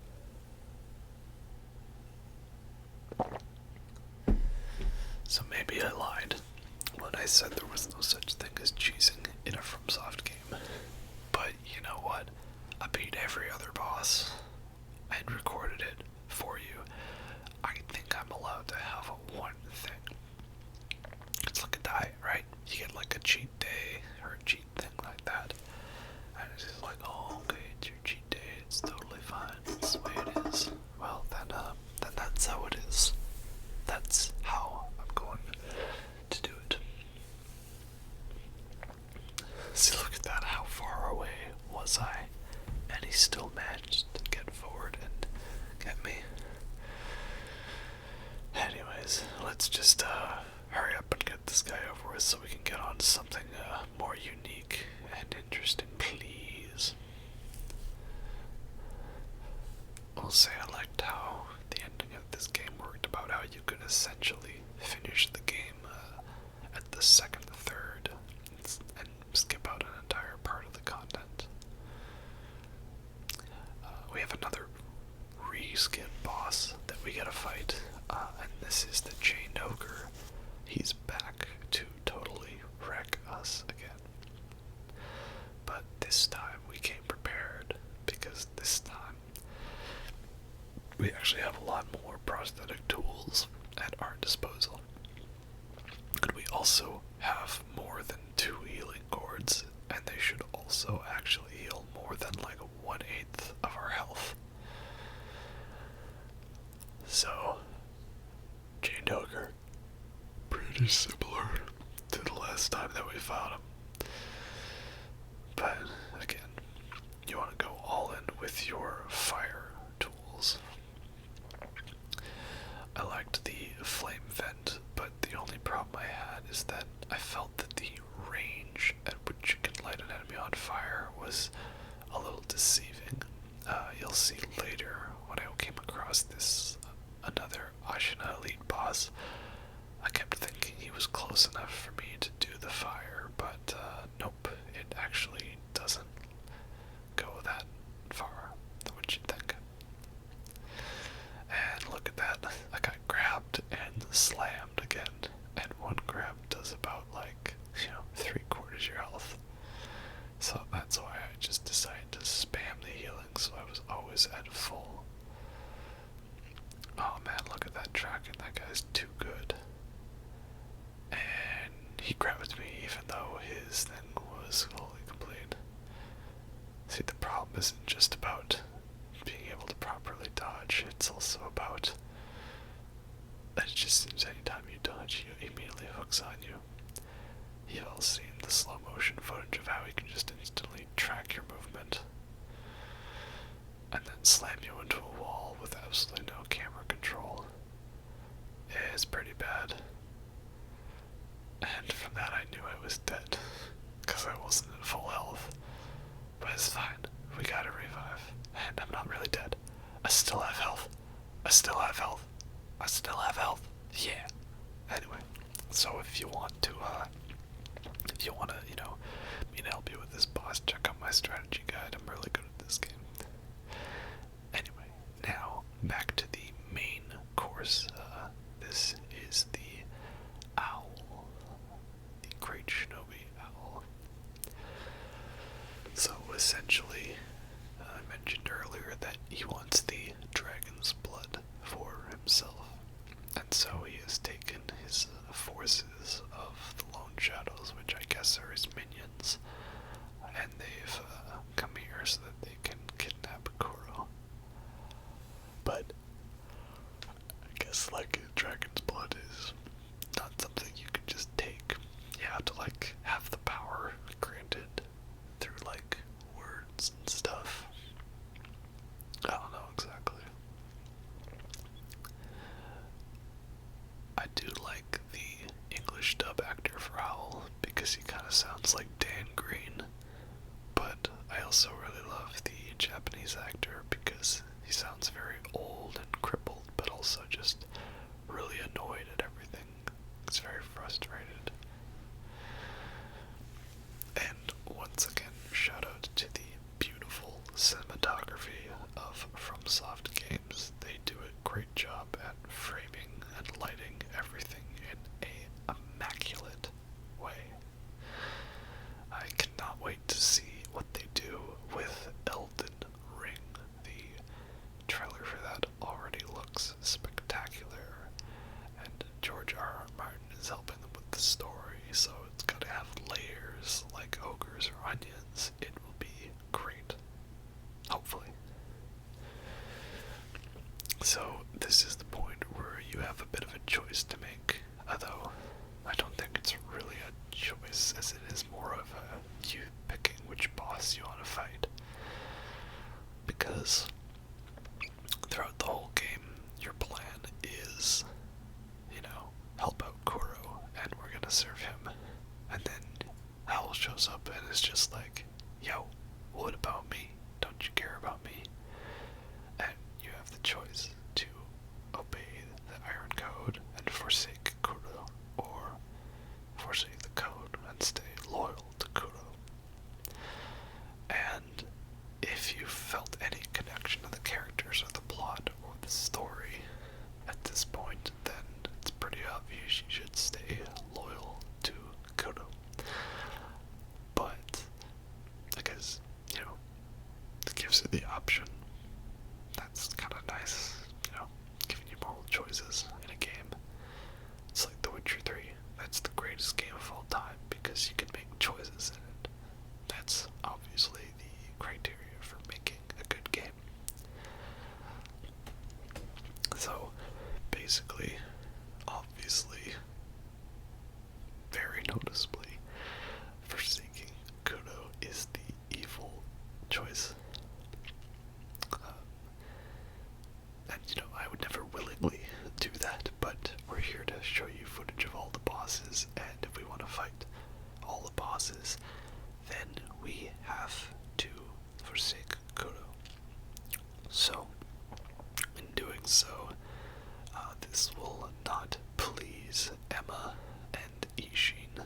So maybe I lied when I said there was no such thing as cheesing in a FromSoft game. But you know what? I beat every other boss and recorded it for you. I think I'm allowed to have one thing. It's like a diet, right? You get a cheat day or a cheat thing like that. And it's just oh, okay, it's your cheat day. It's totally fine. It's the way it is. Well, then that's how it is. That's how I'm going to do it. See, look at that. How far away was I? And he still managed to get forward and get me. Anyways, let's just hurry up and get this guy over with so we can get on to something more unique and interesting, please. I'll say I liked how the ending of this game worked, about how you could essentially finish the game at the second, third, and skip out an entire part of the content. We have another prosthetic tools at our disposal. And we also have more than 2 healing cords, and they should also actually heal more than like 1/8 of our health. So, Chained Ogre, pretty similar to the last time that we fought him. But again, you want to go all in with your fire tools. I liked the flame vent, but the only problem I had is that I felt that the range at which you can light an enemy on fire was a little deceiving. You'll see later when I came across this another Ashina elite boss, I kept thinking he was close enough for me to do the fire, but nope, it actually doesn't go that far. What you think? And look at that, I got grabbed and slammed again, and one grab does about like, 3/4 your health. So that's why I just decided to spam the healing, so I was always at full. Oh man, look at that tracking, that guy's too good. And he grabbed me even though his thing was fully complete. See, the problem isn't just about being able to properly dodge, it's also about that it just seems anytime you dodge, he immediately hooks on you. You've all seen the slow motion footage of how he can just instantly track your movement and then slam you into a wall with absolutely no camera control. It's pretty bad. And from that I knew I was dead, because I wasn't at full health. But it's fine, we gotta revive, and I'm not really dead. I still have health. I still have health. I still have health. Yeah. Anyway, so if you want to, me to help you with this boss, check out my strategy guide. I'm really good at this game. Anyway, now back to the main course. This is the owl, the great Shinobi Owl. So essentially, I mentioned earlier that he wants the dragon's blood for himself, and so he has taken his forces of the Lone Shadows, which I guess are his minions, and they've come here so that they can kidnap Kuro. But I guess like dragon's blood is not something you can just take. You have to like have the power granted through like words and stuff. I don't know exactly. I do like the English dub actor for Owl because he kind of sounds like Dan Green, but I also really love the Japanese actor because he sounds very old and crippled, but also just really annoyed at everything. He's very frustrated. And once again, shout out to the beautiful cinematography of FromSoft games. They do a great job at framing and lighting everything in a immaculate way. I cannot wait to see what they do with Elden Ring. The trailer for that already looks spectacular, and George R. R. Martin is helping them with the story, so it's gotta have layers like ogres or onions. It will be great. Hopefully. So this is the point where you have a bit of a choice to make, although I don't think it's really a choice, as it is more of a you picking which boss you want to fight. Because throughout the whole game, your plan is, help out Kuro, and we're gonna serve him. And then Owl shows up and is just like, yo, what about me? Don't you care about me? And you have the choice to obey the Iron Code and forsake Kuro, or forsake the code and stay loyal to Kuro. And if you felt any connection to the characters or the plot or the story at this point, then it's pretty obvious you should stay loyal to Kuro. But I guess, it gives you the option. That's kind of nice, giving you moral choice. choice. And, I would never willingly do that, but we're here to show you footage of all the bosses, and if we want to fight all the bosses, then we have to forsake Kuro. So, in doing so, this will not please Emma and Isshin,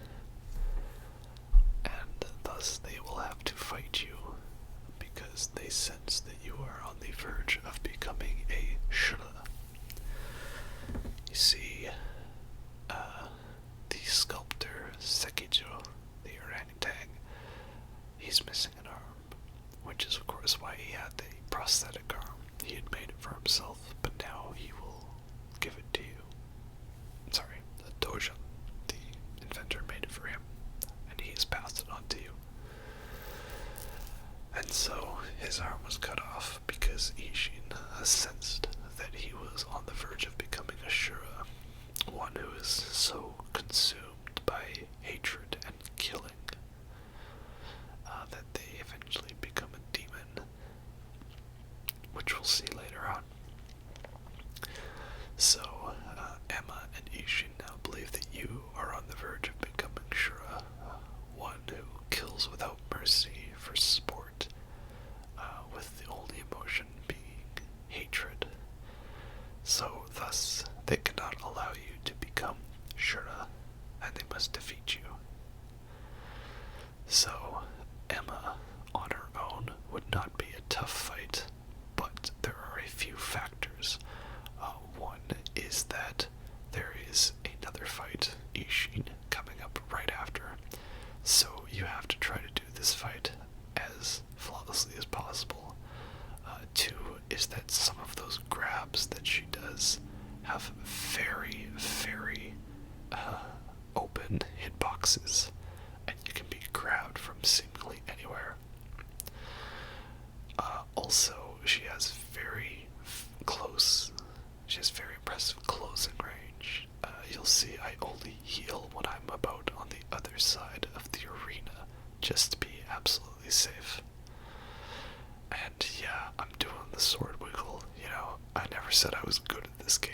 and thus they will have to fight you because they sense that you are on the verge of becoming a Shura. You see, the sculptor Sekiro, the orangutan, he's missing an arm, which is of course why he had the prosthetic arm. He had made it for himself, but now he will give it to you. Sorry, Doja, the inventor, made it for him, and he has passed it on to you. And so his arm was cut off because Isshin sensed that he was on the verge of becoming a Shura, one who is so consumed by hatred and killing that they eventually become a demon, which we'll see later on. So, Emma and Isshin now believe that you are on the verge of becoming Shura, one who kills without mercy for sport, with the only emotion being hatred. So, thus, they cannot allow you to become Shura, and they must defeat you. So, Emma, on her own, would not be a tough fight, but there are a few factors. One is that there is another fight, Isshin, coming up right after, so you have to try to do this fight as flawlessly as possible. Two is that some of those grabs that she does have very, very open hitboxes, and you can be grabbed from seemingly anywhere. Also, she has very impressive closing range. You'll see I only heal when I'm about on the other side of the arena, just to be absolutely safe. And yeah, I'm doing the sword wiggle, I never said I was good at this game.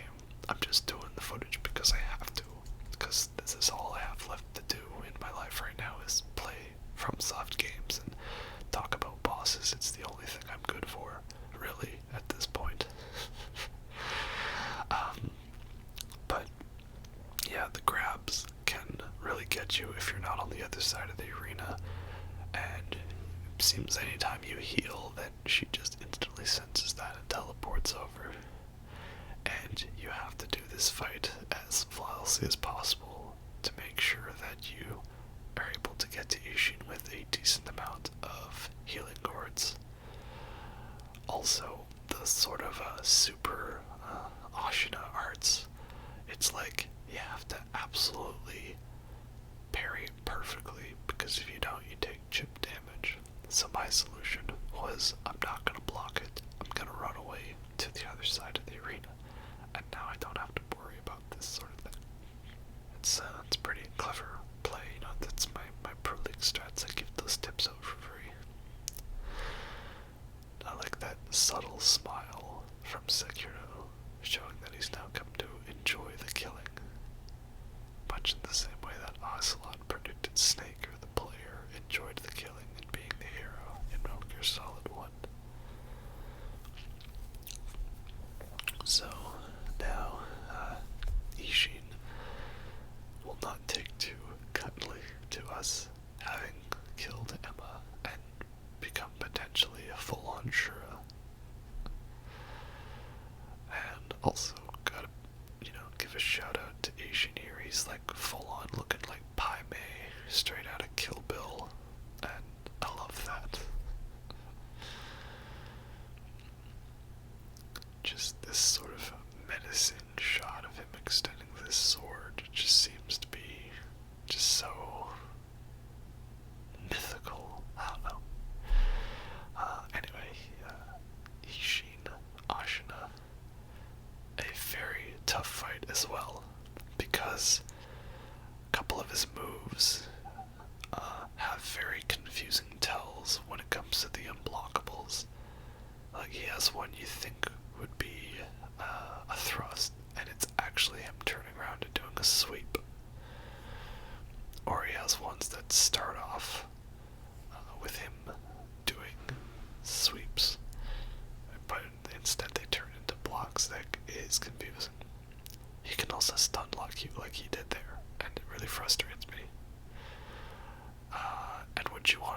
I'm just doing the footage because I have to, because this is all I have left to do in my life right now is play FromSoft games and talk about bosses. It's the only thing I'm good for, really, at this point. But yeah, the grabs can really get you if you're not on the other side of the arena, and it seems anytime you heal, then she just instantly senses that and teleports over. And you have to do this fight as flawlessly as possible to make sure that you are able to get to Isshin with a decent amount of healing gourds. Also, the sort of super Ashina arts, it's like you have to absolutely parry perfectly, because if you don't, you take chip damage. So my solution was, I'm not going to block it, I'm going to run away to the other side of the arena, and now I don't have to worry about this sort of thing. It's pretty clever play, that's my Pro League strats. I give those tips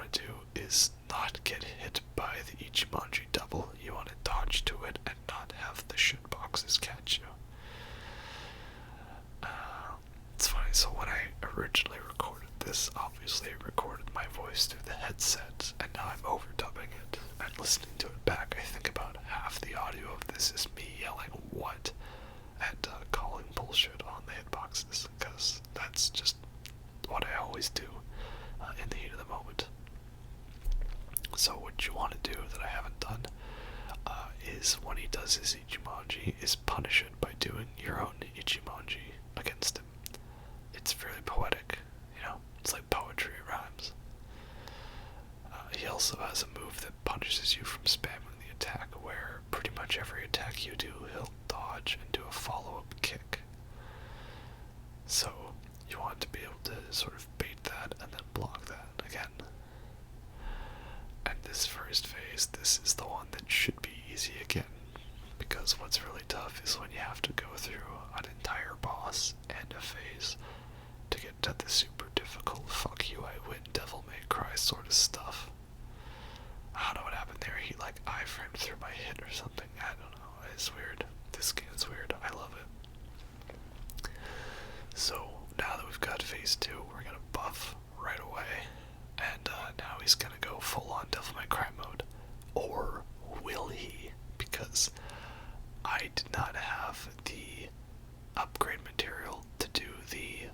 want to do is not get hit by the Ichimonji double. You want to dodge to it and not have the shit boxes catch you. It's funny, so when I originally recorded this, obviously I recorded my voice through the headset, and now I'm overdubbing it, and listening to it back, I think about half the audio of this is me yelling what and calling bullshit on the hitboxes, because that's just what I always do in the heat of the moment. So what you want to do that I haven't done is when he does his Ichimonji, is punish it by doing your own Ichimonji against him. It's fairly poetic, it's like poetry, it rhymes. He also has a move that punishes you from spamming the attack, where pretty much every attack you do, he'll dodge and do a follow-up kick. So you want to be able to sort of bait that and then block that again. And this first phase, this is the one that should be easy again, because what's really tough is when you have to go through an entire boss and a phase to get to the super difficult fuck you I win devil may cry sort of stuff. I don't know what happened there, he like iframed through my hit or something, I don't know, it's weird. This game is weird, I love it. So now that we've got phase 2, we're gonna buff right away, and now he's gonna go full on devil may cry mode. Or will he? Because I did not have the upgrade material to do the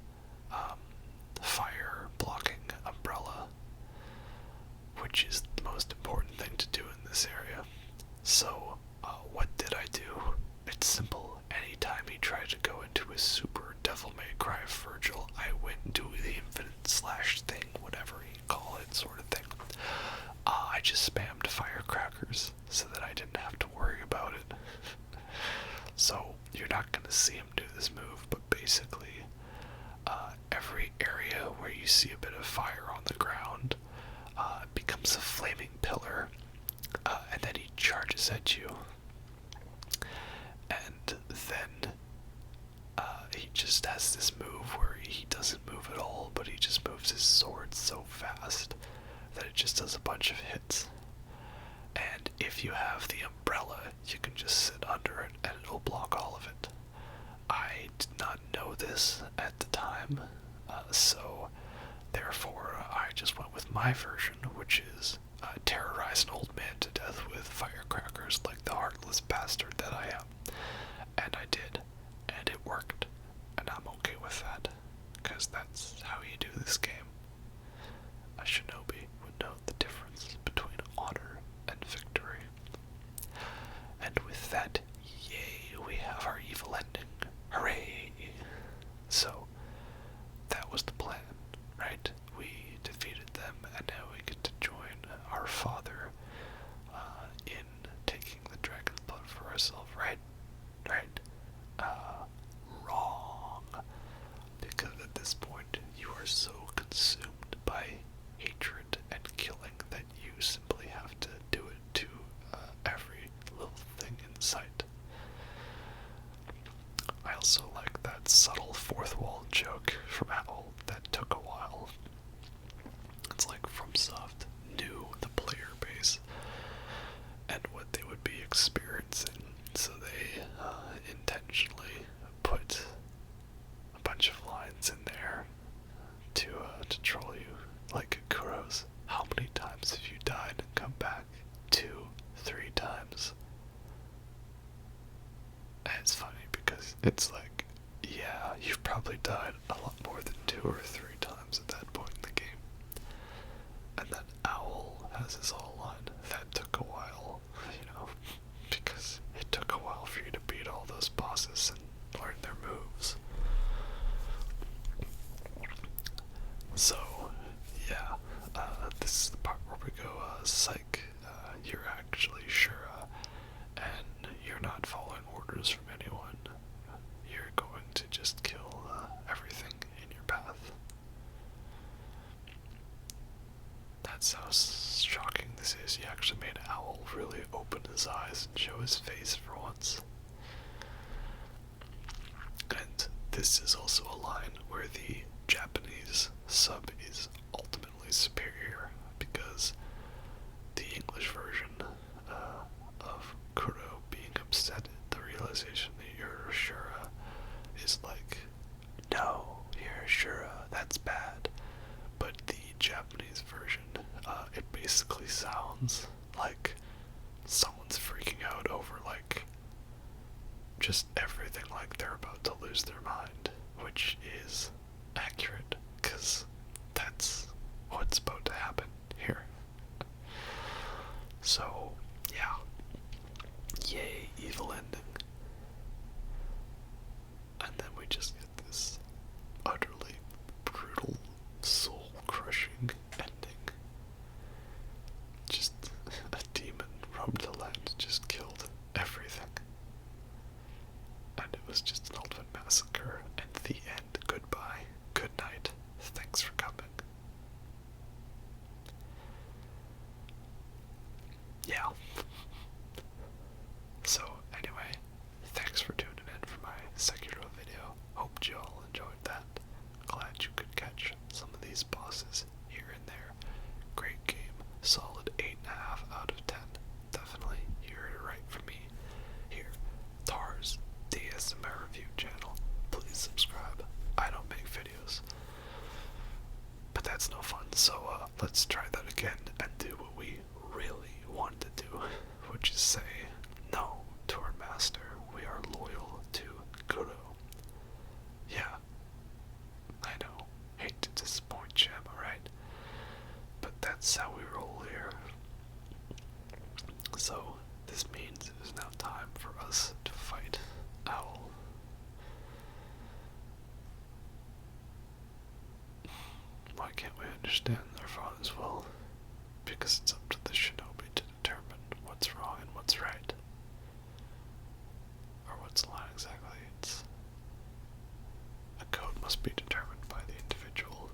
fire blocking umbrella, which is the most important thing to do in this area. So what did I do? It's simple. Anytime he tried to go into his super devil may cry Virgil, I went and do the infinite slash thing, whatever you call it, sort of thing. I just spammed firecrackers so that I didn't have to worry about it. So you're not going to see him do this move, but basically every area where you see a bit of fire on the ground becomes a flaming pillar, and then he charges at you. And then he just has this move where he doesn't move at all, but he just moves his sword so fast that it just does a bunch of hits. And if you have the umbrella, you can just sit under it and it'll block all of it. I did not know this at the time, so therefore I just went with my version, which is terrorize an old man to death with firecrackers like the heartless bastard that I am. And I did, and it worked, and I'm okay with that, because that's how you do this game. A shinobi would know the difference between honor and victory. And with that, yay, we have our evil ending. Hooray! So, that was the plan, right? We defeated them, and now we get to join our father in taking the dragon's blood for ourselves, right? Right? Wrong. Because at this point, you are so consumed by hatred and killing that you simply have to do it to every little thing in sight. I also like that subtle fourth wall joke from Owl that took a while. It's like FromSoft knew the player base and what they would be experiencing, so they intentionally put a bunch of lines in there to troll you. Like Kuro's, how many times have you died and come back? 2, 3 times. And it's funny because it's like, yeah, you've probably died a lot more than 2 or 3 times at that point in the game. And then Owl has his whole line, that took a while, because it took a while for you to beat all those bosses and learn their moves. So, yeah, this is the part where we go, psych, you're actually Shura, and you're not following orders from anyone. You're going to just kill everything in your path. That's how shocking this is. You actually made Owl really open his eyes and show his face for once. And this is also a line where the Japanese sub is ultimately superior, because basically sounds like someone's freaking out over, like, just everything, like they're about to lose their mind, which is accurate, because that's what's about to happen here. So, yeah. Yay, evil ending. And then we just get this utterly brutal, soul-crushing ending. Just a demon roamed the land, just killed everything. And it was just an ultimate massacre. And the end. Goodbye. Good night. Thanks for coming. Yeah. So, anyway, thanks for tuning in for my Sekiro video. Hope you all enjoyed that. Glad you could catch some of these bosses here and there. Great game. Solid 8.5 out of 10. Definitely, you heard it right from me. Here, Tars, DSMR Review channel. Please subscribe. I don't make videos, but that's no fun, so let's try that again and do what we really want to do, which is say no to our master. We are loyal to Kuro. Yeah, I know, hate to disappoint you, am I right? But that's how we roll here. So this means it is now time for us to fight Owl. Why can't we understand our father's will? Because it's up to the shinobi to determine what's wrong and what's right. Or what's the line exactly? It's a code must be determined by the individual.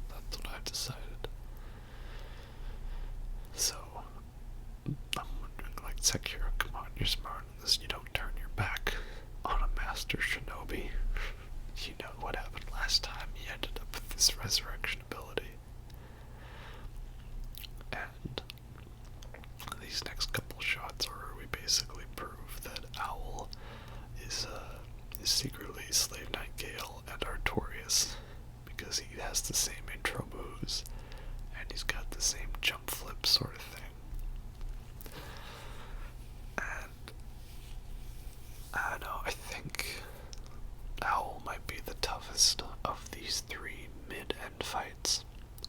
That's what I've decided. So, I'm wondering, like, Sekiro, come on, you're smart in this. You don't turn your back on a master shinobi. You know what happened last time. You ended up with this resurrection ability. And these next couple shots are where we basically prove that Owl is secretly Slave Knight Gale and Artorias, because he has the same intro moves and he's got the same jump flip sort of thing. And I don't know, I think Owl might be the toughest of these three mid-end fights,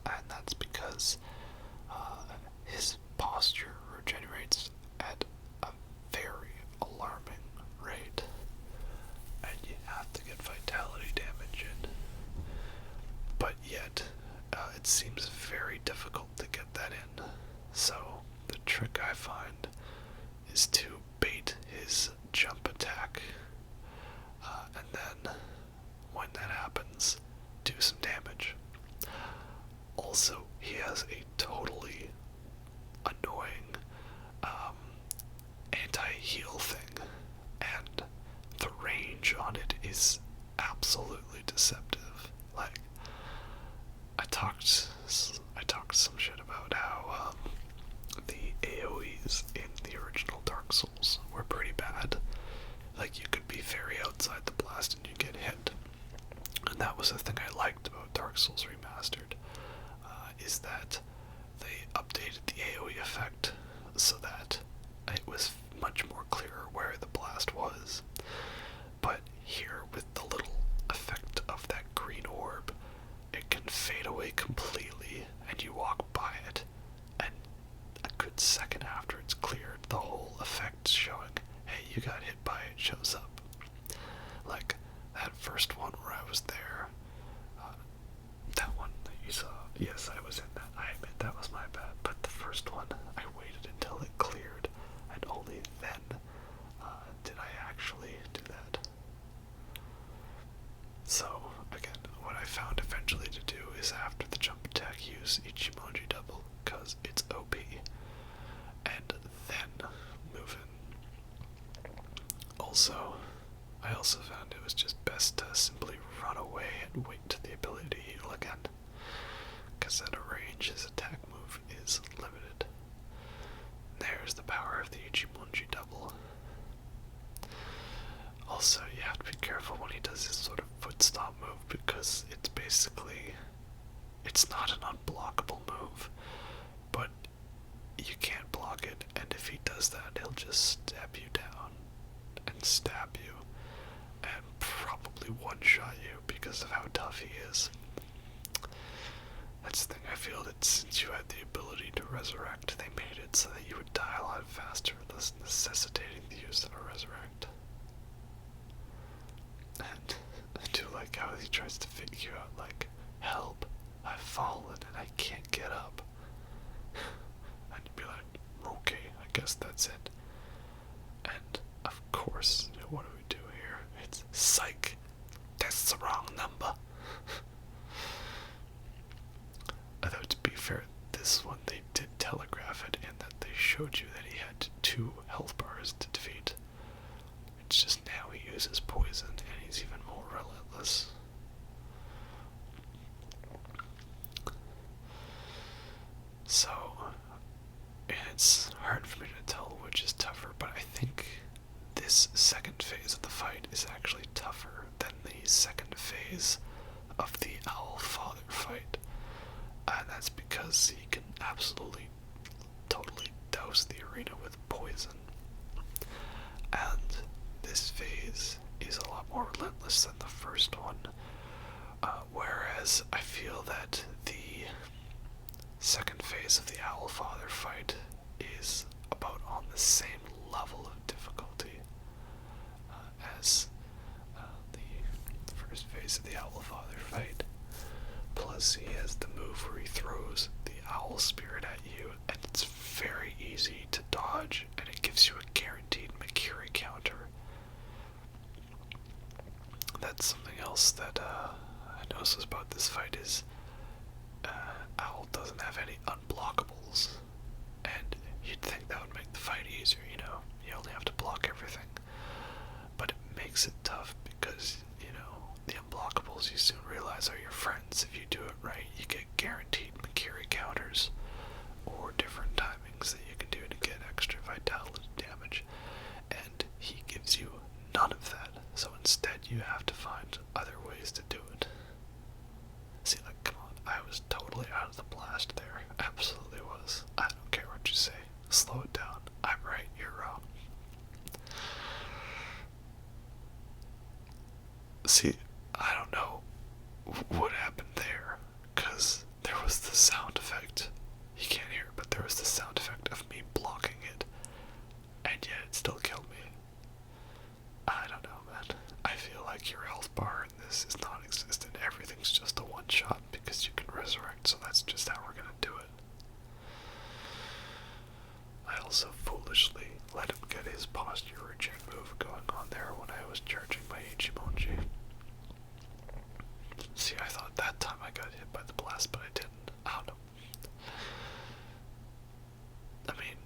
and that's because his posture regenerates at a very alarming rate, and you have to get vitality damage in, but yet it seems very difficult to get that in. So the trick I find is to bait his jump attack, and then when that happens, do some damage. Also, he has a totally annoying anti-heal thing, and the range on it is absolutely deceptive. Like, I talked some shit about how the AoEs in the original Dark Souls were pretty bad. Like, you could be very outside the blast and you get hit. And that was the thing I liked about Dark Souls Remastered, is that they updated the AoE effect so that it was much more clear where the blast was. But here, with the little effect of that green orb, it can fade away completely, and you walk by it, and a good second after it's cleared, the whole effect's showing, hey, you got hit by it, shows up. Like, that first one where I was there, that one that you saw, yes, I was in that, I admit that was my bad, but the first one, I waited until it cleared, and only then did I actually do that. So, again, what I found eventually to do is after the jump attack, use Ichimonji double, because it's OP, and then move in. Also, I also found it was just best to simply run away and wait till the ability to heal again, because at a range his attack move is limited. you can't block it, and if he does that, he'll just stab you down and stab you and probably one-shot you because of how tough he is. That's the thing, I feel that since you had the ability to resurrect, they made it so that you would die a lot faster, thus necessitating the use of a resurrect. And I do like how he tries to fake you out, like, help, I've fallen and I can't get up. And you'd be like, okay, I guess that's it. And, of course, what do we do here? It's psych. That's the wrong number. Although, to be fair, this one they did telegraph it in that they showed you that he had 2 health bars to defeat. It's just now he uses poison and he's even more relentless. So, it's hard for me to tell which is tougher, but I think this second phase of the fight is actually tougher than the second phase of the Owl Father fight. And that's because he can absolutely, totally douse the arena with poison. And this phase is a lot more relentless than the first one. Whereas I feel that the second phase of the Owl Father fight is about on the same level of difficulty as the first phase of the Owl Father fight. Plus, he has the move where he throws the owl spirit at you, and it's very easy to dodge, and it gives you a guaranteed Makiri counter. That's something else that I noticed about this fight is Owl doesn't have any unblockables, and you'd think that would make the fight easier, you know, you only have to block everything. But it makes it tough because, you know, the unblockables you soon realize are your friends. If you do it right, you get guaranteed Makiri counters, or different timings that you can do to get extra vitality damage, and he gives you none of that, so instead you have to find other ways to do it. See, like, come on, I was totally out of the blast there, absolutely was. I don't care what you say, slow it down, I'm right, you're wrong. See, I don't know what happened there, because there was the sound effect. You can't hear it, but there was the sound effect of me blocking it, and yet it still killed me. I don't know, man. I feel like your health bar in this is non-existent. Everything's just a one-shot because you can resurrect, so that's just how we're gonna do it. I also foolishly let him get his posture regen move going on there when I was charging my Ichimonji. See, I thought that time I got hit by the blast, but I didn't. I don't know. I mean,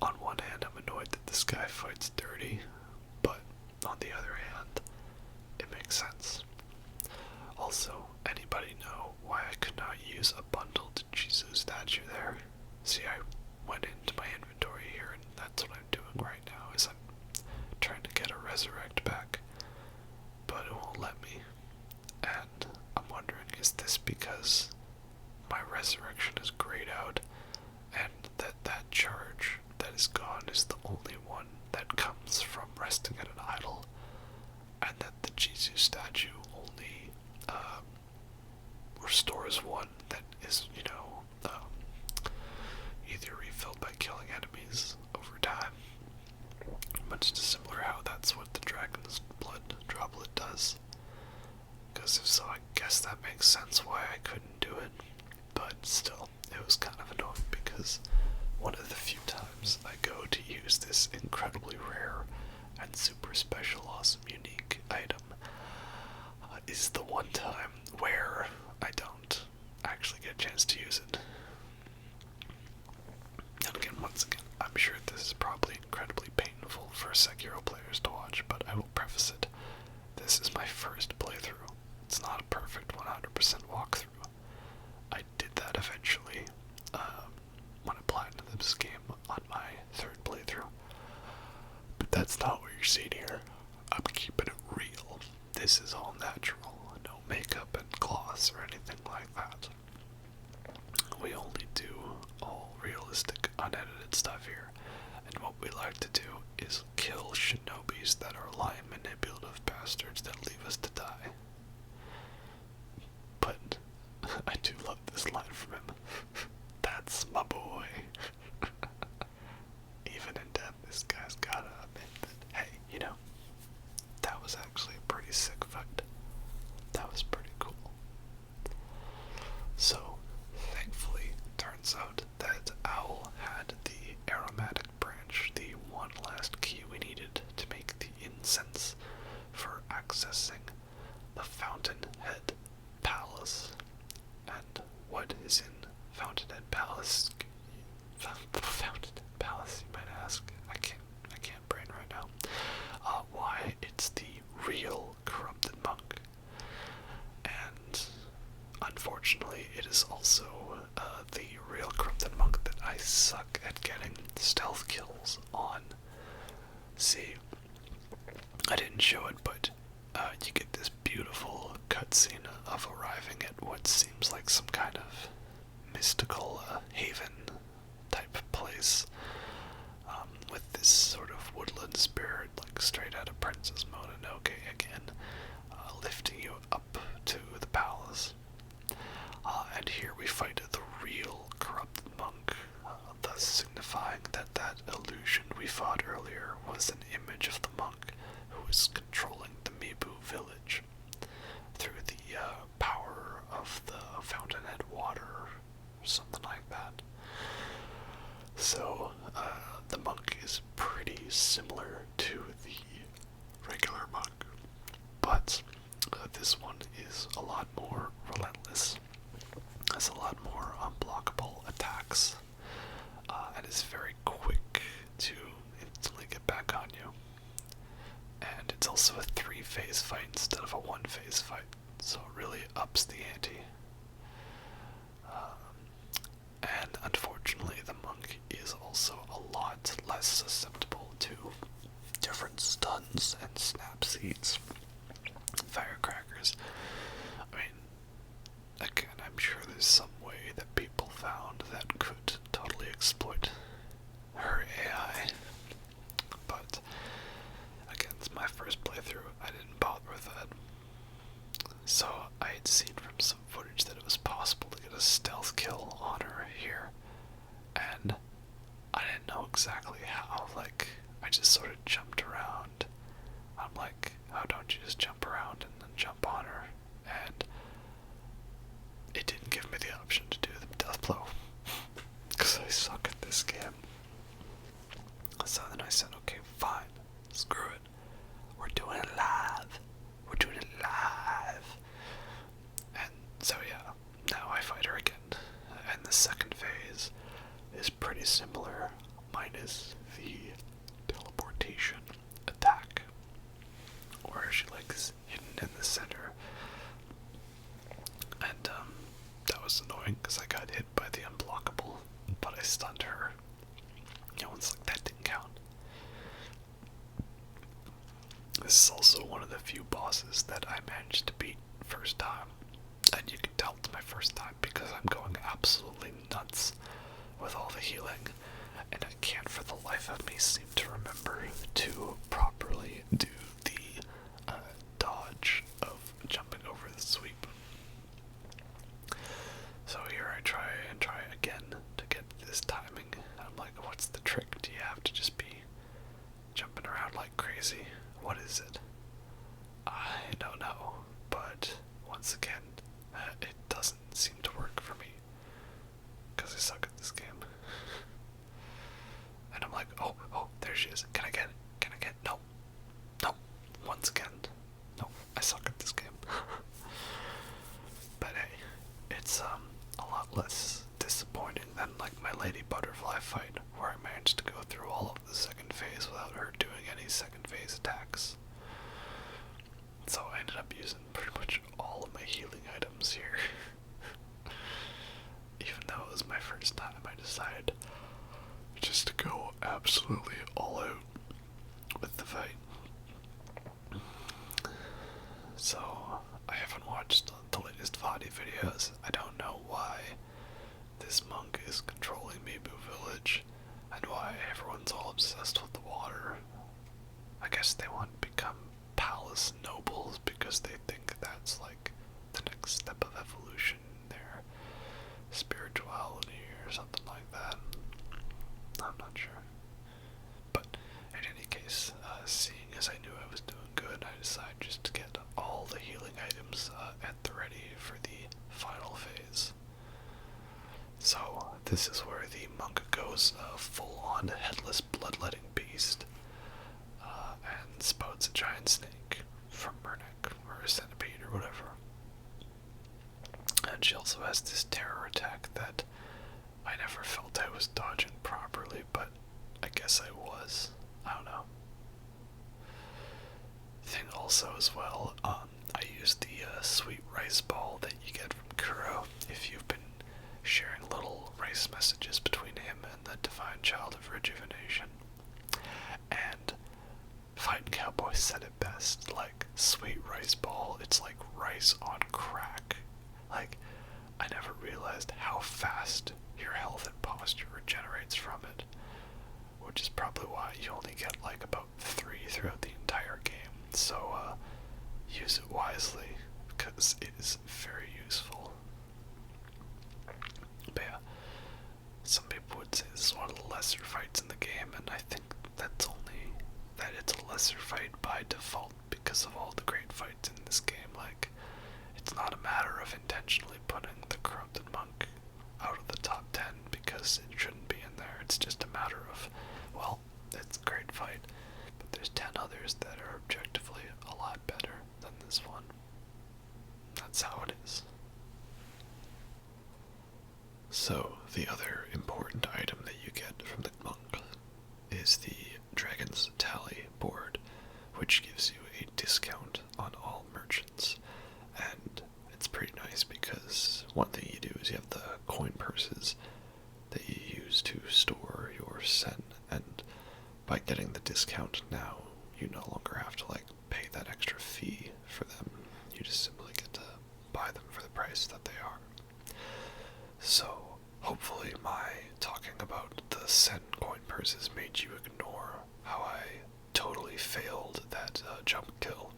on one hand, I'm annoyed that this guy fights dirty, but on the other hand, it makes sense. Also, anybody know why I could not use a bundled Juzuo statue there? See, I went into my inventory here, and that's what I'm doing right now, is I'm trying to get a resurrect back, but it won't let me. And I'm wondering, is this because my resurrection is grayed out, and that charge that is gone is the only one that comes from resting at an idol, and that the Juzuo statue only restores one that is, you know, either refilled by killing enemies over time, much similar how that's what the dragon's blood droplet does. Because if so, I guess that makes sense why I couldn't do it, but still, it was kind of annoying because one of the few times I go to use this incredibly rare and super special, awesome, unique item is the one time where I don't actually get a chance to use it. And again, once again, I'm sure this is probably incredibly painful for Sekiro players to watch, but I will preface it. This is my first playthrough. It's not a perfect 100% walkthrough. I did that eventually when I platinumed this game on my third playthrough. But that's not what you're seeing here. I'm keeping it real. This is all natural. No makeup and gloss or anything like that. We only do all realistic, good stuff here. And what we like to do is kill shinobis that are lying manipulative bastards that leave us to die. But I do love this line from him. That's my boy. Even in death, this guy's gotta admit that, hey, you know, that was actually a pretty sick fight. That was pretty cool. So, thankfully, turns out that Owl had the aromatic branch, the one last key we needed to make the incense for accessing the Fountainhead Palace. And what is in Fountainhead Palace? Fountainhead Palace, you might ask. I can't brain right now. Why, it's the real corrupted monk. And unfortunately, it is also the real corrupted monk that I suck at getting stealth kills on. See, I didn't show it, but you get this beautiful cutscene of arriving at what seems like some kind of mystical haven type place, with this sort of woodland spirit, like straight out of Princess Mononoke again, lifting you up to the palace. And here we fight the real corrupted monk, thus signifying that that illusion we fought earlier was an image of the monk who was controlling the Mibu village through the power of the Fountainhead water, or something like that. So, the monk is pretty similar to the regular monk, but this one is a lot more relentless, has a lot more unblockable attacks, and is very quick to instantly get back on you. And it's also a 3-phase fight instead of a 1-phase fight, so it really ups the ante. And unfortunately, the monk is also a lot less susceptible to different stuns and snap seeds, firecrackers. I mean, again, I'm sure there's some way that people found that could totally exploit her AI. But again, it's my first playthrough. I didn't bother with that. So I had seen from some footage that it was possible to get a stealth kill on her here, and I didn't know exactly how. Like, I just sort of jumped around. I'm like, how don't you just jump around and then jump on her? And it didn't give me the option to do the death blow, because I suck at this game. So then I said, okay, fine, screw it. We're doing it live. We're doing it live. And so yeah, now I fight her again. And the second phase is pretty similar, minus the teleportation attack, where she is hidden in the center. And that was annoying because I got hit by the unblockable, but I stunned her. You know, it's like that didn't count. This is also one of the few bosses that I managed to beat first time. And you can tell it's my first time because I'm going absolutely nuts with all the healing. And I can't for the life of me seem to remember to properly do the dodge of jumping over the sweep. So here I try again to get this timing. I'm like, what's the trick? Do you have to just be jumping around like crazy? What is it? I don't know, but once again, it doesn't seem to work for me, because I suck at this game. And I'm like, oh, there she is. Can I get it? No. Once again, no, I suck at this game. But hey, it's a lot less disappointing than like my Lady Butterfly fight, where I managed to go through all of the second phase without her doing any second phase attacks. So I ended up using pretty much all of my healing items here. Even though it was my first time, I decided just to go absolutely all out with the fight. So I haven't watched the latest Vadi videos. I don't know why this monk is controlling Mibu Village and this is where the manga goes full-on headless bloodletting beast, and spouts a giant snake from her neck, or a centipede, or whatever. And she also has this terror attack that I never felt I was dodging properly, but I guess I was. I don't know. Thing also as well, I used the sweet rice ball that you get from Kuro if you've been sharing little rice messages between him and the Divine Child of Rejuvenation. And Fighting Cowboy said it best, like, sweet rice ball, it's like rice on crack. Like, I never realized how fast your health and posture regenerates from it, which is probably why you only get like about 3 throughout the entire game. So use it wisely, because it is very useful. But yeah, some people would say this is one of the lesser fights in the game, and I think that's only that it's a lesser fight by default because of all the great fights in this game. Like, it's not a matter of intentionally putting the Corrupted Monk out of the top 10 because it shouldn't be in there. It's just a matter of, well, it's a great fight, but there's 10 others that are objectively a lot better than this one. That's how it is. So, the other important item that you get from the monk is the Dragon's Tally board, which gives you a discount on all merchants. And it's pretty nice because one thing you do is you have the coin purses that you use to store your sen, and by getting the discount now, you no longer have to like pay that extra fee for them. You just simply get to buy them for the price that they are. So hopefully my talking about the sen coin purses made you ignore how I totally failed that jump kill.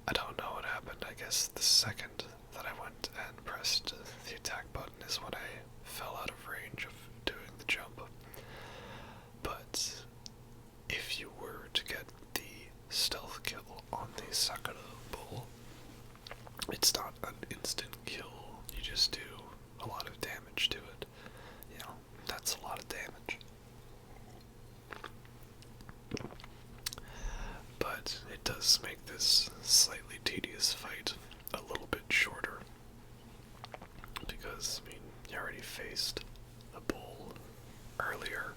I don't know what happened. I guess the second that I went and pressed the attack button is when I fell out of range of doing the jump. But if you were to get the stealth kill on the Sakura bull, it's not an instant kill. You just do a lot of damage to it. You know, that's a lot of damage. But it does make this slightly tedious fight a little bit shorter, because, I mean, you already faced a bull earlier,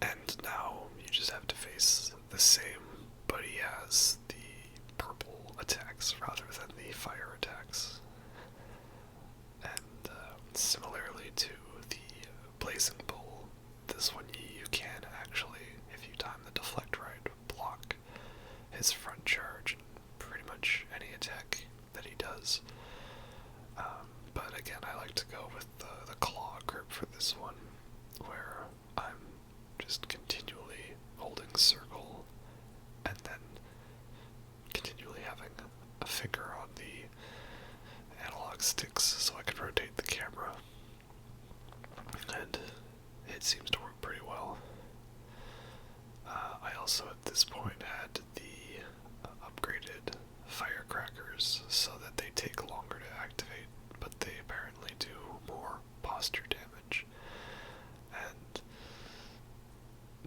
and now you just have to face the same, but he has the purple attacks rather than the fire attacks. And similarly to the blazing bull, this one you can actually, if you time the deflect right, block his front charge and pretty much any attack that he does. But again, I like to go with the claw grip for this one, where I'm just continually holding circle and then continually having a finger on the analog sticks so I can rotate the camera. And it seems to work pretty well. I also at this point had the upgraded firecrackers so that they take longer to activate, but they apparently do more posture damage. And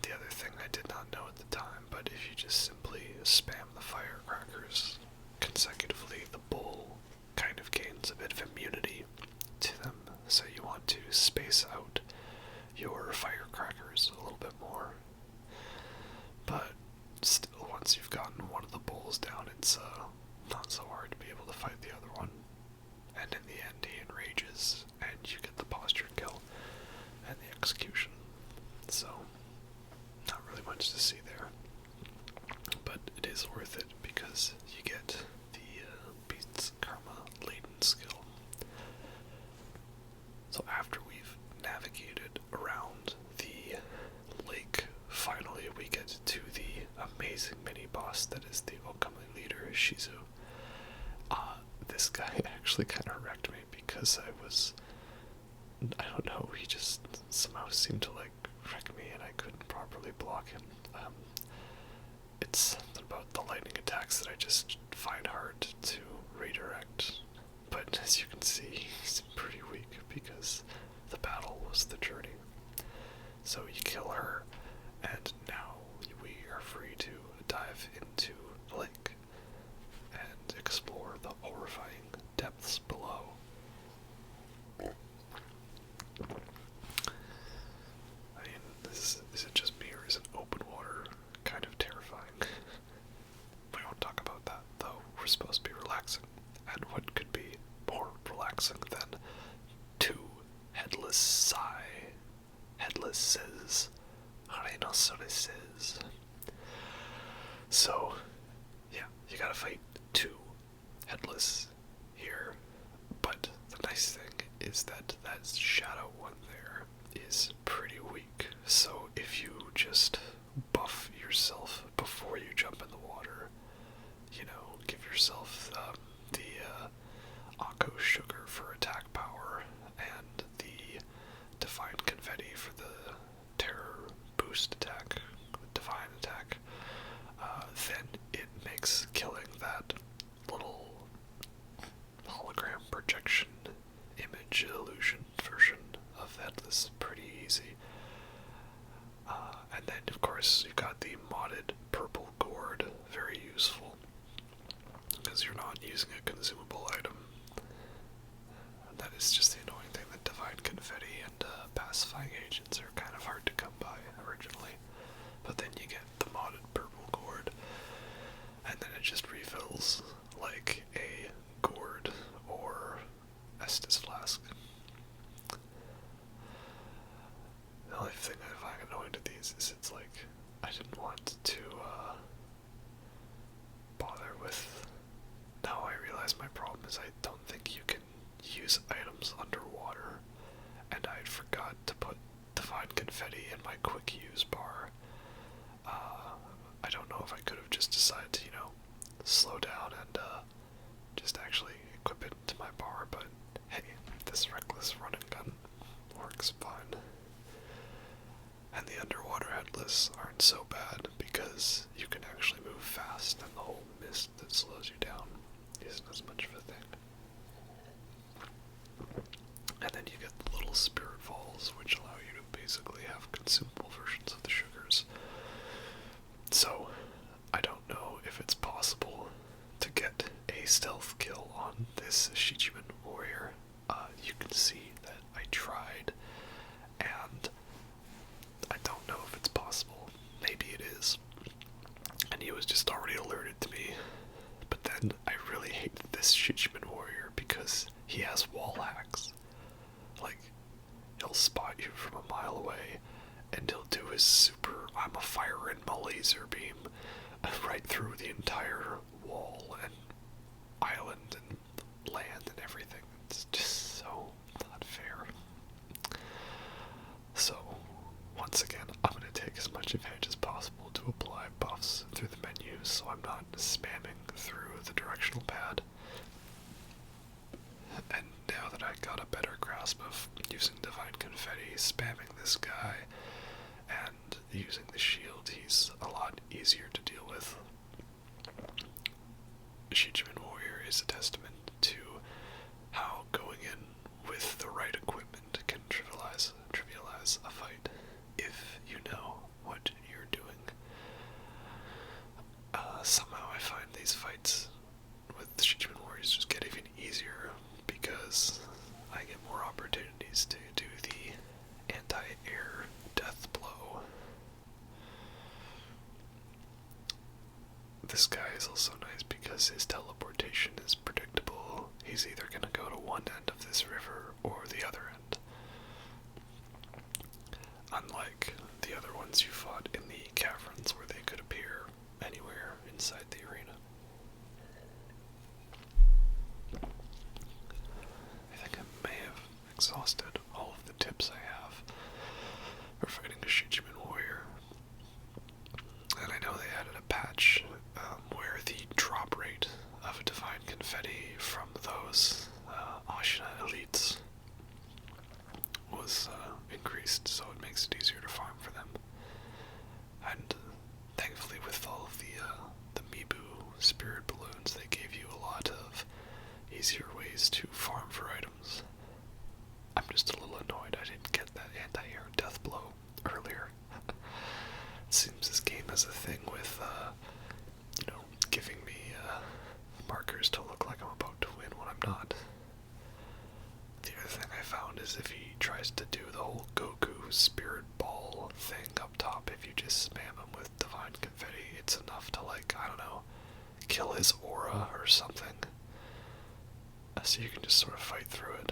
the other thing I did not know at the time, but if you just simply spam the firecrackers consecutively, the bull kind of gains a bit of immunity to them, so you want to space out your firecrackers a little bit more. But still, once you've gotten one of the bulls down, it's not so hard to be able to fight the other one. And in the end, he enrages, and you get the posture kill and the execution. So, not really much to see there. But it is worth it because you get the Beast's Karma laden skill. So after we've navigated around the lake, finally we get to the amazing mini-boss that is the Okami leader, Shizu. This guy actually kind of wrecked me because I don't know, he just somehow seemed to like wreck me and I couldn't properly block him. It's something about the lightning attacks that I just find hard to redirect, but as you can see, he's pretty weak because the battle was the journey. So you kill her, and now we are free to dive into the lake and explore the horrifying depths below. I mean, is it just me, or is an open water kind of terrifying? We won't talk about that, though. We're supposed to be relaxing. And what could be more relaxing than two headlesses, rhinoceroses? So, yeah, you gotta fight two headless here. But the nice thing is that shadow one there is pretty weak. So if you just buff yourself before you jump in the water, you know, give yourself the Akko Sugar for attack power and the Divine Confetti for the Terror Boost attack, Divine attack, then it makes killing that little hologram projection image illusion version of Headless pretty easy. And then, of course, you've got the modded purple gourd, very useful, because you're not using a consumable item. And that is just the annoying thing that Divine Confetti and pacifying agents are kind of hard to come by originally. But then you get the modded purple gourd, and then it just refills like a gourd or Estus flask. The only thing I find annoying to these is it's like, I didn't want to bother with. Now I realize my problem is I don't think you can use items underwater, and I forgot to put Divine Confetti in my quick use bar. I don't know if I could have just decided to, slow down and just actually equip it to my bar, but hey, this reckless running gun works fine. And the underwater headless aren't so bad because you can actually move fast, and the whole mist that slows you down isn't as much of a thing. And then you get the little spirit falls, which allow you to basically have consumable versions of the sugars. So, I don't know if it's possible to get a stealth kill on this Shichimen Warrior. You can see that I tried, and I don't know if it's possible. Maybe it is. And he was just already alerted to me. But then I really hate this Shichimen Warrior because he has wall hacks. Like, he'll spot you from a mile away, and he'll do his super I'm a fire in my laser beam right through the entire wall and island and land and everything. It's just so not fair. So, once again, I'm going to take as much advantage as possible to apply buffs through the menu so I'm not spamming through the directional pad. And now that I got a better grasp of using Divine Confetti, spamming this guy, and using the shield, he's a lot easier to deal with. Shichimen Warrior is a testament to how going in with the right equipment can trivialize a fight if you know what you're doing. Somehow I find these fights with the Shichimen Warriors just get even easier because I get more opportunities to do the anti-air death blow. This guy is also nice because his teleportation is predictable. He's either going to go to one end of this river or the other end. Unlike the other ones you fought in the caverns where they could appear anywhere inside the arena. I think I may have exhausted all of the tips I have for fighting a Shichimen Warrior. And I know they added a patch where the drop rate of a Divine Confetti from those Ashina elites was increased, so it makes it easier to farm for them. And thankfully, with all of the Mibu spirit balloons, they gave you a lot of easier ways to farm for items. I'm just a little annoyed I didn't get that anti-air death blow earlier. It seems this game has a thing with, giving me markers to look like I'm about to win when I'm not. The other thing I found is if he tries to do the whole Goku spirit ball thing up top, if you just spam him with divine confetti, it's enough to, like, I don't know, kill his aura or something. So you can just sort of fight through it.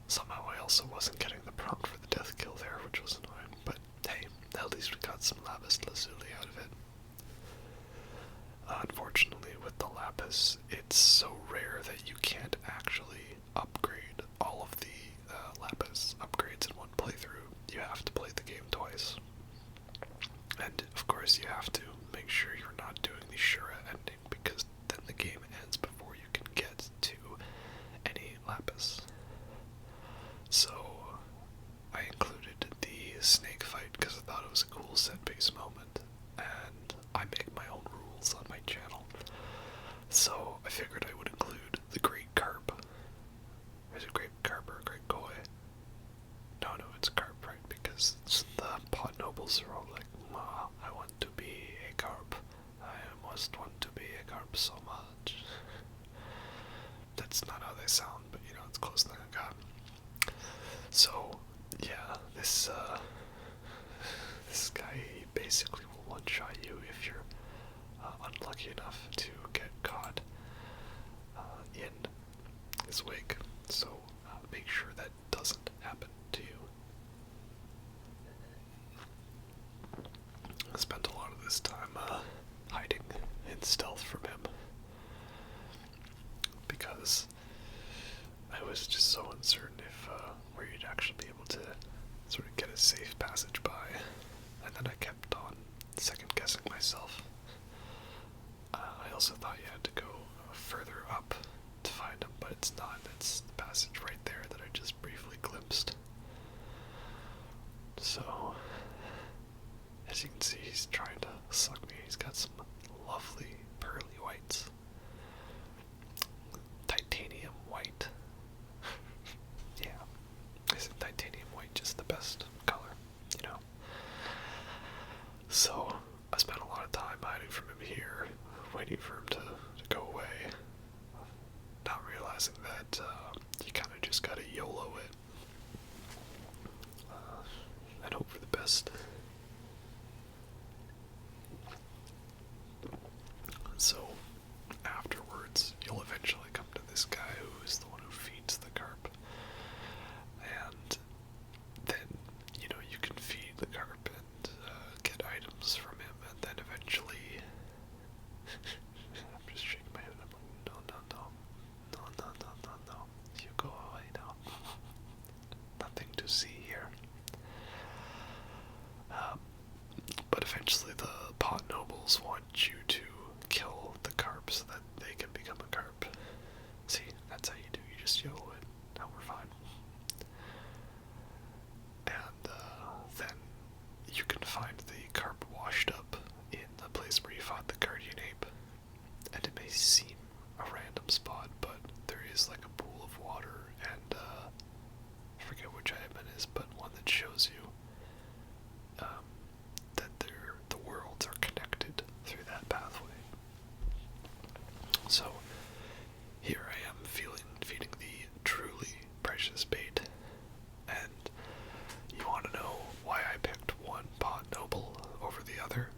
Somehow I also wasn't getting the prompt for the death kill there, which was annoying, but hey, at least we got some lapis lazuli out of it. Unfortunately, with the lapis, it's so rare that you can't actually upgrade all of the lapis upgrades in one playthrough. You have to play the game twice. And, of course, you have to make sure you're not doing the Shura Ending, because then the game ends before you can get to any lapis. So, I included the snake fight because I thought it was a cool set-piece moment, and I make my own rules on my channel. So, I figured I would include the Great Carp. Is it Great Carp or Great Koi? No, it's Carp, right? Because the pot nobles are all like, I want to be a carp. I must want to be a carp so much. That's not how they sound, but it's close enough I got. So, yeah, this guy, he basically will one-shot you if you're unlucky enough to get caught in his wake. So, make sure that doesn't happen to you. I spent a lot of this time hiding in stealth from him because I was just so uncertain if where you'd actually be able to sort of get a safe passage by, and then I kept on second guessing myself. I also thought you had to go further up to find him, but it's not. It's the passage right there that I just briefly glimpsed. So, as you can see, he's trying to suck me. He's got some lovely pearly whites. Titanium white. Yeah. Isn't titanium white just the best color? So, I spent a lot of time hiding from him here, waiting for him to go away. Not realizing that you kind of just gotta YOLO it. And hope for the best. So, afterwards, you'll eventually come to this guy who is the one who feeds the carp. And then, you can feed the carp and get items from him, and then eventually... I'm just shaking my head, I'm like, no. You go away now. Nothing to see here. But eventually the pot nobles want you to kill the carp so that they can become a carp. See, that's how you do. You just YOLO it. Now we're fine. And then you can find the carp washed up in the place where you fought the guardian ape. And it may seem a random spot, but there is like a pool of water and I forget which item it is, but one that shows you that the worlds are connected through that pathway. So, here I am feeding the truly precious bait, and you want to know why I picked one pot noble over the other?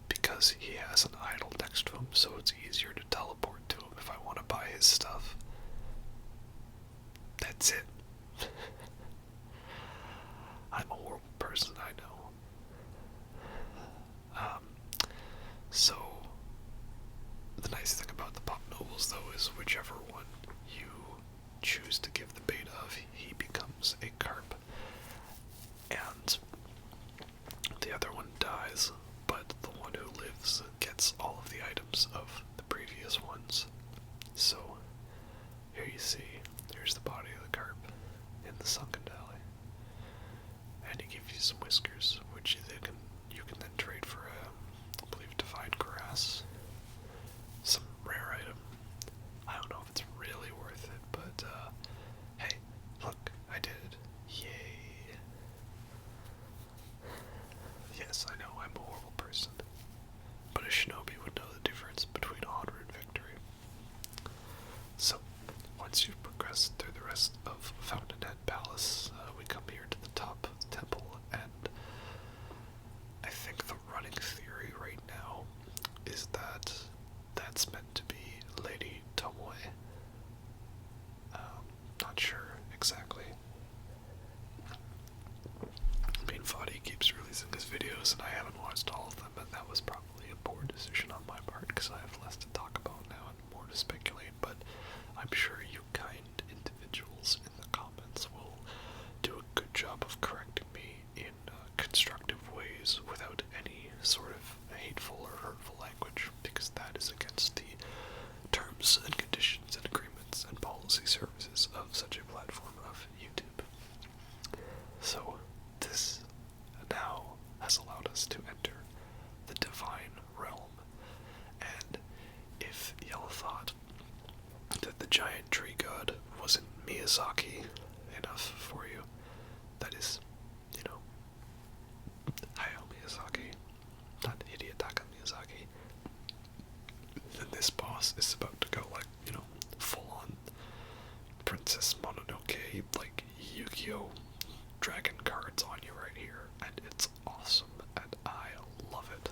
Because he has an idol next to him, so it's easier to teleport to him if I want to buy his stuff. That's it. I'm a horrible person, I know. So, the nice thing about the pop nobles, though, is whichever one you choose to give the bait of, he becomes a carp. And the other one dies, but the one who lives gets all of the items of the previous ones. So, here you see, here's the body of the carp in the sunken valley. And he gives you some whiskers, which you can then trade for, I believe, divine grass. of such a platform of YouTube. So this now has allowed us to enter the divine realm, and if y'all thought that the giant tree god wasn't Miyazaki enough for you, that is, Hayao Miyazaki, not Hidetaka Miyazaki, then this boss is about to go like, full on Princess Mononoke, like Yu-Gi-Oh! Dragon cards on you right here, and it's awesome, and I love it.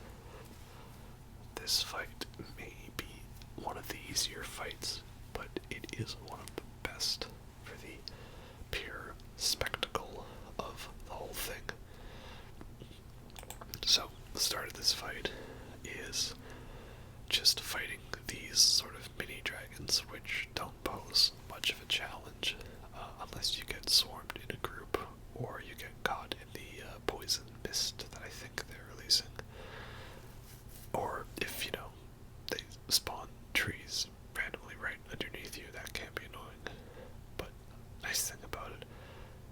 This fight may be one of the easier fights, but it is one of the best for the pure spectacle of the whole thing. So, the start of this fight is just fighting these sort of mini dragons, which don't pose much of a challenge unless you get swarmed in a group or you get caught in the poison mist that I think they're releasing. Or if, they spawn trees randomly right underneath you, that can be annoying. But nice thing about it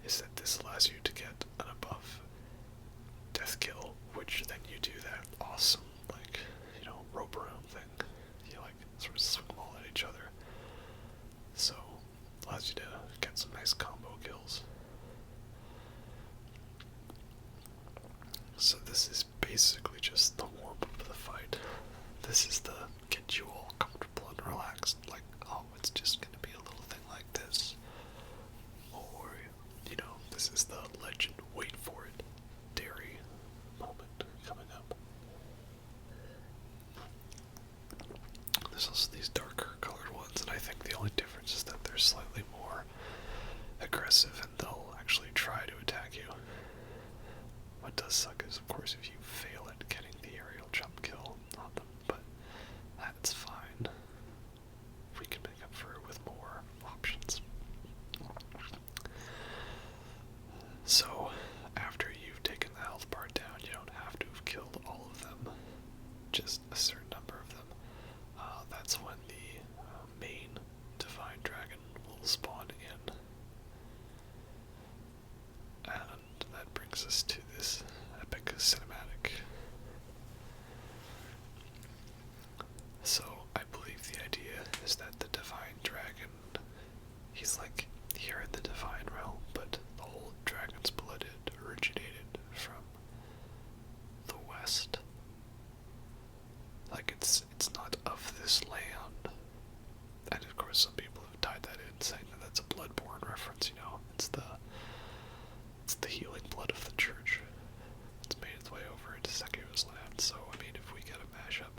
is that this allows you to get an above death kill, which then you do that awesome, rope around thing. You, sort of swing them all at each other. So, allows you to get some nice combo kills. So this is basically just the warm-up of the fight. This is the get you all comfortable and relaxed, like, oh, it's just gonna be a little thing like this. Or, this is the legend, wait for it, dairy moment coming up. There's also these darker colored ones, and I think the only difference is that they're slightly more aggressive and they'll actually try to attack you. What does suck is, of course, if you fail at getting the aerial jump kill on them, but that's fine. We can make up for it with more options. So, after you've taken the health bar down, you don't have to have killed all of them, just a certain number of them. That's when the main divine dragon will spawn in. And that brings us to this epic cinematic. So, I believe the idea is that the divine dragon, he's like here in the divine realm, but the whole dragon's blood originated from the west. Like, it's not of this land. And of course some people have tied that in, saying that that's a Bloodborne reference, it's the healing blood of the church. It's made its way over into Sekiro's land, so if we get a mashup,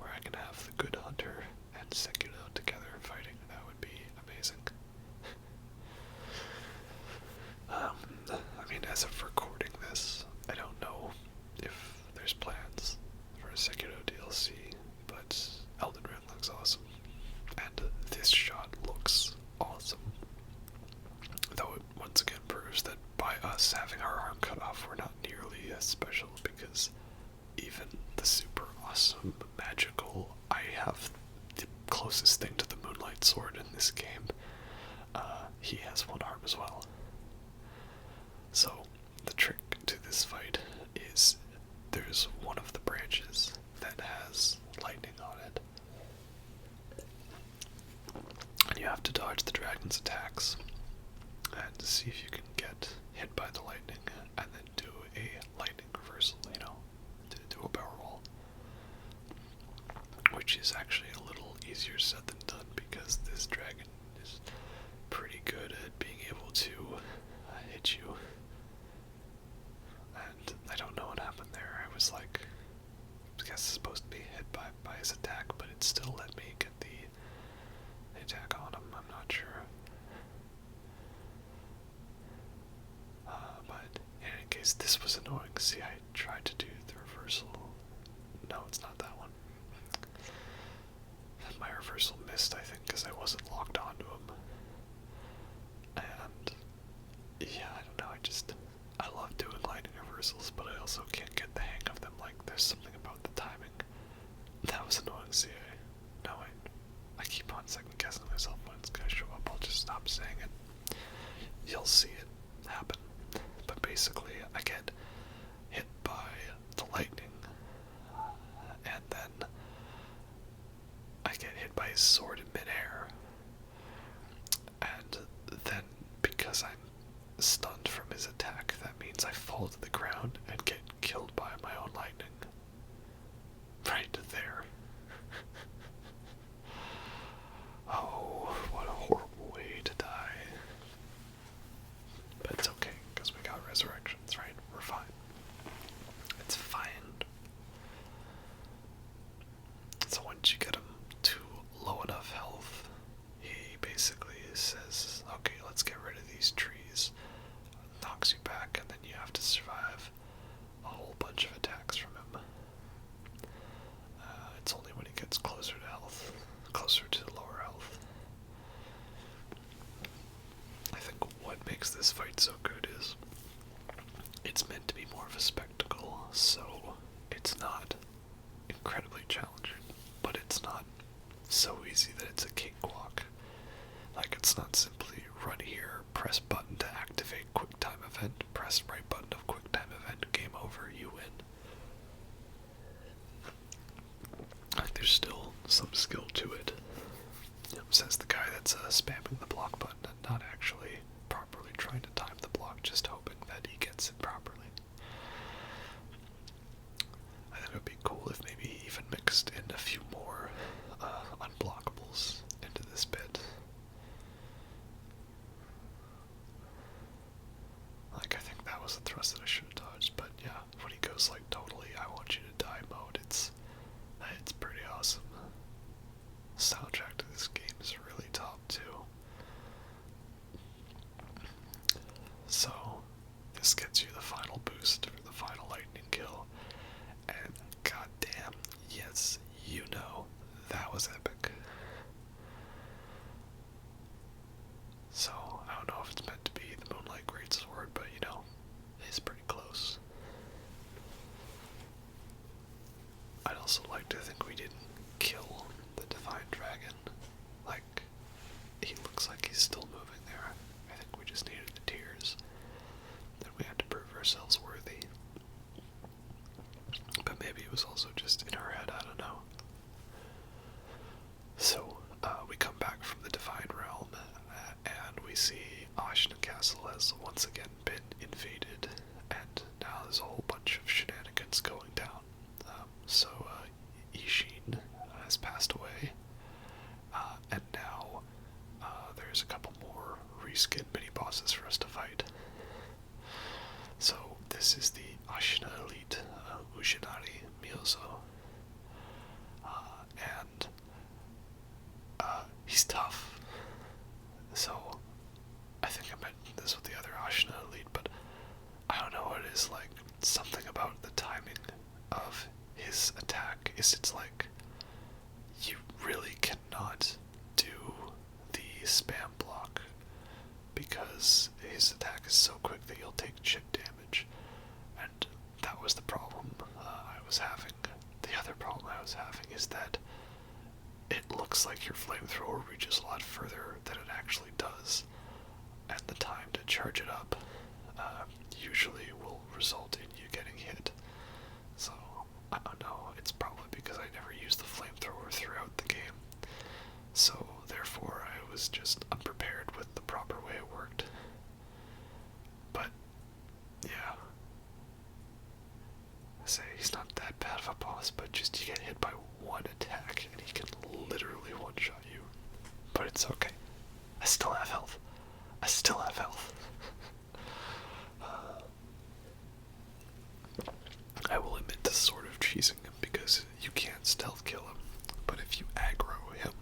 where I can have the good hunter and Sekiro together fighting, that would be amazing. As of recording this, I don't know if there's plans for a Sekiro DLC, but Elden Ring looks awesome, and this shot looks awesome. Though it once again proves that by us having our arm cut off, we're not nearly as special, because even the super awesome, magical, I have the closest thing to the Moonlight Sword in this game, he has one arm as well. So, the trick to this fight is there's one of the branches that has lightning on it, and you have to dodge the dragon's attacks and see if you can get hit by the lightning and then do a lightning reversal, do a barrel roll, which is actually a little easier said than done, because this dragon is pretty good at being able to hit you. And I don't know what happened there. I was like, I guess it's supposed to be hit by his attack, but it still let me get the attack on him. I'm not sure. But in any case, this was annoying. See, I tried to do the reversal. No, it's not that one. My reversal missed, I think, because I wasn't locked onto him. And yeah, I don't know. I love doing lightning reversals, but I also can't get the hang of them. Like, there's something about the timing that was annoying. See, I keep on second guessing myself when it's gonna show up. I'll just just stop saying it. You'll see it happen. But basically, I get hit by the lightning, and then I get hit by his sword in midair, and then because I'm stunned from his attack, that means I fall to the ground and get killed by my own lightning. Right there. Oh, what a horrible way to die. But it's okay, because we got resurrections, right? We're fine. It's fine. So once you get him to low enough health, he basically says, okay, let's get rid of these trees. Knocks you back, and then you have to survive a whole bunch of attacks from him. It's only when he gets closer to health, closer to lower health. I think what makes this fight so good is it's meant to be more of a spectacle, so it's not incredibly challenging, but it's not so easy that it's a cakewalk. Like, it's not simply run here, press button to activate quick time event, press right button of quick time event, game over, you win. Like, there's still some skill to it. Says the guy that's spamming the block button and not actually properly trying to time the block, just hoping that he gets it properly. I think it would be cool if maybe he even mixed in a few more unblockables into this bit. Like, I think that was a thrust that I should have dodged, but yeah, when he goes like totally I want you to die mode, it's pretty awesome. The soundtrack to this game is really top too. So this gets you the final boost for the final lightning kill, and goddamn, yes, you know, that was epic. So I don't know if it's meant to be the Moonlight Greatsword, but you know, it's pretty close. I'd also like to think we didn't kill the Divine Dragon. Like, he looks like he's still moving there. I think we just needed the tears. Then we had to prove ourselves worthy. But maybe it was also just in our head, I don't know. So, we come back from the Divine Realm, and we see Ashina Castle has once again been invaded, and now there's a whole bunch of shenanigans going down. So Isshin has passed away, and now there's a couple more reskin mini-bosses for us to fight. So this is the Ashina Elite Ushinari Miyozo, and he's tough. So I think I mentioned this with the other Ashina Elite, but I don't know what it is, like something about the timing of his attack is it's like you really cannot do the spam block because his attack is so quick that you'll take chip damage, and that was the problem I was having. The other problem I was having is that it looks like your flamethrower reaches a lot further than it actually does, and the time to charge it up usually will result in you getting hit. So I don't know, it's probably because I never used the flamethrower throughout the game. So therefore I was just unprepared with the proper way it worked. But yeah, I say he's not that bad of a boss, but just you get hit by one attack and he can literally one-shot you. But it's okay. I still have health. I still have health. I will admit to sort of cheesing him because you can't stealth kill him, but if you aggro him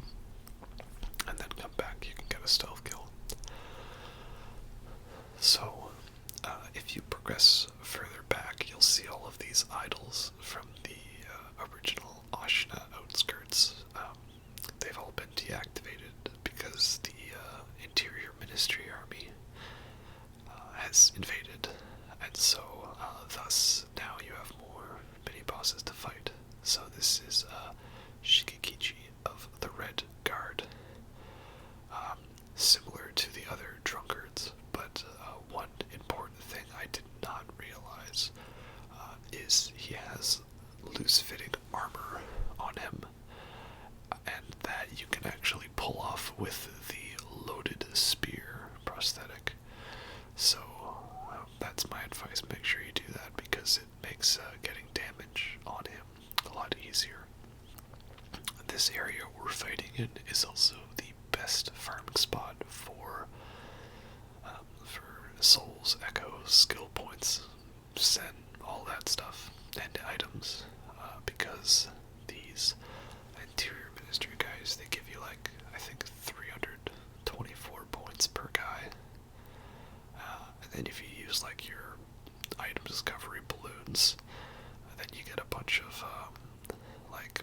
and then come back, you can get a stealth kill. So, if you progress further back, you'll see all of these idols from the original Ashina outskirts. They've all been deactivated because the Interior Ministry Army has invaded, and so thus now you have more mini-bosses to fight. So this is Shigekichi of the Red Guard. Similar loose-fitting armor on him, and that you can actually pull off with the loaded spear prosthetic. So that's my advice. Make sure you do that because it makes getting damage on him a lot easier. This area we're fighting in is also the best farming spot for souls, echoes, skill points, sen, all that stuff, and items, because these interior ministry guys, they give you like, I think 324 points per guy, and then if you use like your item discovery balloons, then you get a bunch of like,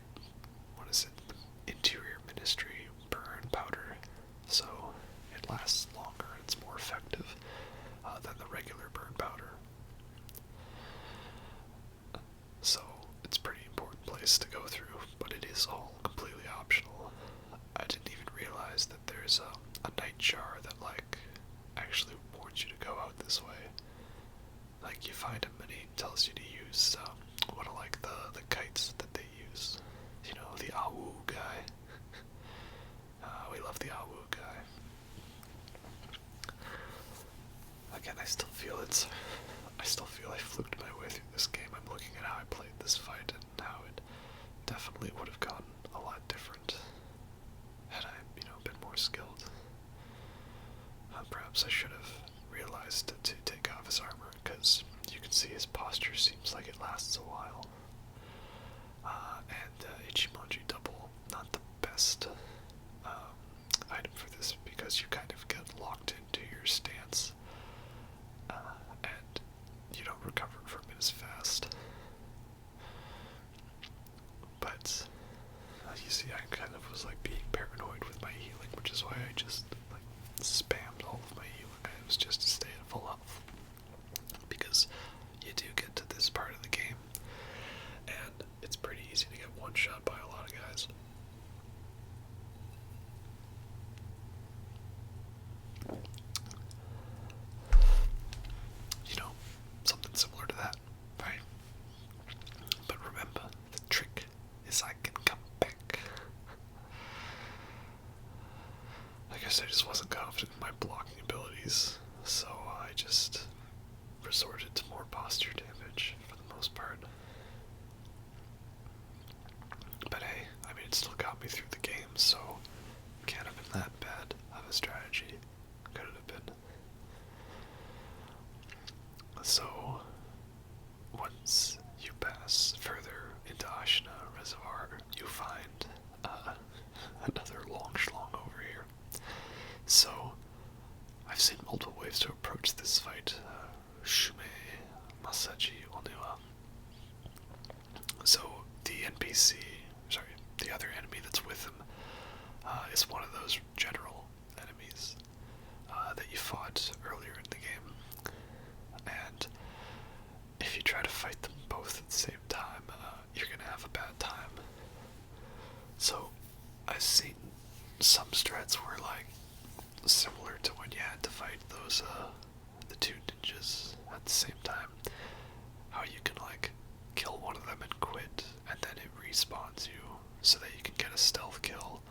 what is it, interior ministry burn powder, so it lasts longer and it's more effective than the regular burn powder. So it's a pretty important place to go through, but it is all completely optional. I didn't even realize that there's a night jar that like actually warns you to go out this way. Like you find him and he tells you to use one of like the kites that they use. You know, the Awu guy. We love the Awu guy. Again, I still feel I fluked my way through this game. I'm looking at how I played this fight and how it definitely would have gone a lot different had I, been more skilled. Perhaps I should have realized to take off his armor, because you can see his posture seems like it lasts a while. And Ichimonji double, not the best item for this, because you kind of get locked into your stance, and you don't recover from it as fast. But you see, I kind of was like being paranoid with my healing, which is why I just like spammed all of my healing items just to stay at full health, because you do get to this part of the game and it's pretty easy to get one shot by a lot of guys. Something similar to that, right? But remember, the trick is I can come back. I guess I just wasn't confident in my blocking abilities, so I just resorted to more posture damage for the most part. But hey, it still got me through the game, so can't have been that bad of a strategy. Could it have been? So, once you pass further into Ashina Reservoir, you find another long schlong over here. So, I've seen multiple ways to approach this fight. Shichimen Oniwa. So, the other enemy that's with him is one of those general enemies that you fought earlier in the game. And if you try to fight them both at the same time, you're gonna have a bad time. So, I've seen some strats where, like, similar to when you had to fight those, the two ninjas at the same time, how you can, like, kill one of them and quit, and then it respawns you so that you can get a stealth kill,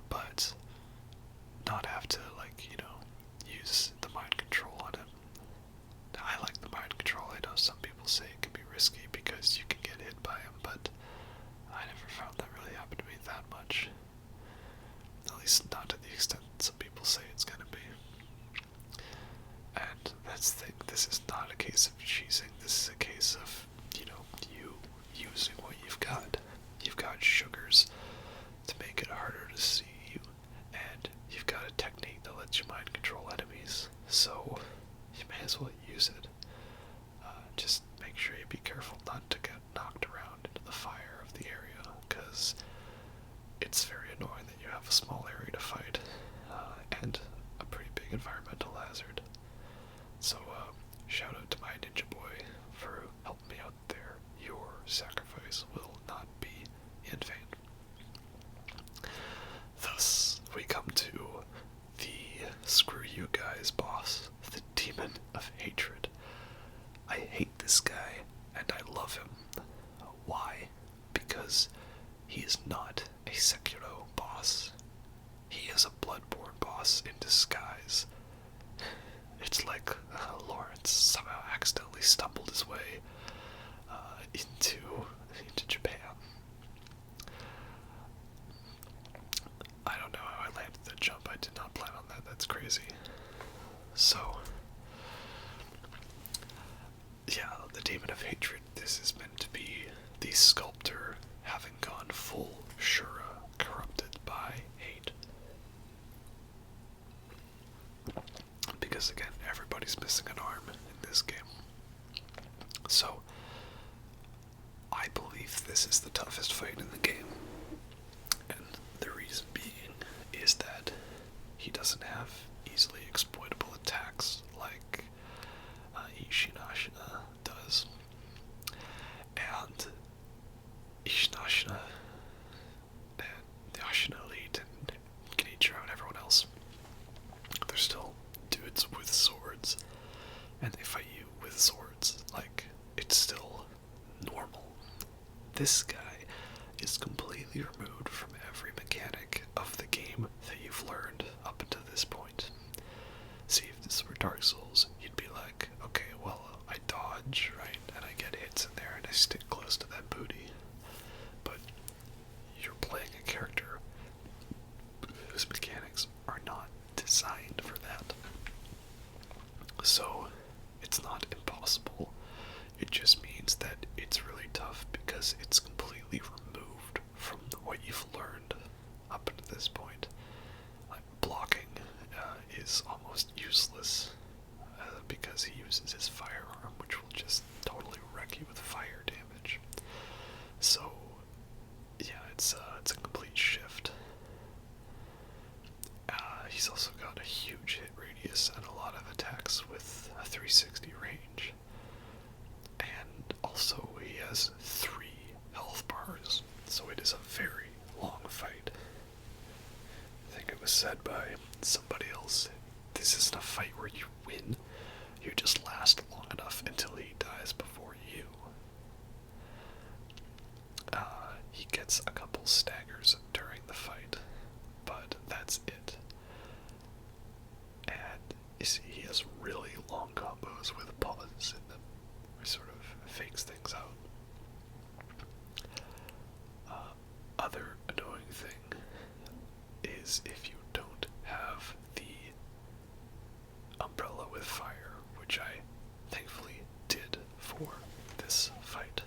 but not have to, like, use the mind control on him. I like the mind control. I know some people say it can be risky because you can get hit by him, but I never found that really happened to me that much. At least not to the extent some people say it's gonna be. And that's the thing, this is not a case of cheesing, this is a case of, you using what you've got. You've got sugars to make it harder to see you, and you've got a technique that lets you mind control enemies, so you may as well use it. Just make sure you be careful not to get knocked around into the fire of the area, because it's very annoying that you have a small area to fight, and a pretty big environmental hazard. So, shout out to my ninja boy for helping me out there. Your sacrifice will not be in vain. Thus, we come to the screw you guys boss, the Demon of Hatred. I hate this guy, and I love him. he is not a Sekiro boss. He is a Bloodborne boss in disguise. It's like Lawrence somehow accidentally stumbled his way into Japan. I don't know how I landed that jump. I did not plan on that. That's crazy. So, yeah, the Demon of Hatred. This is meant to be the sculptor having gone full Shura, corrupted by hate. Because again, everybody's missing an arm in this game. So, I believe this is the toughest fight in the game. And the reason being is that he doesn't have easily exploitable attacks like Isshin Ashina does. And Isshin Ashina and the Ashina Elite and Genichiro and everyone else, they're still dudes with swords, and they fight you with swords. Like, it's still normal. This guy is completely removed from every mechanic of the game that you've learned up until this point. See, if this were Dark Souls, you'd be like, okay, well, I dodge, right, and I get hits in there, and I stick close to that booty. But you're playing a character whose mechanics are not designed for that. So, it's not impossible. It just means that it's really tough because it's completely removed from what you've learned up to this point. Like, blocking is almost useless because he uses his firearm, which will just totally wreck you with fire damage. So, yeah, it's a complete shift. He's also got a huge hit radius and a lot of attacks with a 360 range. And also he has 3 health bars, so it is a very long fight. I think it was said by somebody else, this isn't a fight where you win, you just last long enough until he dies before you. He gets a couple staggers during the fight, but that's it. And you see, he has really long combos with pauses in them, where he sort of fakes things out. Other annoying thing is if you don't have the umbrella with fire, which I thankfully did for this fight.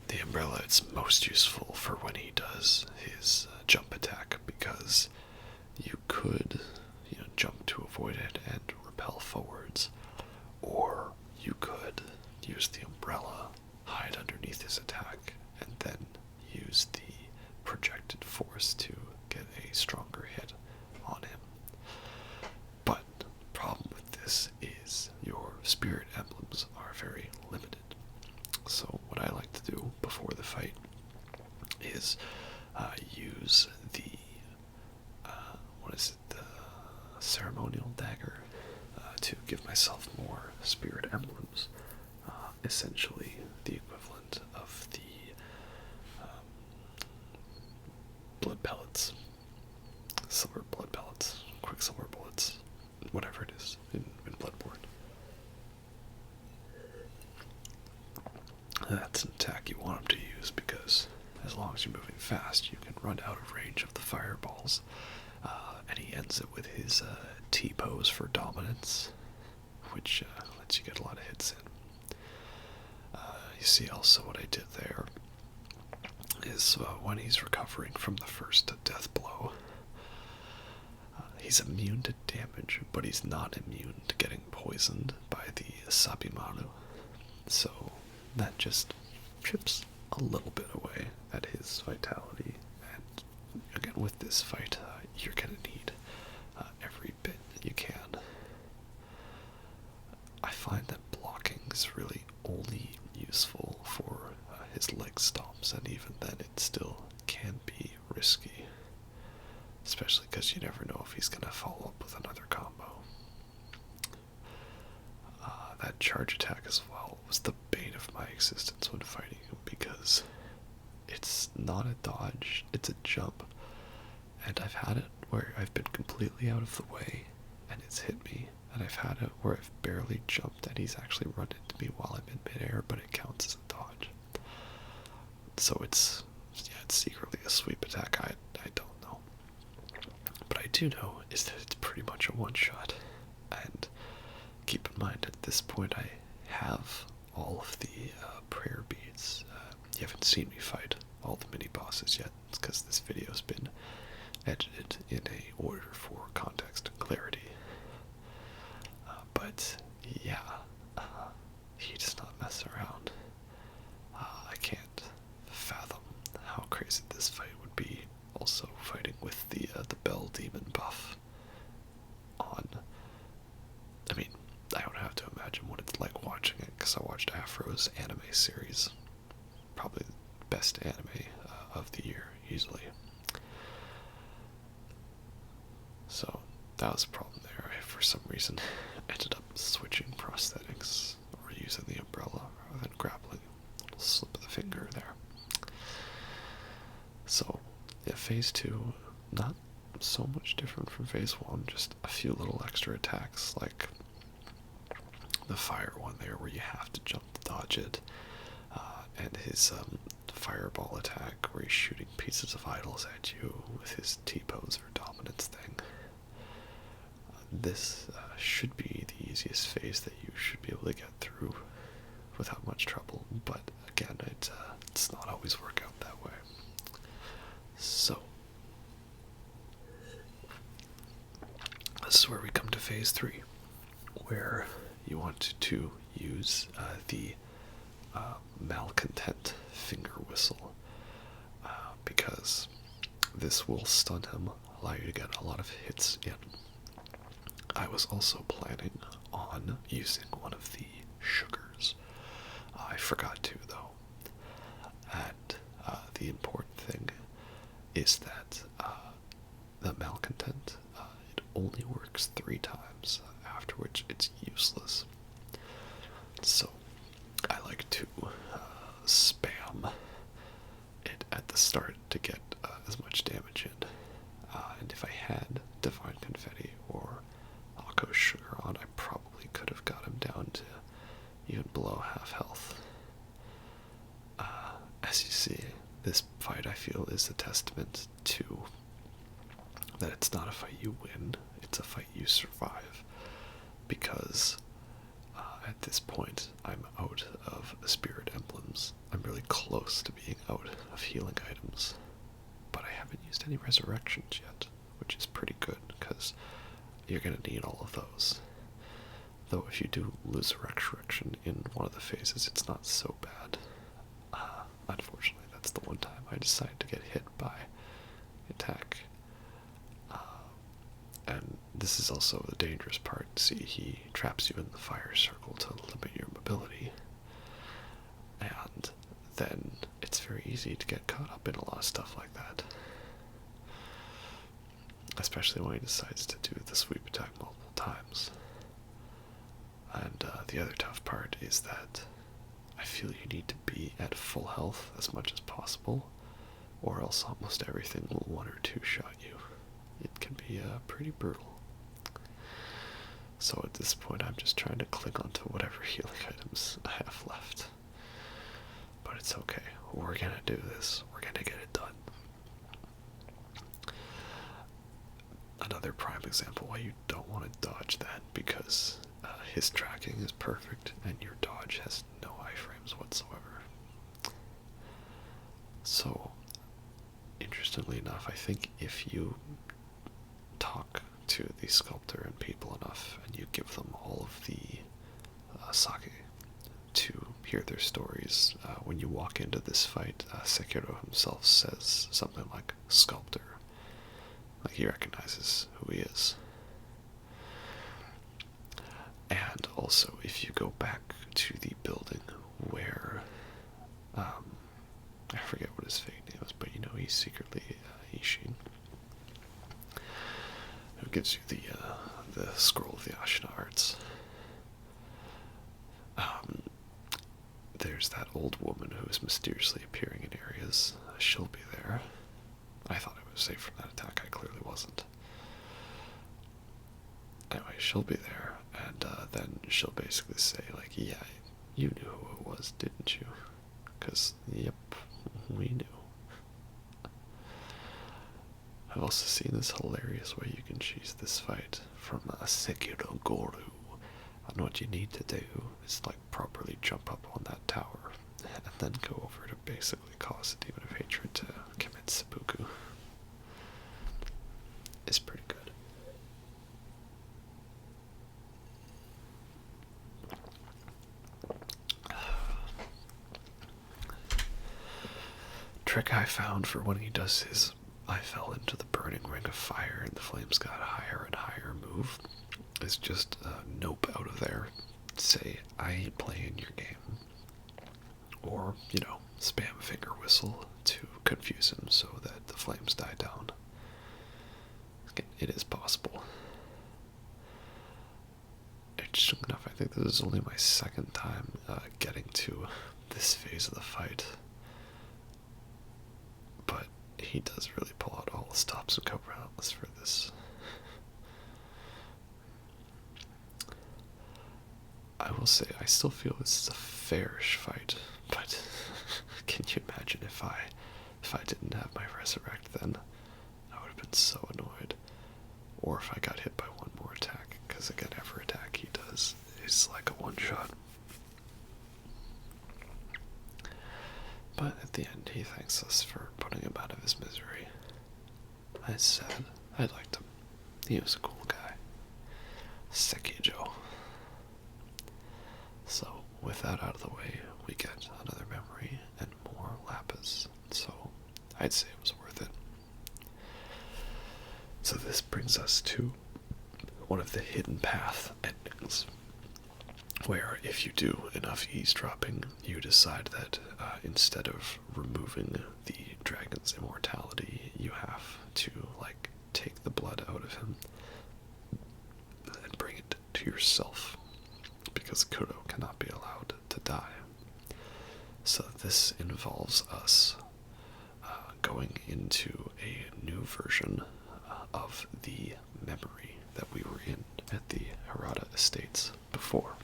The umbrella is most useful for when he does his jump attack, because you could, jump to avoid it and repel forwards, or you could use the umbrella, hide underneath his attack, and then use the projected force to get a stronger hit on him. But the problem with this is your spirit emblems are very limited. So what I like to do before the fight is use the the ceremonial dagger to give myself more spirit emblems. Essentially the equivalent of the blood pellets, silver blood pellets, quicksilver bullets, whatever it is in Bloodborne. That's an attack you want him to use, because as long as you're moving fast, you can run out of range of the fireballs. And he ends it with his T-pose for dominance, which lets you get a lot of hits in. You see also what I did there is when he's recovering from the first death blow, he's immune to damage, but he's not immune to getting poisoned by the Sabimaru. So that just chips a little bit away at his vitality. And again, with this fight, you're going to need every bit that you can. I find that blocking is really only useful for his leg stomps, and even then it still can be risky. Especially because you never know if he's going to follow up with another combo. That charge attack as well was the bane of my existence when fighting him, because it's not a dodge, it's a jump. And I've had it where I've been completely out of the way and it's hit me, and I've had it where I've barely jumped and he's actually run into me while I'm in midair, but it counts as a dodge. So it's secretly a sweep attack. I don't know. But I do know is that it's pretty much a one-shot. And keep in mind, at this point I have all of the prayer beads. You haven't seen me fight all the mini-bosses yet. It's because this video's been edited in a order for context and clarity. But yeah, he does not mess around. I can't fathom how crazy this fight would be. Also fighting with the Bell Demon buff on. I mean, I don't have to imagine what it's like watching it, because I watched Afro's anime series. Probably the best anime of the year, easily. So, that was a problem there. I, for some reason, ended up switching prosthetics, or using the umbrella rather than grappling. A little slip of the finger there. So, yeah, phase 2, not so much different from phase 1, just a few little extra attacks, like the fire one there where you have to jump to dodge it, and his fireball attack where he's shooting pieces of idols at you with his T-pose or dominance thing. This should be the easiest phase that you should be able to get through without much trouble, but again, it's not always work out that way. So, this is where we come to phase 3, where you want to use the Malcontent Finger Whistle, because this will stun him, allow you to get a lot of hits in. I was also planning on using one of the sugars. I forgot to, though. And the important thing is that the Malcontent, it only works 3 times, after which it's useless. So I like to spam it at the start to get as much damage in. And if I had Divine Confetti or Akko Sugar on, I probably could have got him down to even below half health. As you see, this fight, I feel, is a testament to that it's not a fight you win, it's a fight you survive. Because at this point, I'm out of spirit emblems. I'm really close to being out of healing items. But I haven't used any resurrections yet, which is pretty good, because you're going to need all of those. Though if you do lose a resurrection in one of the phases, it's not so bad. Unfortunately, that's the one time I decided to get hit by attack. And this is also the dangerous part. See, he traps you in the fire circle to limit your mobility. And then it's very easy to get caught up in a lot of stuff like that. Especially when he decides to do the sweep attack multiple times. And the other tough part is that I feel you need to be at full health as much as possible, or else almost everything will 1 or 2 shot you. It can be pretty brutal. So at this point, I'm just trying to cling onto whatever healing items I have left. But it's okay. We're gonna do this. We're gonna get it done. Another prime example why you don't want to dodge that, because his tracking is perfect and your dodge has no iframes whatsoever. So, interestingly enough, I think if you talk to the sculptor and people enough, and you give them all of the sake to hear their stories, when you walk into this fight, Sekiro himself says something like sculptor. Like, he recognizes who he is. And also, if you go back to the building where, I forget what his fake name is, but you know he's secretly Isshin, who gives you the scroll of the Ashina arts. there's that old woman who is mysteriously appearing in areas. She'll be there. I thought I was safe from that attack. I clearly wasn't. Anyway, she'll be there, and then she'll basically say, like, yeah, you knew who it was, didn't you? Because, yep, we knew. I've also seen this hilarious way you can cheese this fight from Sekiro Goru. And what you need to do is, like, properly jump up on that tower, and then go over to basically cause a demon of hatred to commit seppuku. It's pretty good. Trick I found for when he does his I fell into the burning ring of fire and the flames got higher and higher move is just nope out of there. Say, I ain't playing your game. Or, you know, spam finger whistle to confuse him so that the flames die down. It is possible. Interesting enough, I think this is only my second time getting to this phase of the fight. But he does really pull out all the stops and go roundless for this. I will say, I still feel this is a fairish fight, but can you imagine if I didn't have my resurrect then? I would have been so annoyed. Or if I got hit by one more attack, because again, every attack he does is like a one-shot. But at the end, he thanks us for putting him out of his misery. I said, I liked him. He was a cool guy. Sekiro. So, with that out of the way, we get another memory and more lapis. So, I'd say it was worth it. So this brings us to one of the hidden path endings, where if you do enough eavesdropping, you decide that instead of removing the dragon's immortality, you have to, like, take the blood out of him and bring it to yourself, because Kuro cannot be allowed to die. So this involves us going into a new version of the memory that we were in at the Hirata Estates before.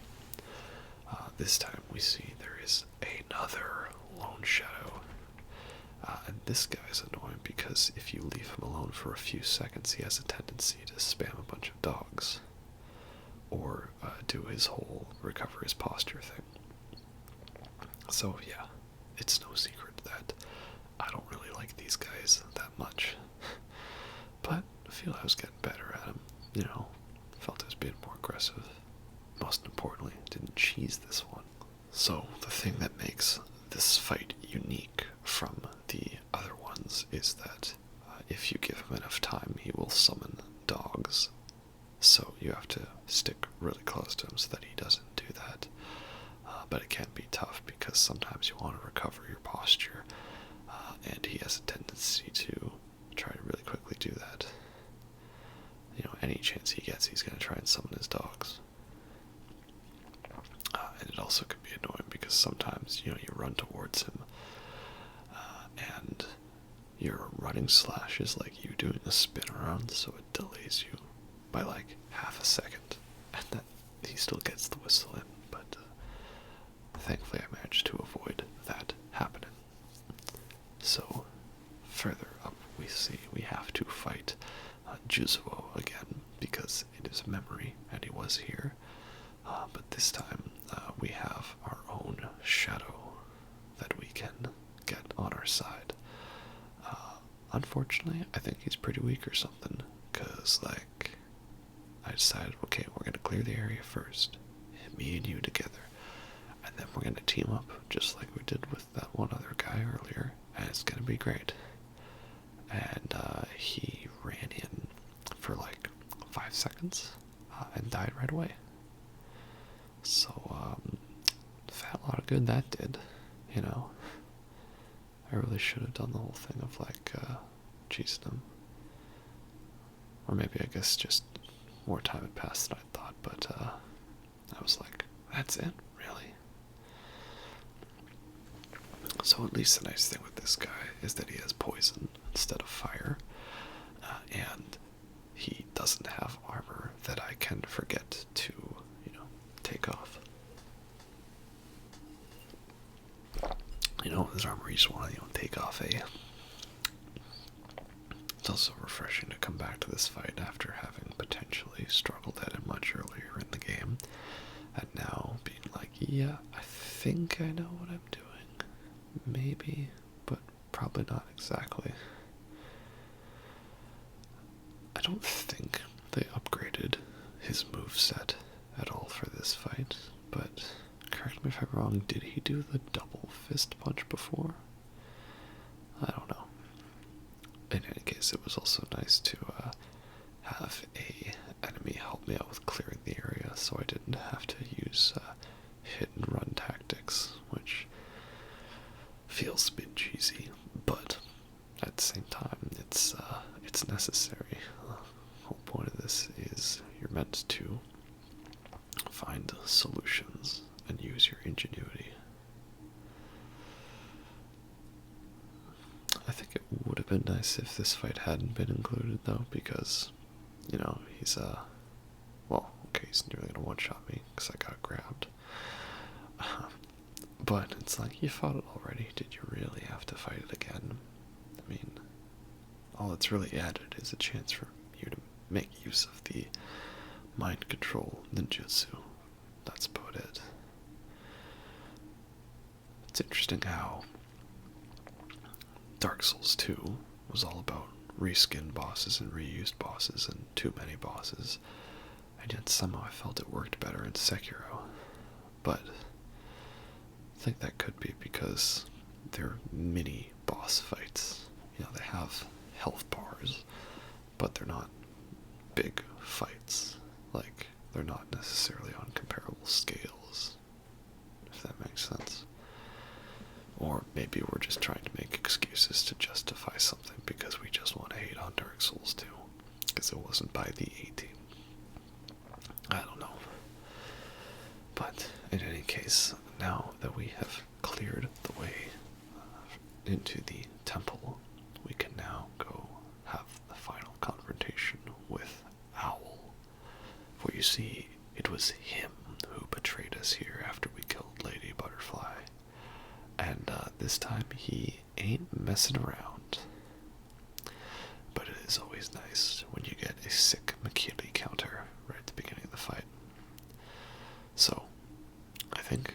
This time we see there is another lone shadow. And this guy is annoying because if you leave him alone for a few seconds, he has a tendency to spam a bunch of dogs. Or do his whole recover his posture thing. So yeah, it's no secret that I don't really like these guys that much. But I feel I was getting better at him, you know, felt I was being more aggressive. Most importantly, didn't cheese this one. So the thing that makes this fight unique from the other ones is that if you give him enough time, he will summon dogs. So you have to stick really close to him so that he doesn't do that. But it can be tough because sometimes you want to recover your posture, and he has a tendency to try to really quickly do that. You know, any chance he gets, he's going to try and summon his dogs. And it also can be annoying because sometimes, you know, you run towards him, and your running slash is like you doing a spin around, so it delays you by like half a second, and then he still gets the whistle in, but thankfully I managed to avoid that happening. So, further up we see we have to fight Juzuo again, because it is a memory, and he was here, but this time we have our own shadow that we can get on our side. Unfortunately, I think he's pretty weak or something, because, like, I decided, okay, we're going to clear the area first, me and you together, and then we're going to team up, just like we did with that one other guy earlier, and it's going to be great. And he ran in for like 5 seconds, and died right away. So, felt a lot of good that did, you know. I really should have done the whole thing of, like, cheesing him. Or maybe, I guess, just more time had passed than I thought, but I was like, that's it? Really? So at least the nice thing with this guy is that he has poison instead of fire, and he doesn't have armor that I can forget to, take off. His armor you just want to, take off It's also refreshing to come back to this fight after having potentially struggled at it much earlier in the game, and now being like, yeah, I think I know what I'm doing. Maybe, but probably not exactly. I don't think they upgraded his moveset at all for this fight, but correct me if I'm wrong, did he do the double fist punch before? I don't know. In any case, it was also nice to have a enemy help me out with clearing the area, so I didn't have to use hit and run tactics, which feels a bit cheesy, but at the same time, it's necessary. The whole point of this is you're meant to find solutions and use your ingenuity. I think it would have been nice if this fight hadn't been included, though, because, he's, he's nearly gonna one-shot me, because I got grabbed. But it's like, you fought it already, did you really have to fight it again? I mean, all that's really added is a chance for you to make use of the mind control ninjutsu. That's about it. It's interesting how Dark Souls 2 was all about reskinned bosses and reused bosses and too many bosses, and yet somehow I felt it worked better in Sekiro. But I think that could be because they're mini boss fights. They have health bars, but they're not big fights. Like, they're not necessarily on comparable scales, if that makes sense. Or maybe we're just trying to make excuses to justify something because we just want to hate on Dark Souls 2, because it wasn't by the A-team. I don't know. But in any case, now that we have cleared the way into the temple, we can now go have the final confrontation with Owl. For you see, it was him who betrayed us here after we killed Lady Butterfly. And this time he ain't messing around. But it is always nice when you get a sick Makili counter right at the beginning of the fight. So, I think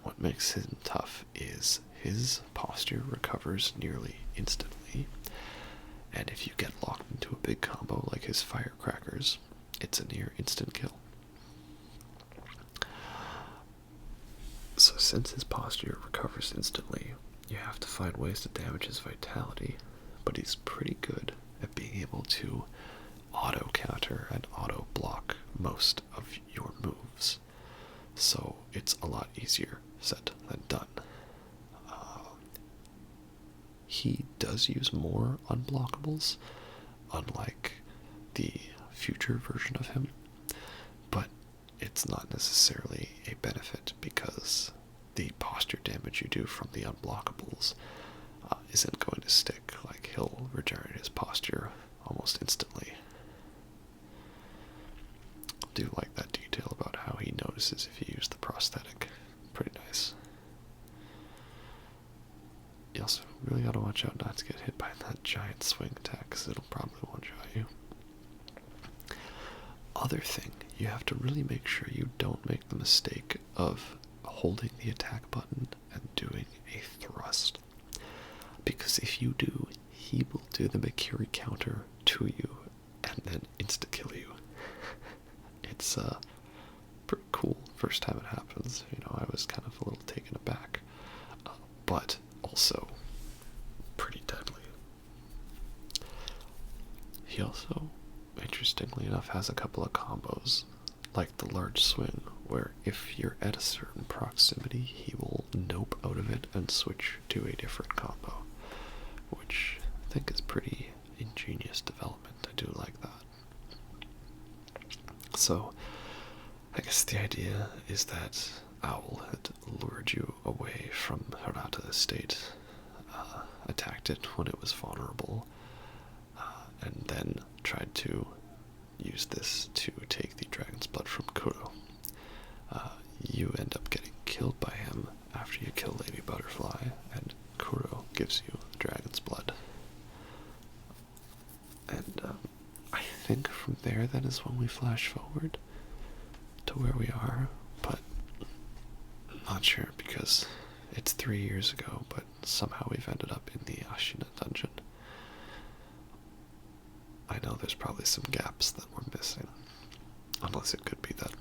what makes him tough is his posture recovers nearly instantly, and if you get locked into a big combo like his firecrackers, it's a near instant kill. So since his posture recovers instantly, you have to find ways to damage his vitality, but he's pretty good at being able to auto-counter and auto-block most of your moves. So it's a lot easier said than done. He does use more unblockables, unlike the future version of him, but it's not necessarily a benefit because the posture damage you do from the unblockables isn't going to stick. Like, he'll regenerate his posture almost instantly. I do like that detail about how he notices if you use the prosthetic. Pretty nice. You also really gotta watch out not to get hit by that giant swing attack, because it'll probably one-shot you. Other thing, you have to really make sure you don't make the mistake of holding the attack button and doing a thrust. Because if you do, he will do the Makiri counter to you and then insta-kill you. It's pretty cool first time it happens. I was kind of a little taken aback. But also pretty deadly. He also, interestingly enough, has a couple of combos, like the large swing, where if you're at a certain proximity, he will nope out of it and switch to a different combo, which I think is pretty ingenious development. I do like that. So, I guess the idea is that Owl had lured you away from Hirata Estate, attacked it when it was vulnerable, and then tried to use this to take the dragon's blood from Kuro. You end up getting killed by him after you kill Lady Butterfly, and Kuro gives you the dragon's blood. And I think from there that is when we flash forward to where we are, but I'm not sure because it's 3 years ago, but somehow we've ended up in the Ashina dungeon. I know there's probably some gaps that we're missing, unless it could be that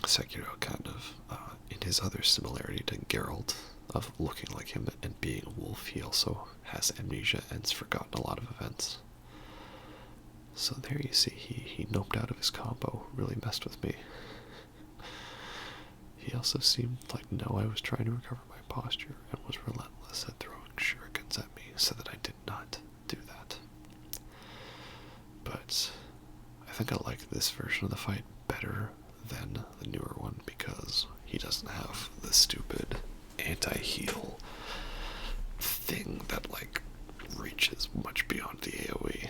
Sekiro kind of, in his other similarity to Geralt, of looking like him and being a wolf, he also has amnesia and's forgotten a lot of events. So there you see, he noped out of his combo, really messed with me. He also seemed like no, I was trying to recover my posture and was relentless at throwing shurikens at me so that I did not do that. But I think I like this version of the fight better than the newer one because he doesn't have the stupid anti-heal thing that like reaches much beyond the AoE.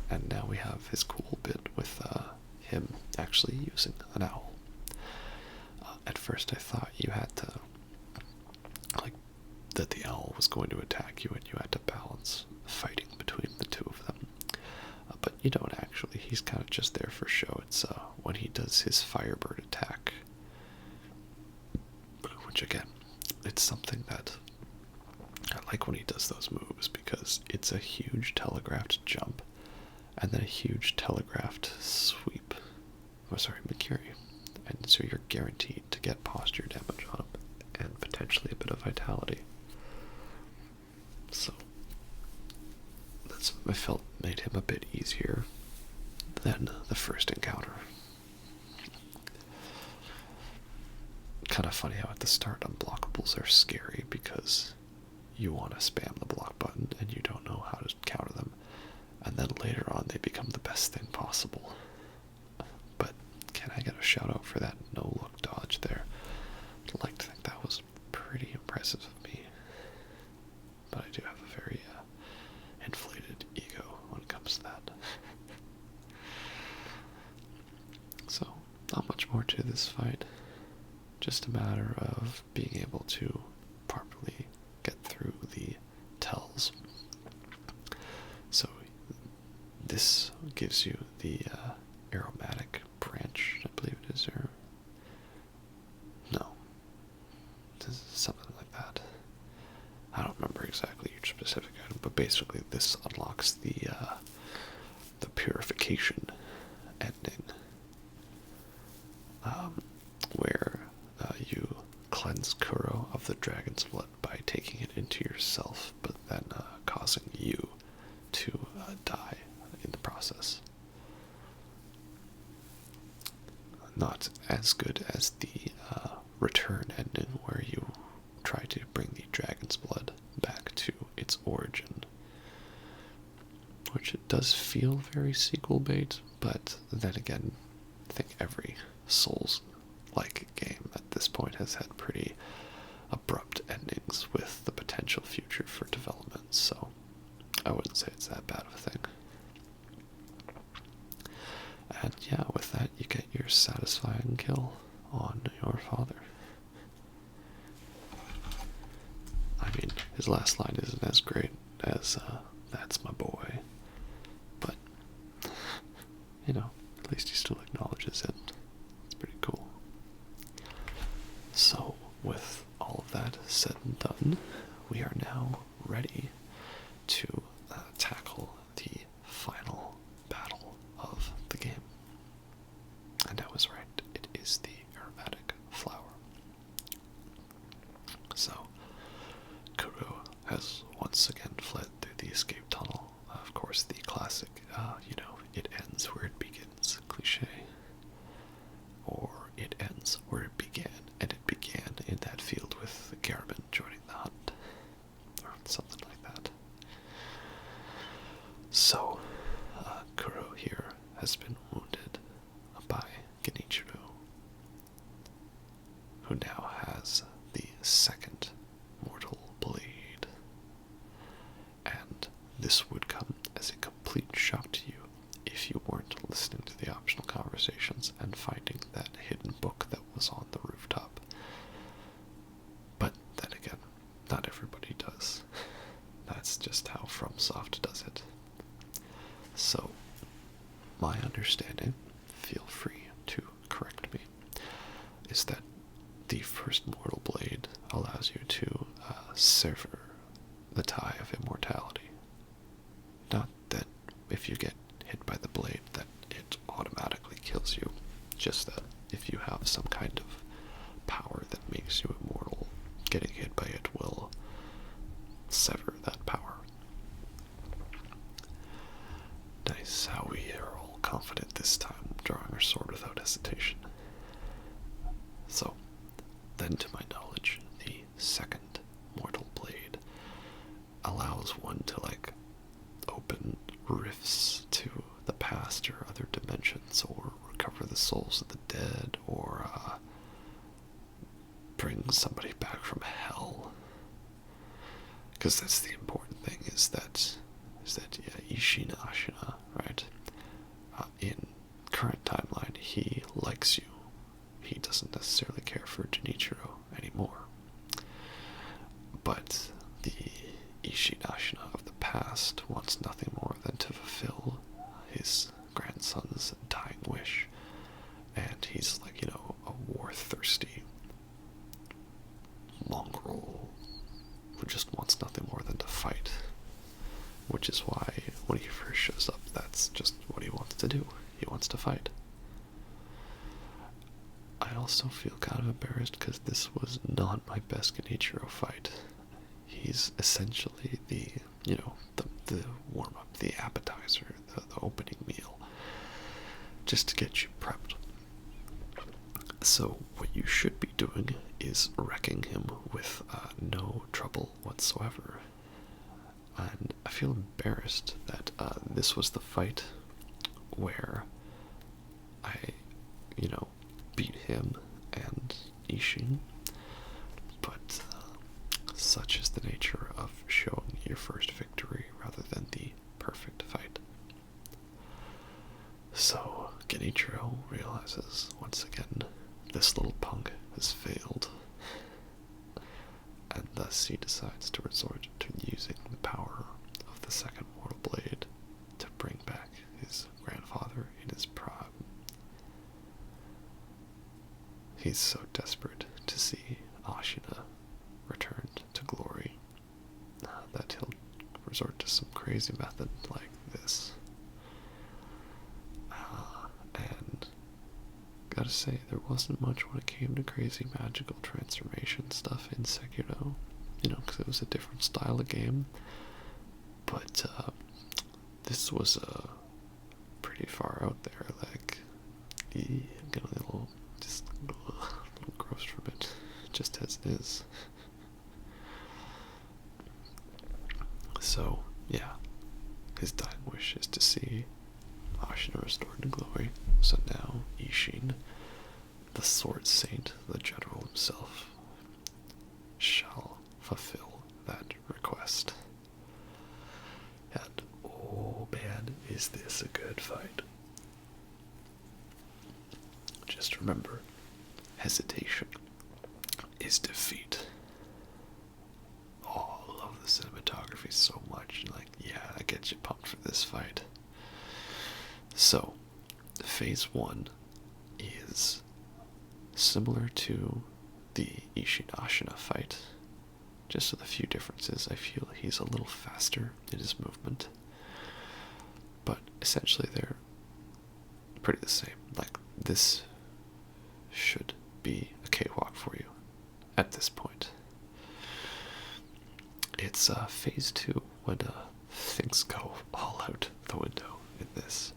And now we have his cool bit with him actually using an owl. At first I thought you had to, like, that the owl was going to attack you and you had to balance fighting between the two of them. But you don't actually, he's kind of just there for show. It's when he does his Firebird attack, which again, it's something that I like when he does those moves because it's a huge telegraphed jump and then a huge telegraphed sweep. Oh, sorry, Makiri. And so you're guaranteed to get posture damage on him and potentially a bit of vitality. So that's what I felt made him a bit easier than the first encounter. Kind of funny how at the start unblockables are scary because you want to spam the block button and you don't know how to counter them. And then later on they become the best thing possible. But can I get a shout out for that no-look dodge there? I'd like to think that was pretty impressive of me. But I do have a very inflated ego when it comes to that. So, not much more to this fight. Just a matter of being able to properly get through the tells. So, this gives you the aromatic branch, I believe it is, or no, something like that. I don't remember exactly each specific item, but basically this unlocks the Purification Ending, where you cleanse Kuro of the dragon's blood by taking it into yourself, but then causing you to die in the process. Not as good as the return ending, where you try to bring the dragon's blood back to its origin, which it does feel very sequel bait, but then again, I think every Souls-like game at this point has had pretty abrupt endings with the potential future for development, so I wouldn't say it's that bad of a thing. And yeah, with that, you get your satisfying kill on your father. I mean, his last line isn't as great as, that's my boy. But, you know, at least he still acknowledges it. It's pretty cool. So, with all of that said and done, we are now ready to tackle the final battle of the game. And I was right, it is the aromatic flower. So, Kuro has once again fled through the escape tunnel. Of course, the classic, it ends where it begins cliche. Or it ends where it began, and it began in that field with Garmin joining the hunt. Or something like that. So, Kuro here has been wounded by Genichiro. shock to you if you weren't listening to the optional conversations and finding that hidden book that was on the rooftop. But then again, not everybody does. That's just how FromSoft does it. So, my understanding, feel free to correct me, is that the first Mortal Blade allows you to sever the tie of immortality. Not that if you get hit by the blade that it automatically kills you, just that if you have some kind of power that makes you immortal, getting hit by it will sever that power. Nice how we are all confident this time, drawing our sword without hesitation. So, then to my knowledge, the second Mortal Blade allows one to, like, open rifts to the past or other dimensions, or recover the souls of the dead, or bring somebody back from hell. Because that's the important thing, is that Isshin Ashina, right? In current timeline, he likes you. He doesn't necessarily care for Genichiro anymore. But the Isshin Ashina of the past wants nothing more than to fulfill his grandson's dying wish. And he's like, a war-thirsty mongrel who just wants nothing more than to fight. Which is why, when he first shows up, that's just what he wants to do. He wants to fight. I also feel kind of embarrassed because this was not my best Genichiro fight. He's essentially the warm-up, the appetizer, the opening meal, just to get you prepped. So what you should be doing is wrecking him with no trouble whatsoever. And I feel embarrassed that this was the fight where I, beat him and Isshin, but such is the nature of showing your first victory rather than the perfect fight. So Genichiro realizes once again this little punk has failed, and thus he decides to resort to using the power of the second Mortal Blade to bring back his grandfather in his prime. He's so desperate to see Ashina returned to glory that he'll resort to some crazy method like this. And gotta say, there wasn't much when it came to crazy magical transformation stuff in Sekiro, because it was a different style of game. But this was pretty far out there. Like, I'm getting a little gross from it, just as it is. So, yeah, his dying wish is to see Ashina restored to glory. So now Isshin, the Sword Saint, the general himself, shall fulfill that request. And oh man, is this a good fight. Just remember, hesitation is defeat. Oh, I love the cinematography so much. Like, yeah, that gets you pumped for this fight. So, phase 1 is similar to the Isshin Ashina fight, just with a few differences. I feel he's a little faster in his movement, but essentially they're pretty the same. Like, this should be a cakewalk for you at this point. It's phase 2 when things go all out the window in this.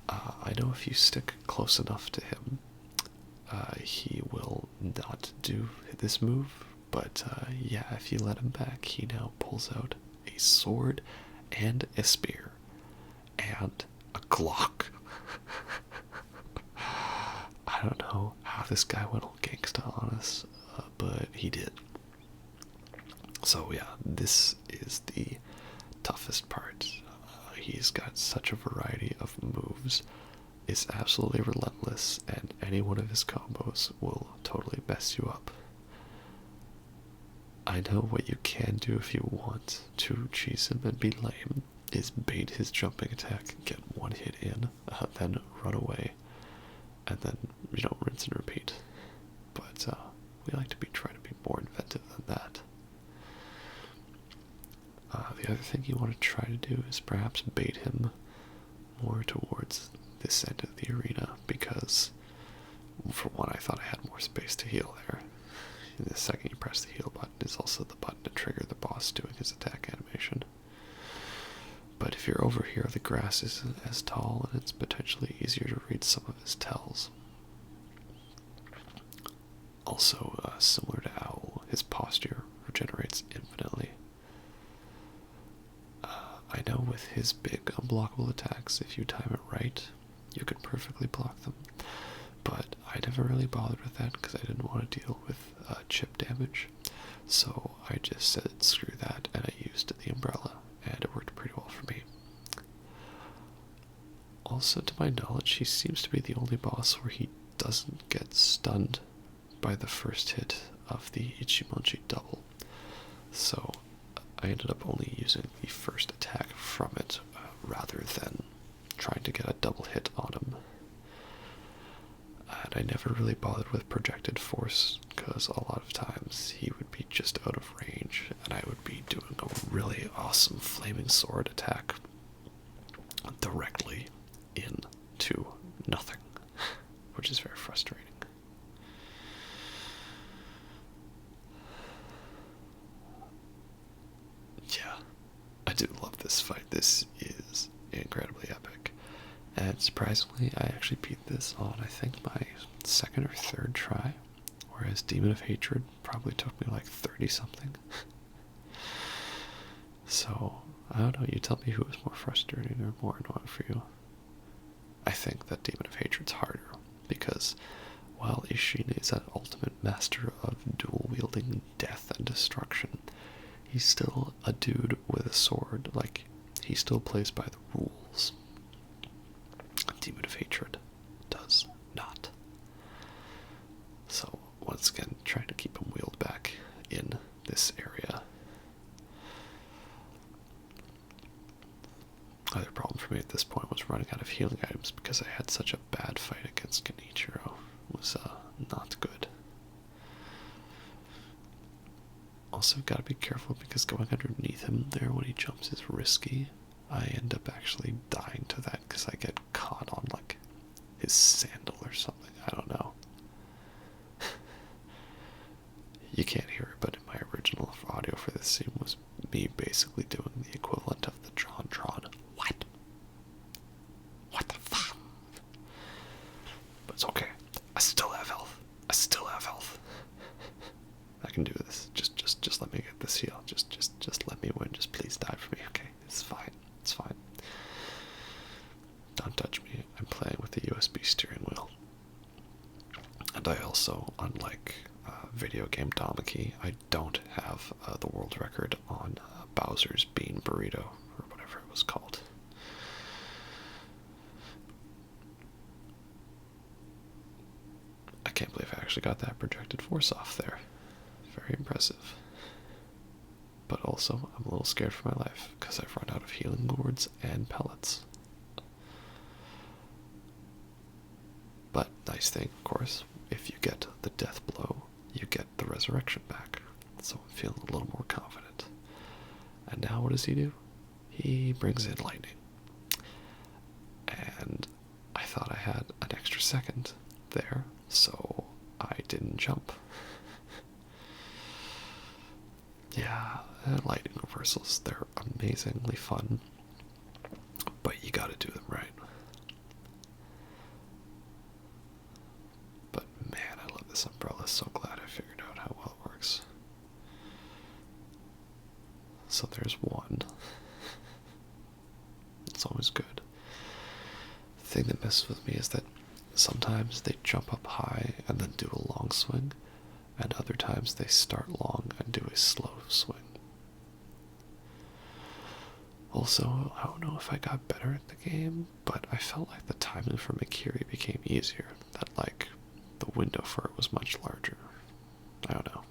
I know if you stick close enough to him, he will not do this move, but yeah, if you let him back, he now pulls out a sword and a spear and a Glock. I don't know how this guy went all gangsta on us, but he did. So yeah, this is the toughest part. he's got such a variety of moves. Is absolutely relentless, and any one of his combos will totally mess you up. I know what you can do if you want to cheese him and be lame, is bait his jumping attack, get one hit in, then run away, and then, rinse and repeat. But we like to try to be more inventive than that. The other thing you want to try to do is perhaps bait him more towards this end of the arena, because for one, I thought I had more space to heal there. And the second you press the heal button is also the button to trigger the boss doing his attack animation. But if you're over here, the grass isn't as tall, and it's potentially easier to read some of his tells. Also, similar to Owl, his posture regenerates infinitely. I know with his big unblockable attacks, if you time it right, you can perfectly block them. But I never really bothered with that because I didn't want to deal with chip damage. So I just said screw that, and I used the umbrella, and it worked pretty well for me. Also, to my knowledge, he seems to be the only boss where he doesn't get stunned by the first hit of the Ichimonji double. So I ended up only using the first attack from it, rather than trying to get a double hit on him. And I never really bothered with projected force, because a lot of times he would be just out of range, and I would be doing a really awesome flaming sword attack directly into nothing, which is very frustrating. Yeah, I do love this fight. This is incredibly epic. And surprisingly, I actually beat this on, I think, my second or third try, whereas Demon of Hatred probably took me like 30-something. So, I don't know, you tell me who was more frustrating or more annoying for you. I think that Demon of Hatred's harder, because while Isshin is an ultimate master of dual-wielding death and destruction, he's still a dude with a sword. Like, he still plays by the rules. Demon of Hatred does not. So, once again, trying to keep him wheeled back in this area. Other problem for me at this point was running out of healing items because I had such a bad fight against Genichiro. It was not good. Also, gotta be careful because going underneath him there when he jumps is risky. I end up actually dying to that because I get caught on, like, his sandal or something. I don't know. You can't hear it, but in my original audio for this scene was me basically doing the equivalent of the Tron. What? What the fuck? But it's okay. I still have health. I can do this. Just let me get this heal. Just let me win. Just please die for me. Okay, it's fine. It's fine. Don't touch me. I'm playing with the USB steering wheel. And I also, unlike video game Domiki, I don't have the world record on Bowser's Bean Burrito, or whatever it was called. I can't believe I actually got that projected force off there. Very impressive. But also, I'm a little scared for my life, because I've run out of healing gourds and pellets. But, nice thing, of course, if you get the death blow, you get the resurrection back. So I'm feeling a little more confident. And now what does he do? He brings in lightning. And I thought I had an extra second there, so I didn't jump. Yeah, lightning reversals, they're amazingly fun, but you gotta do them right. But man, I love this umbrella, so glad I figured out how well it works. So there's one. It's always good. The thing that messes with me is that sometimes they jump up high and then do a long swing, and other times they start long and do a slow swing. Also, I don't know if I got better at the game, but I felt like the timing for Mikiri became easier. That, like, the window for it was much larger. I don't know.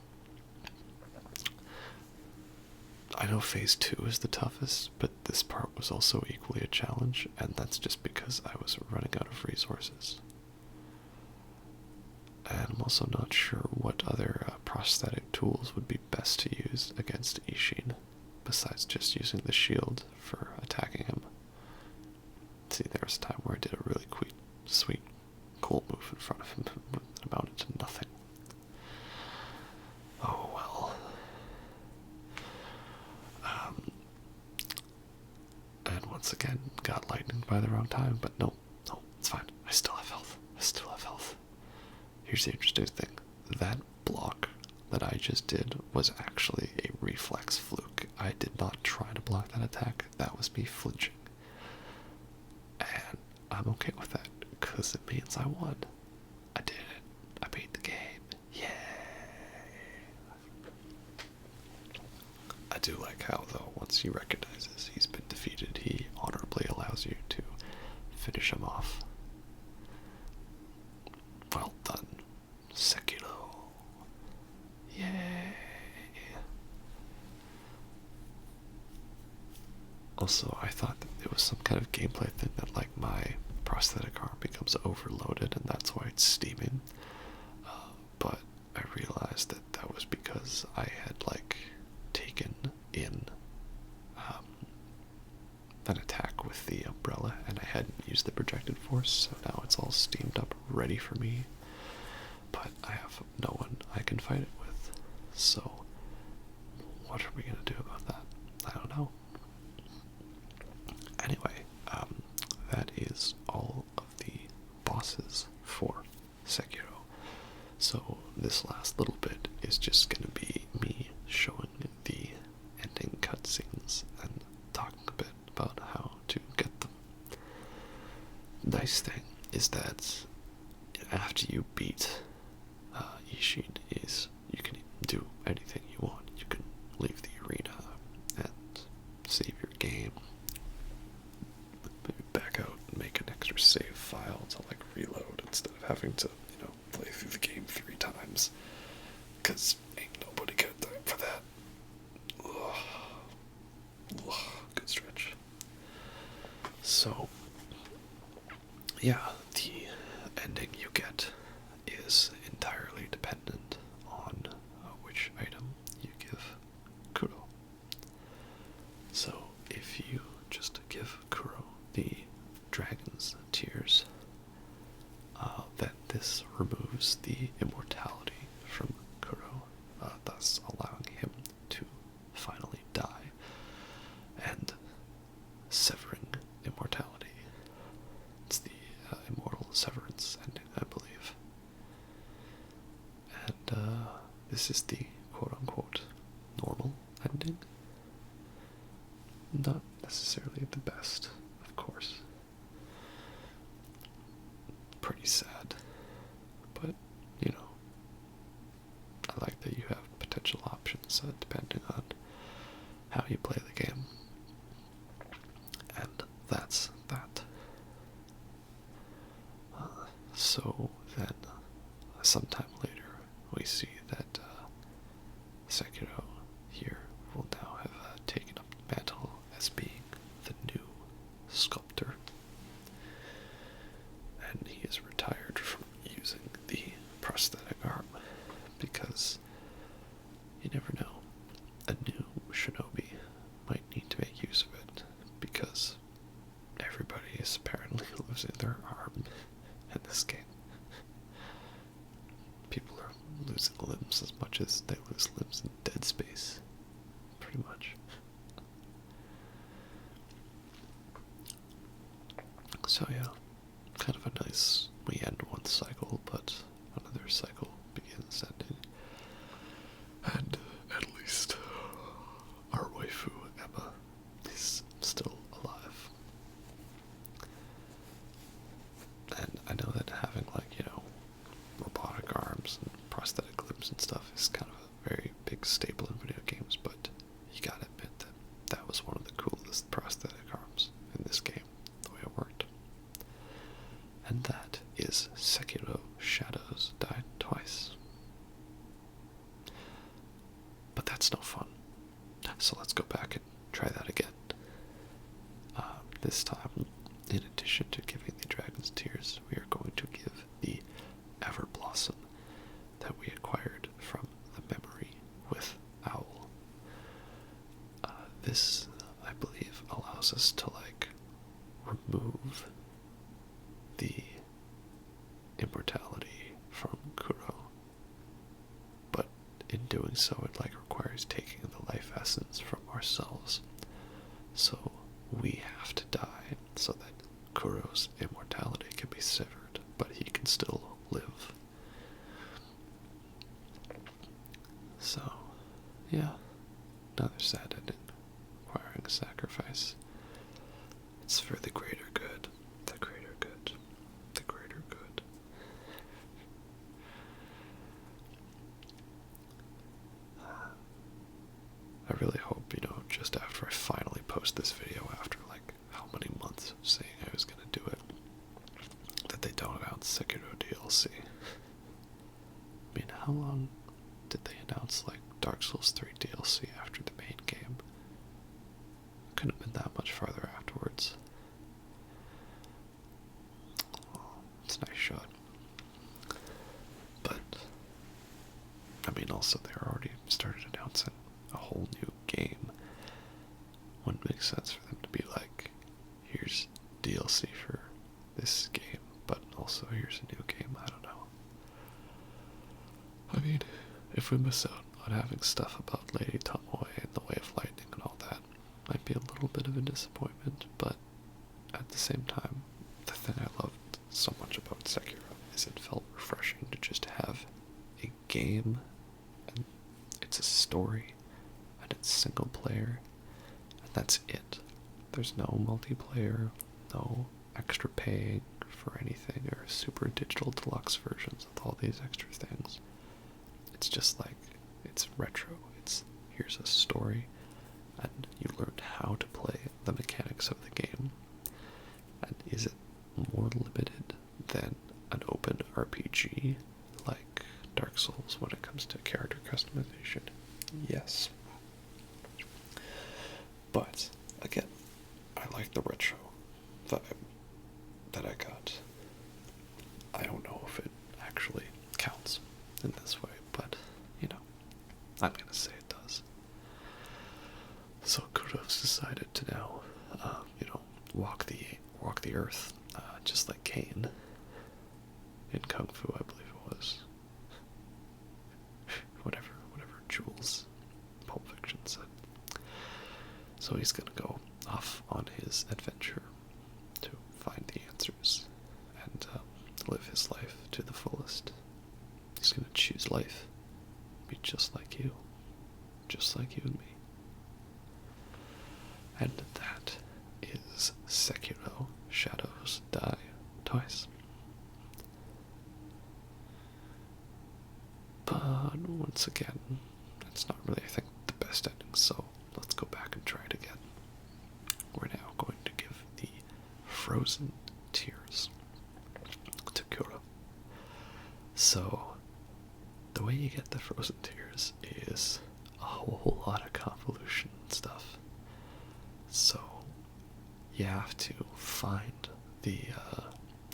I know phase 2 is the toughest, but this part was also equally a challenge, and that's just because I was running out of resources. And I'm also not sure what other prosthetic tools would be best to use against Isshin, besides just using the shield for attacking him. See, there was a time where I did a really sweet, cool move in front of him that amounted to nothing. Oh well. And once again, got lightning by the wrong time, but no, it's fine. I still have health. Here's the interesting thing. That block that I just did was actually a reflex fluke. I did not try to block that attack. That was me flinching. And I'm okay with that, because it means I won. I did it. I beat the game. Yay! I do like how, though, once he recognizes he's been defeated, he honorably allows you to finish him off. Well done, Sekiro. Yay! Also, I thought that it was some kind of gameplay thing that, like, my prosthetic arm becomes overloaded and that's why it's steaming. But I realized that that was because I had, like, taken in an attack with the umbrella and I hadn't used the projected force, so now it's all steamed up, ready for me. But I have no one I can fight it with, so what are we gonna do about that? I don't know. Anyway, that is all of the bosses for Sekiro. So this last little bit is just gonna be me showing the ending cutscenes and talking a bit about how to get them. Nice thing is that after you beat Isshin, you can do anything you want. You can leave the arena and save your game, maybe back out and make an extra save file to, like, reload instead of having to, play through the game 3 times, because ain't nobody got time for that. Ugh, good stretch. So, yeah, the ending you get is entirely dependent on which item you give Kuro. So, if you just give Kuro the dragon's tears, then this removes the immortality from Kuro, thus allowing him to finally die and severing immortality. It's the Immortal Severance ending, I believe. And this is the quote-unquote normal ending. Not necessarily the best, of course. Pretty sad, but, I like that you have potential options depending on how you play the game. And that's that. So then, sometime later, we see that Sekiro here will now have taken up the mantle as being the new sculptor. And he is retired from using the prosthetic arm because you never know, a new shinobi might need to make use of it because everybody is apparently losing their arm in this game. People are losing limbs as much as they lose limbs in Dead Space, pretty much. So yeah, kind of a nice, we end one cycle, but another cycle begins ending. And at least our waifu, Emma, is still alive. And I know that having, like, robotic arms and prosthetic limbs and stuff is kind of a very big staple in video games, but you gotta admit that that was one of the coolest prosthetics in addition to giving the Dragon's Tears, we are going to give the Ever Blossom that we acquired from the memory with Owl. This, I believe, allows us to, like, remove the immortality from Kuro, but in doing so, it, like, requires taking the life essence from ourselves. So we have to die so that Kuro's immortality can be severed, but he can still live. So, yeah, another sad ending, requiring a sacrifice. It's for the greater good, the greater good, the greater good. I really hope, just after I finally post this video, after like how many months of saying I was gonna do it, that they don't announce Sekiro DLC. I mean, how long did they announce like Dark Souls 3 DLC after the main game? Couldn't have been that much farther afterwards. Well, it's a nice shot. But, I mean, also they already started announcing a whole new game. Wouldn't make sense for them to be like, here's DLC for this game, but also here's a new game. I don't know. I mean, if we miss out on having stuff about Lady Tomoe and the Way of Lightning and all that, might be a little bit of a disappointment, but at the same time, the thing I loved so much about Sekiro is it felt refreshing to just have a game, and it's a story, and it's single player, and that's it. There's no multiplayer, no extra paying for anything, or super digital deluxe versions with all these extra things. It's just like, it's retro, it's here's a story, and you learned how to play the mechanics of the game. And is it more limited than an open RPG like Dark Souls when it comes to character customization? Yes. But, again, I like the retro vibe that I got. I don't know if it actually counts in this way, but, I'm gonna say it does. So Kuro's decided to now, walk the earth, just like Cain in Kung Fu, I believe it was. whatever Jules Pulp Fiction said. So he's gonna go off on his adventure to find the answers and live his life to the fullest. He's gonna choose life, be just like you and me. And that is Sekiro: Shadows Die Twice. But once again, that's not really, I think, the best ending, so let's go back and try it again. We're now going to give the Frozen Tears to Kuro. So, the way you get the Frozen Tears is a whole lot of convolution and stuff. So, you have to find the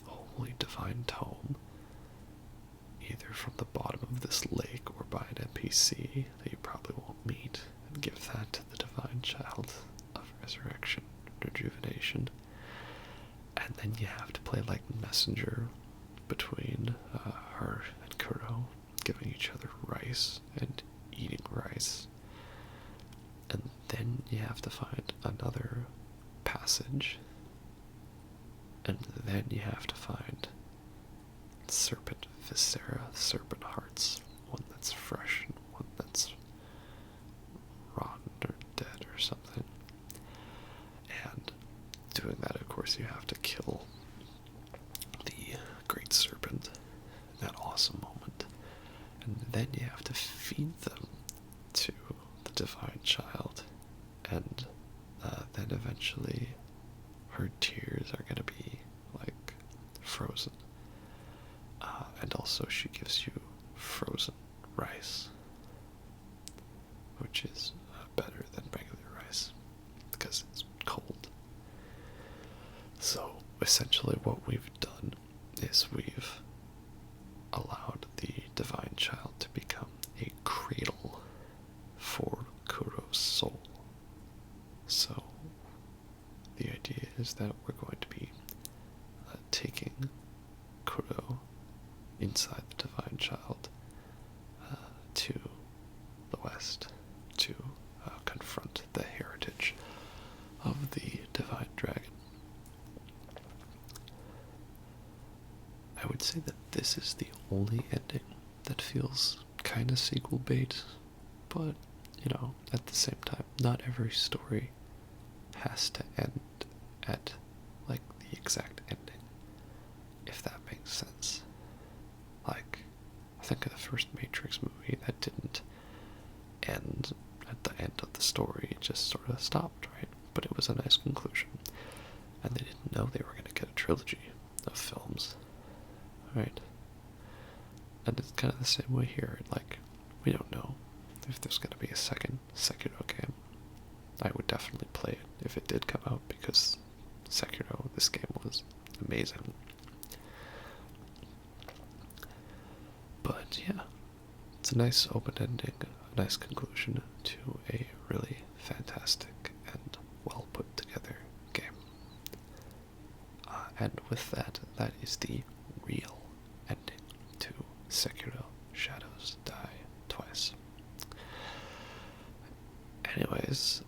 Holy Divine Tome, either from the bottom of this lake or by an NPC that you probably won't meet, and give that to the Divine Child of Resurrection, Rejuvenation. And then you have to play like messenger between her and Kuro, giving each other rice and eating rice. And then you have to find another passage, and then you have to find serpent viscera, serpent hearts, one that's fresh and one that's rotten or dead or something. And doing that, of course, you have to kill the great serpent in that awesome moment, and then you have to feed them to the Divine Child, and then eventually her tears are going to be like frozen, and also she gives you frozen rice, which is better than regular rice because it's cold. So essentially what we've done is we've allowed the Divine Child to become a cradle for Kuro's soul. So the idea is that we're going to be taking Kuro inside the Divine Child to the west to confront the heritage of the Divine Dragon. I would say that this is the only ending that feels kind of sequel bait, but, you know, at the same time, not every story has to end at, like, the exact ending, if that makes sense. Like, I think of the first Matrix movie that didn't end at the end of the story, it just sort of stopped, right? But it was a nice conclusion, and they didn't know they were going to get a trilogy of films, right? And it's kind of the same way here. Like, we don't know if there's going to be a second Sekiro game. I would definitely play it if it did come out, because Sekiro, this game, was amazing. But yeah, it's a nice open ending, a nice conclusion to a really fantastic and well put together game. And with that, that is the real ending to Sekiro Shadows Die Twice. Anyways,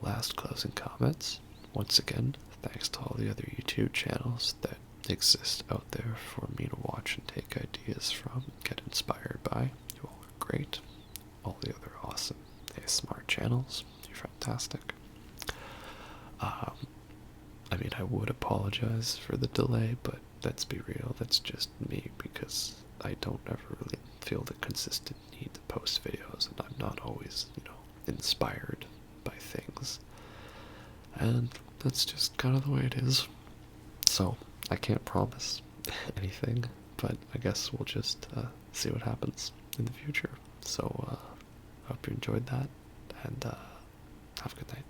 last closing comments. Once again, thanks to all the other YouTube channels that exist out there for me to watch and take ideas from, get inspired by. You all are great. All the other awesome ASMR channels, you're fantastic. I mean, I would apologize for the delay, but let's be real, that's just me, because I don't ever really feel the consistent need to post videos, and I'm not always, you know, inspired by things. And that's just kind of the way it is. So, I can't promise anything, but I guess we'll just see what happens in the future. So, I hope you enjoyed that, and have a good night.